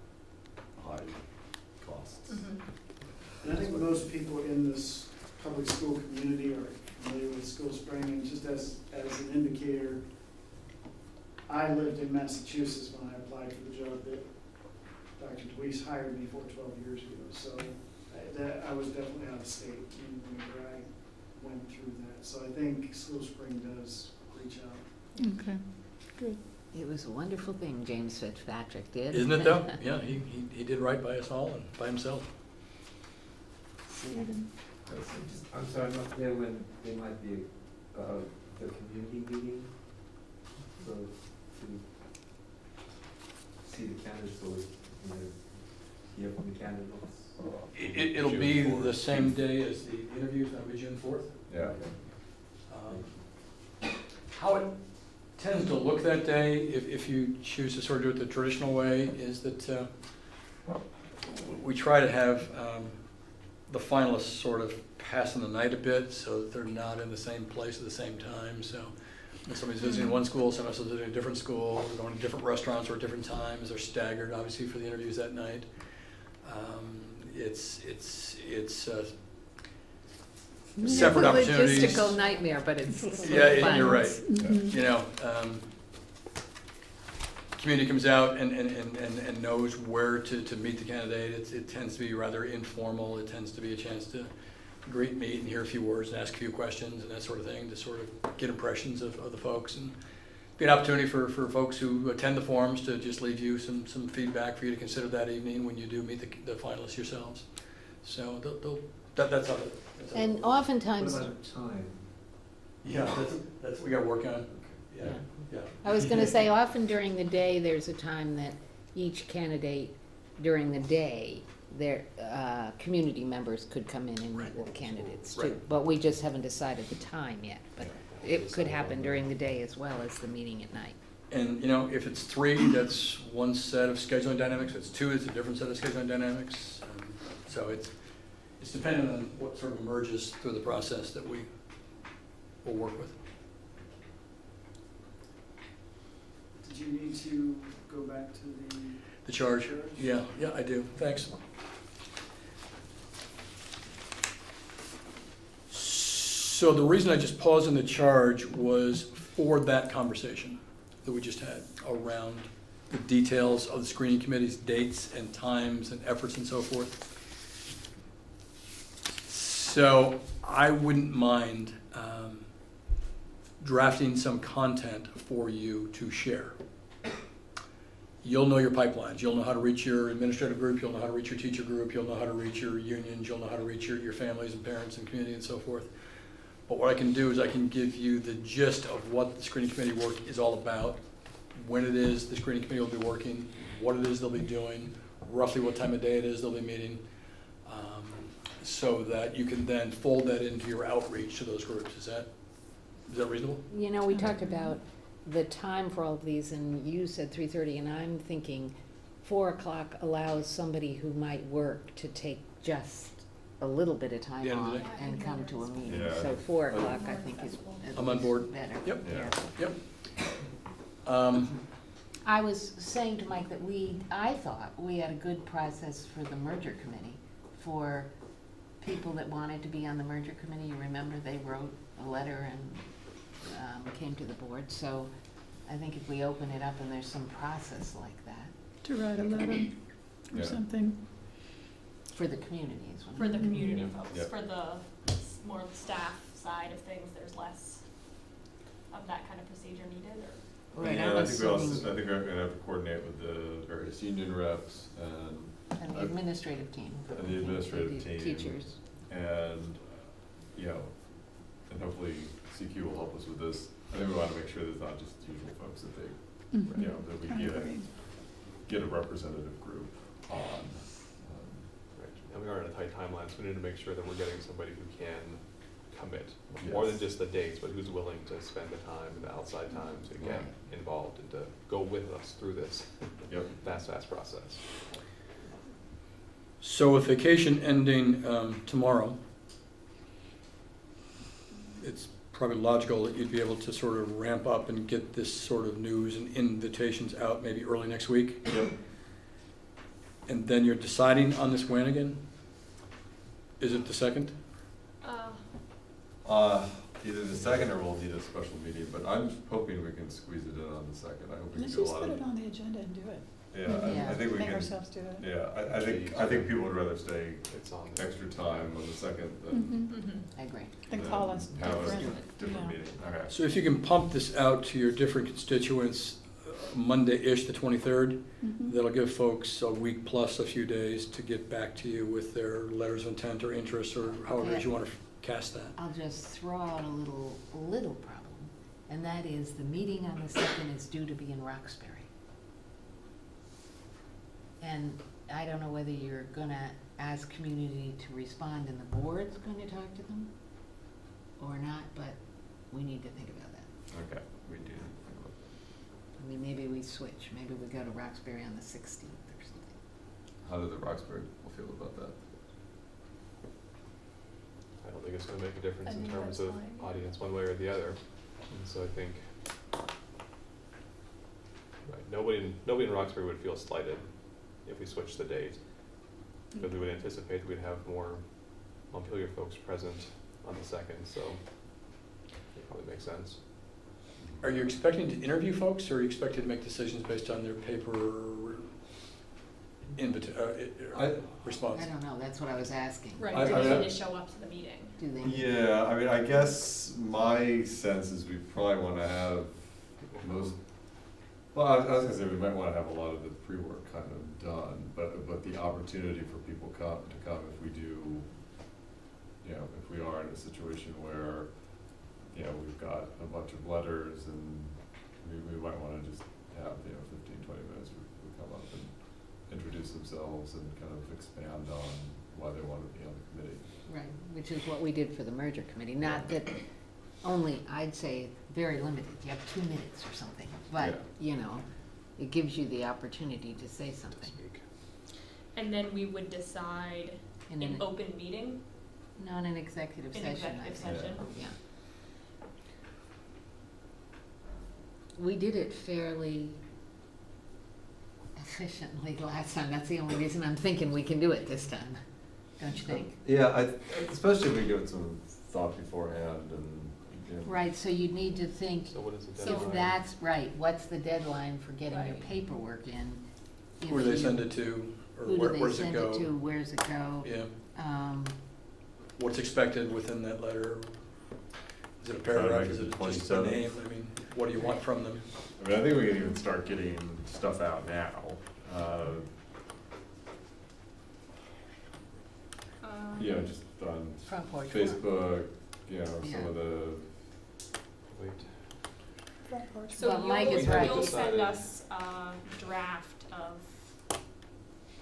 And I think most people in this public school community are familiar with School Spring, and just as an indicator, I lived in Massachusetts when I applied for the job that Dr. DeWeese hired me for 12 years ago. So I was definitely out of state whenever I went through that. So I think School Spring does reach out. Okay, good. It was a wonderful thing James Fitzpatrick did. Isn't it though? Yeah, he did right by us all and by himself. I'm sorry, I'm not clear when there might be the community meeting, so to see the candidates or, hear from the candidates. It'll be the same day as the interviews, that'll be June 4th. Yeah. How it tends to look that day, if you choose to sort of do it the traditional way, is that we try to have the finalists sort of pass in the night a bit so that they're not in the same place at the same time. So if somebody's visiting one school, somebody's visiting a different school, they're going to different restaurants or at different times, they're staggered obviously for the interviews that night. It's separate opportunities. Logistical nightmare, but it's sort Yeah, of fun. you're right. Mhm. You know, community comes out and knows where to meet the candidate. It tends to be rather informal. It tends to be a chance to greet, meet, and hear a few words and ask a few questions and that sort of thing to sort of get impressions of the folks, and be an opportunity for folks who attend the forums to just leave you some feedback for you to consider that evening when you do meet the finalists yourselves. So that's how it. And What oftentimes, about time? Yeah, that's what we got to work on. Yeah, Yeah. yeah. I was going to say, often during the day, there's a time that each candidate, during the day, their community members could come in and meet with candidates too. Right. But we just haven't decided the time yet. But it could happen during the day as well as the meeting at night. And, you know, if it's 3, that's one set of scheduling dynamics. If it's 2, it's a different set of scheduling dynamics. So it's dependent on what sort of emerges through the process that we will work with. Did you need to go back to The charge? Charge? Yeah, I do. Thanks. So the reason I just paused in the charge was for that conversation that we just had around the details of the screening committee's dates and times and efforts and so forth. So I wouldn't mind drafting some content for you to share. You'll know your pipelines. You'll know how to reach your administrative group. You'll know how to reach your teacher group. You'll know how to reach your unions. You'll know how to reach your families and parents and community and so forth. But what I can do is I can give you the gist of what the screening committee work is all about, when it is the screening committee will be working, what it is they'll be doing, roughly what time of day it is they'll be meeting, so that you can then fold that into your outreach to those groups. Is that reasonable? You know, we talked about the time for all of these, and you said 3:30, and I'm thinking 4 o'clock allows somebody who might work to take just a little bit of time The end of the off day. and come to a meeting. Yeah. So 4 o'clock, I think, is I'm on board. better. Yep. Yeah. Yep. I was saying to Mike that I thought we had a good process for the merger committee, for people that wanted to be on the merger committee. You remember they wrote a letter and came to the board. So I think if we open it up and there's some process like that To write a letter or Yeah. something. for the communities. For the community Yeah. folks, Yeah. for the more staff side of things, there's less of that kind of procedure needed, or? Right, And I'm I think we also, assuming- I think we're gonna have to coordinate with the various union reps And the administrative team. And the administrative team. Teachers. and, you know, and hopefully CQ will help us with this. I think we wanna make sure there's not just usual folks that they, Mhm. you know, that we I agree. get a representative group on. Right. And we are in a tight timeline, so we need to make sure that we're getting somebody who can commit, more than Yes. just the dates, but who's willing to spend the time, the outside time to get Right. involved and to go with us through this Yep. fast process. So with vacation ending tomorrow, it's probably logical that you'd be able to sort of ramp up and get this sort of news and invitations out maybe early next week. Yep. And then you're deciding on this when again? Is it the 2nd? Either the 2nd or we'll need a special meeting, but I'm hoping we can squeeze it in on the 2nd. I hope we can Let's do a just lot put of. it on the agenda and do it. Yeah, I think we Make can. ourselves do it. Yeah, I think people would rather stay It's on there. extra time on the 2nd than. Mhm. I agree. And than call us have a different, different yeah. meeting. Okay. So if you can pump this out to your different constituents Monday-ish, the 23rd, Mhm. that'll give folks a week plus a few days to get back to you with their letters of intent or interest, or however it is you want to cast that. I'll just throw out a little problem, and that is the meeting on the 2nd is due to be in Roxbury. And I don't know whether you're gonna ask community to respond and the board's gonna talk to them or not, but we need to think about that. Okay, we do. I mean, maybe we switch, maybe we go to Roxbury on the 16th or something. How do the Roxbury people feel about that? I don't think it's gonna make a difference I in think terms that's of fine. audience one way or the other. And so I think, right, nobody in Roxbury would feel slighted if we switched the date. Because we would anticipate we'd have more Montpelier folks present on the 2nd, so it probably makes sense. Are you expecting to interview folks, or are you expecting to make decisions based on their paper response? I don't know, that's what I was asking. Right, I- do I- they need to show up to the meeting? Do they? Yeah, I mean, I guess my sense is we probably wanna have most, well, I was gonna say, we might wanna have a lot of the pre-work kind of done, but the opportunity for people to come if we do, if we are in a situation where, we've got a bunch of letters and we might wanna just have, 15, 20 minutes, we come up and introduce themselves and kind of expand on why they wanna be on the committee. Right, which is what we did for the merger committee, not that, only, I'd say, very limited, you have 2 minutes or something, but, it gives you the opportunity to say something. Speak. And then we would decide And in then, open meeting, not an executive in session, I executive think. session. Yeah. We did it fairly efficiently last time, that's the only reason I'm thinking we can do it this time, don't you think? Yeah, especially if we give it some thought beforehand and. Right, so you need to think, So what is the So- deadline? if that's right, what's the deadline for getting your Right. paperwork in? Who do they send it to, or where does it go? Who do they send it to, where's it go? Yeah, what's expected within that letter? Is it a paragraph, is it just a 27th. name? I mean, what do you want from them? I mean, I think we can even start getting stuff out now. Just on Front porch. Facebook, Yeah. some of the, Wait. Front porch. So Well, Mike is right. you'll send Decided. us a draft of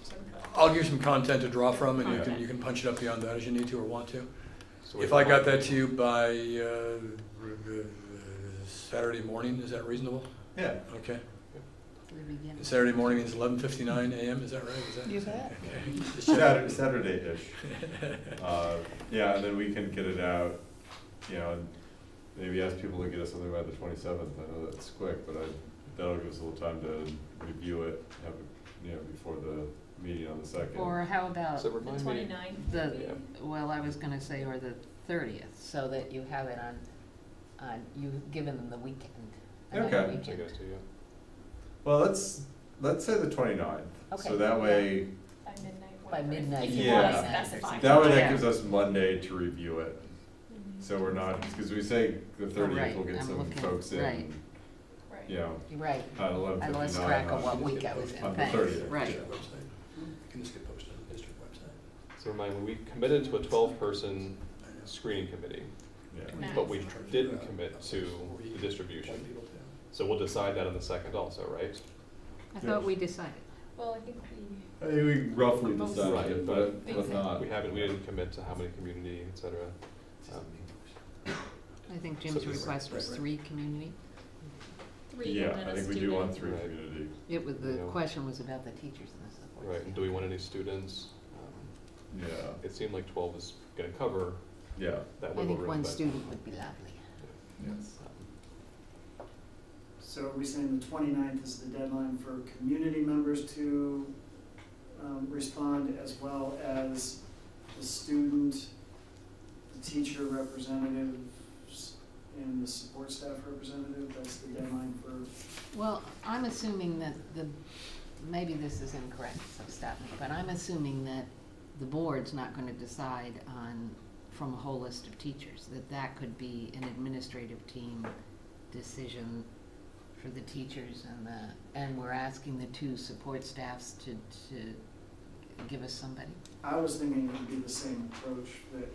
sort of a- I'll give you some content to draw from, and Content. you can punch it up beyond that as you need to or want to. So we If I got want- that to you by Saturday morning, is that reasonable? yeah. Okay. For the beginning. Saturday morning means 11:59 a.m., is that right? Is that- You bet. Okay. Just check. Saturday-ish. Yeah, and then we can get it out, and maybe ask people to get us something by the 27th. I know that's quick, but that'll give us a little time to review it, have it, before the meeting on the 2nd. Or how about So the remind me. 29th. the, Yeah. well, I was gonna say, or the 30th, so that you have it on, you've given them the weekend. another Okay. I weekend. guess too, yeah. Well, let's say the 29th. Okay. So that way, By midnight. By whatever, midnight, If you Yeah. wanna midnight or specify. something. that way that Yeah. gives us Monday to review it. Mhm. So we're not, because we say the 30th, right, we'll get I'm some looking, folks in, right. Right. You're right, at 11:59. I lost track of what week I was in, on the thanks, 30th. right. District website. You can just get posted on the district website. So remind me, we committed to a 12-person screening committee, Max. but we didn't commit to the distribution. So we'll decide that on the 2nd also, right? I thought we decided. Well, I think we, I think we roughly Most- decided Right, it, but but not. We didn't commit to how many community, et cetera. I think Jim's So this- request was 3 community. 3 Yeah, and then I a think we do student. want 3 Right. community. It was, the Yeah. question was about the teachers and the support. Right, and do we want any students? Yeah, It seemed like 12 is gonna cover yeah, that I wiggle think room, one but, student would be lovely. yes. So are we saying the 29th is the deadline for community members to respond, as well as the student, the teacher representatives, and the support staff representative. That's the deadline for. Well, I'm assuming that maybe this is incorrect, so stop me, but I'm assuming that the board's not gonna decide from a whole list of teachers, that could be an administrative team decision for the teachers and we're asking the two support staffs to give us somebody. I was thinking it would be the same approach, that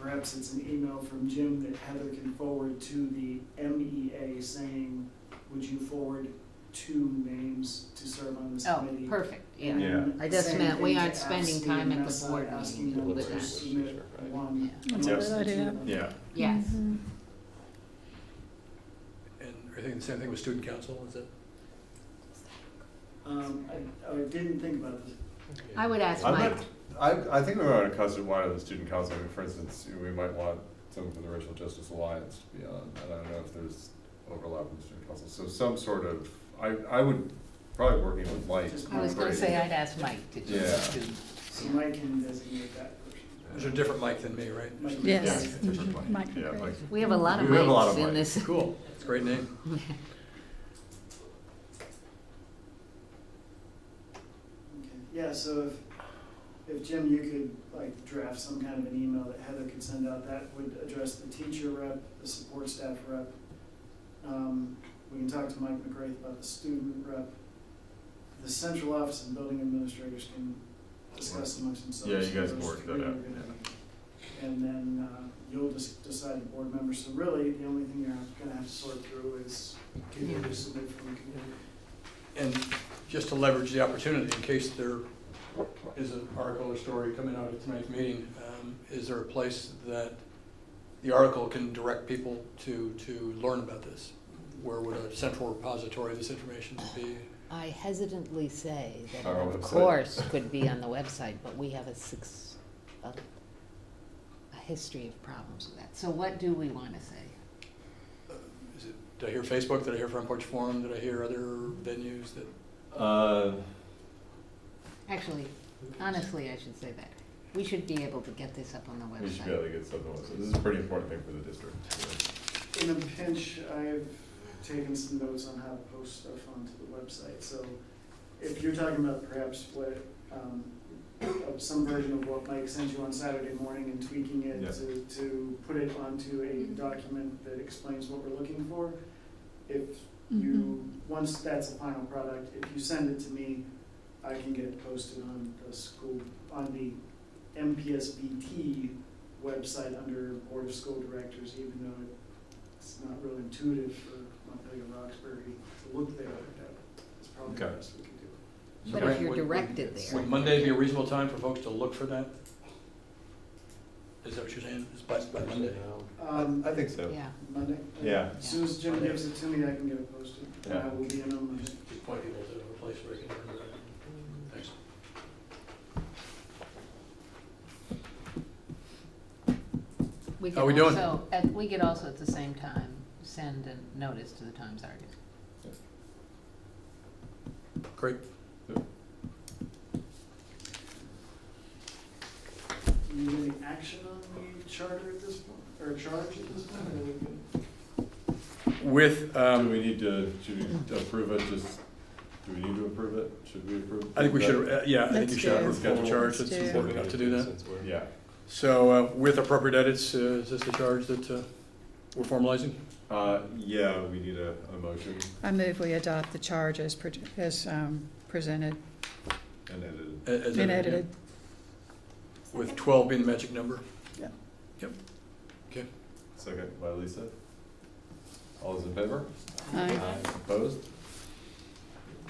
perhaps it's an email from Jim that Heather can forward to the MEA saying, would you forward 2 names to serve on this committee? Oh, perfect, yeah. And then I just same meant we thing aren't to spending ask time at CMS, the board asking meeting them with to that. submit Right. one. That's a Yep. good idea. Yeah. Yes. Mhm. And are you thinking the same thing with student council, is it? I didn't think about this. I would ask I'm Mike. not, I think we want to cast it wide on the student council. I mean, for instance, we might want someone from the Racial Justice Alliance to be on, and I don't know if there's overlap in the student council. So some sort of, I would, probably working with Mike. Just I was gonna Mike. say I'd ask Mike to do Yeah. it. So Mike can designate that person. There's a different Mike than me, right? Mike. Yes. Yeah, different Mike. Mike Yeah, McRae. Mike. We have a lot of We have a lot of Mikes in Mikes. this. Cool, it's a great name. Okay. Yeah, so if Jim, you could like draft some kind of an email that Heather could send out, that would address the teacher rep, the support staff rep. We can talk to Mike McRae about the student rep. The central office and building administrators can discuss amongst themselves. Yeah, you guys who those work that 3 are out, gonna yeah. be. And then you'll just decide the board members. So really, the only thing you're gonna have to sort through is can you just submit from the committee? And just to leverage the opportunity, in case there is an article or story coming out at tonight's meeting, is there a place that the article can direct people to learn about this? Where would a central repository of this information be? I hesitantly say that Our of website. course could be on the website, but we have a history of problems with that. So what do we wanna say? Did I hear Facebook? Did I hear Front Porch Forum? Did I hear other venues that? Actually, honestly, I should say that. We should be able to get this up on the website. We should be able to get something. So this is a pretty important thing for the district. In a pinch, I've taken some notes on how to post stuff onto the website. So if you're talking about perhaps what, some version of what Mike sent you on Saturday morning and tweaking it Yeah. to put it onto a document that explains what we're looking for, if you, once that's the final product, if you send it to me, I can get it posted on the school, on the MPSBT website under Board of School Directors, even though it's not real intuitive for Montpelier-Roxbury to look there. That's probably the Okay. best we can do. But if you're directed there. Would Monday be a reasonable time for folks to look for that? Is that what you're saying? Is by Monday? I think so. Yeah. Monday? Yeah. As soon as Jim gives it to me, I can get it posted. And I Yeah. will be in on Monday. Just point people to a place where they can learn about it. Thanks. We How we doing? We could also at the same time send a notice to the Times-Argus. Great. Need any action on the charter at this point, or charge at this point? Or we good? With, Do we need to, should we approve it, just, do we need to approve it? Should we approve? I think we should, that? yeah, I think Let's you should do. approve the charge. Let's It's do. important enough to do that. Since we're- Yeah. So with appropriate edits, is this the charge that we're formalizing? Yeah, we need a motion I move we adopt the charge as presented and edited. As and edited, edited. with 12 being the magic number? Yeah. Yep. Okay. Second by Lisa. All those in favor? Aye. Opposed?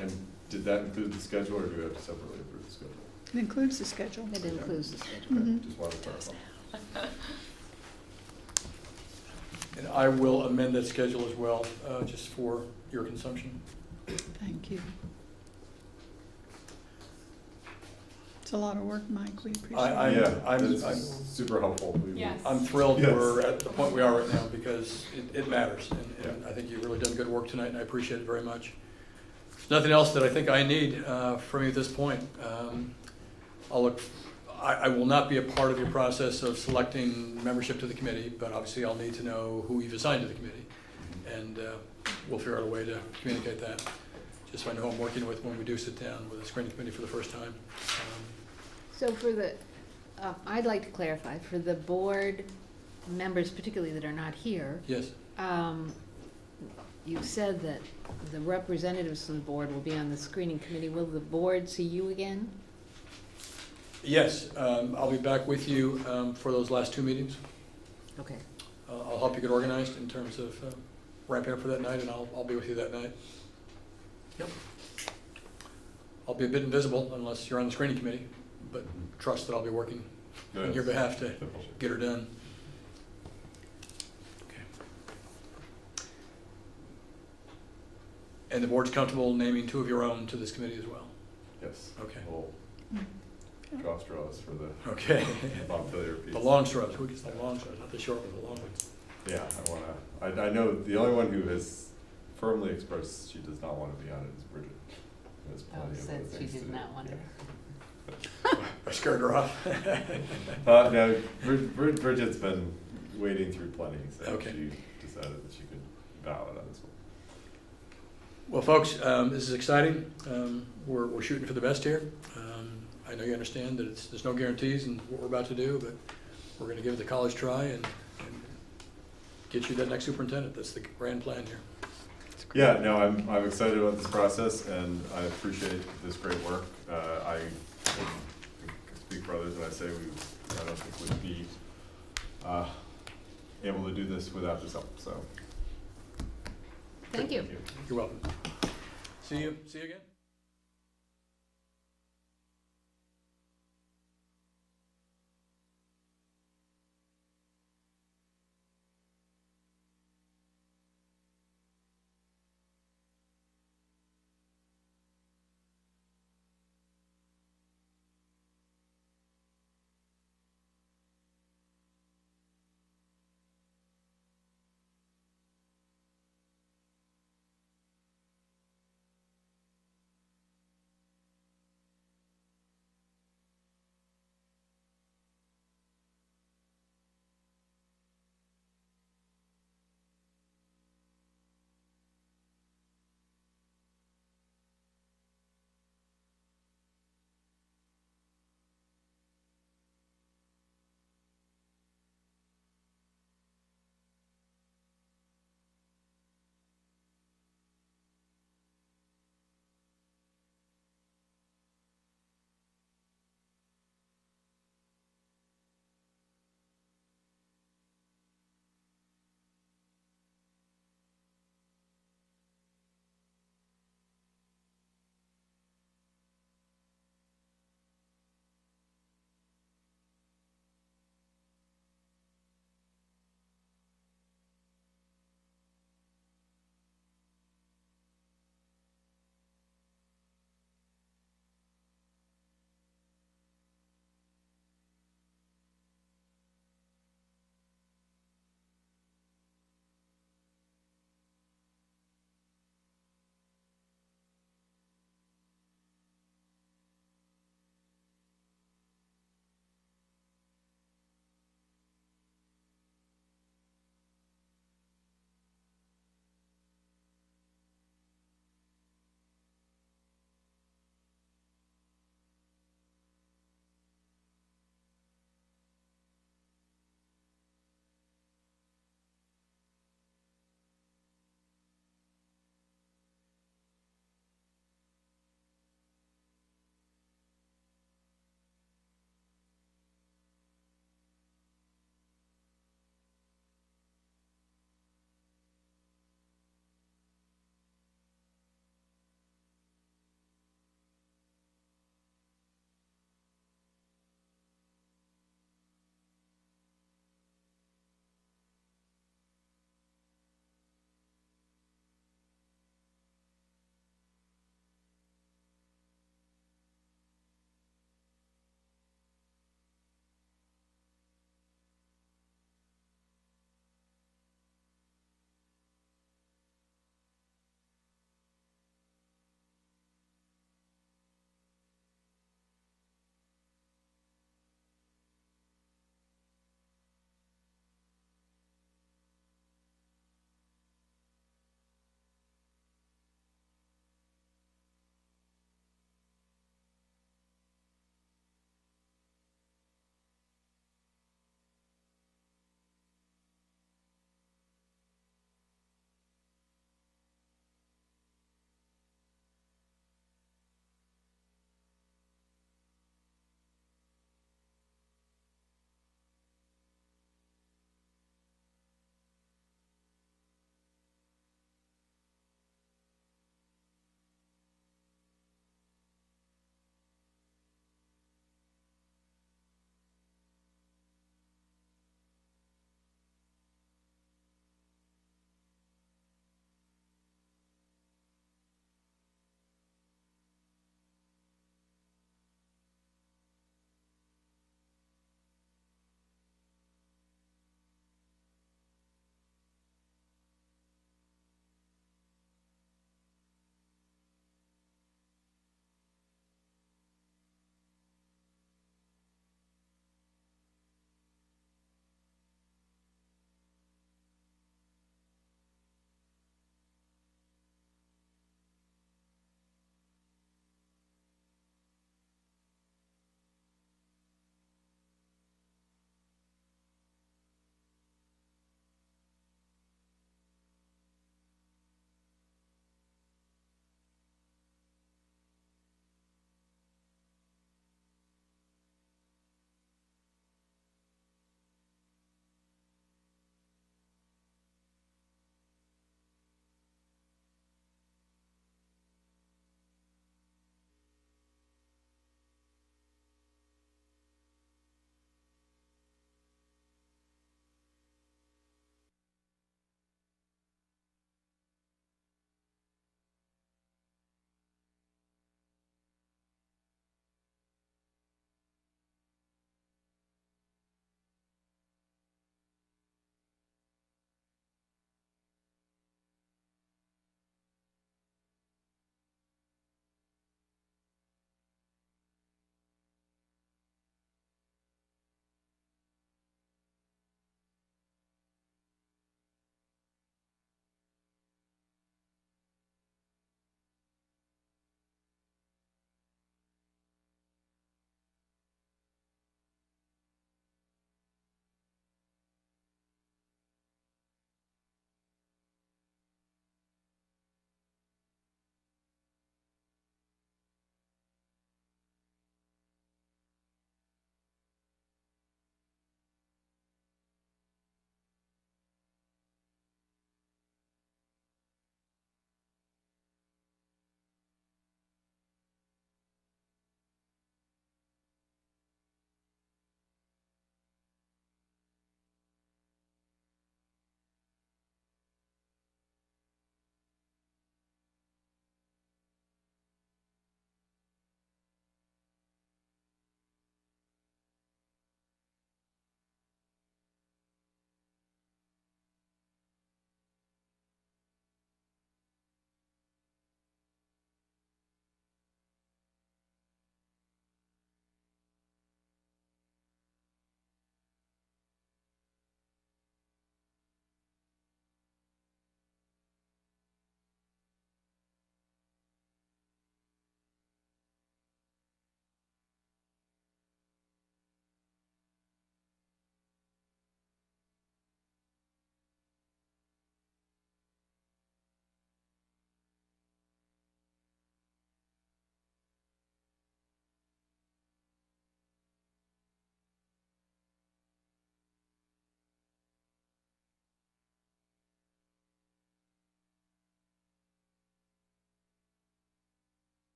And did that include the schedule, or do we have to separately approve the schedule? It includes the schedule. It includes the schedule. Okay, Mhm. just wanted to clarify. And I will amend that schedule as well, just for your consumption. Thank you. It's a lot of work, Mike, we appreciate I- it. Yeah, I'm- it's super helpful. Yes. I'm thrilled Yes. we're at the point we are right now because it matters. And I think you've really done good work tonight and I appreciate it very much. There's nothing else that I think I need from you at this point. I will not be a part of your process of selecting membership to the committee, but obviously I'll need to know who you've assigned to the committee. And we'll figure out a way to communicate that, just so I know who I'm working with when we do sit down with the screening committee for the first time. So for the, I'd like to clarify, for the board members particularly that are not here, Yes, you said that the representatives from the board will be on the screening committee. Will the board see you again? yes, I'll be back with you for those last 2 meetings. Okay. I'll help you get organized in terms of ramping up for that night, and I'll be with you that night. Yep. I'll be a bit invisible unless you're on the screening committee, but trust that I'll be working on your behalf to get her done. Okay. And the board's comfortable naming 2 of your own to this committee as well? Yes. Okay. We'll draw straws for the Okay. Montpelier piece. The long straws, who gets the long straws, not the short ones, the long ones. Yeah, I know the only one who has firmly expressed she does not want to be on it is Bridget. There's plenty of other She things to did do. not want to. I scared her off. No, Bridget's been wading through plenty, so Okay. she decided that she could bow it on this one. Well, folks, this is exciting. We're shooting for the best here. I know you understand that there's no guarantees in what we're about to do, but we're going to give it the college try and get you that next superintendent. That's the grand plan here. Yeah, no, I'm excited about this process, and I appreciate this great work. I speak for others when I say I don't think we'd be able to do this without this help, so. Thank you. You're welcome. See you again.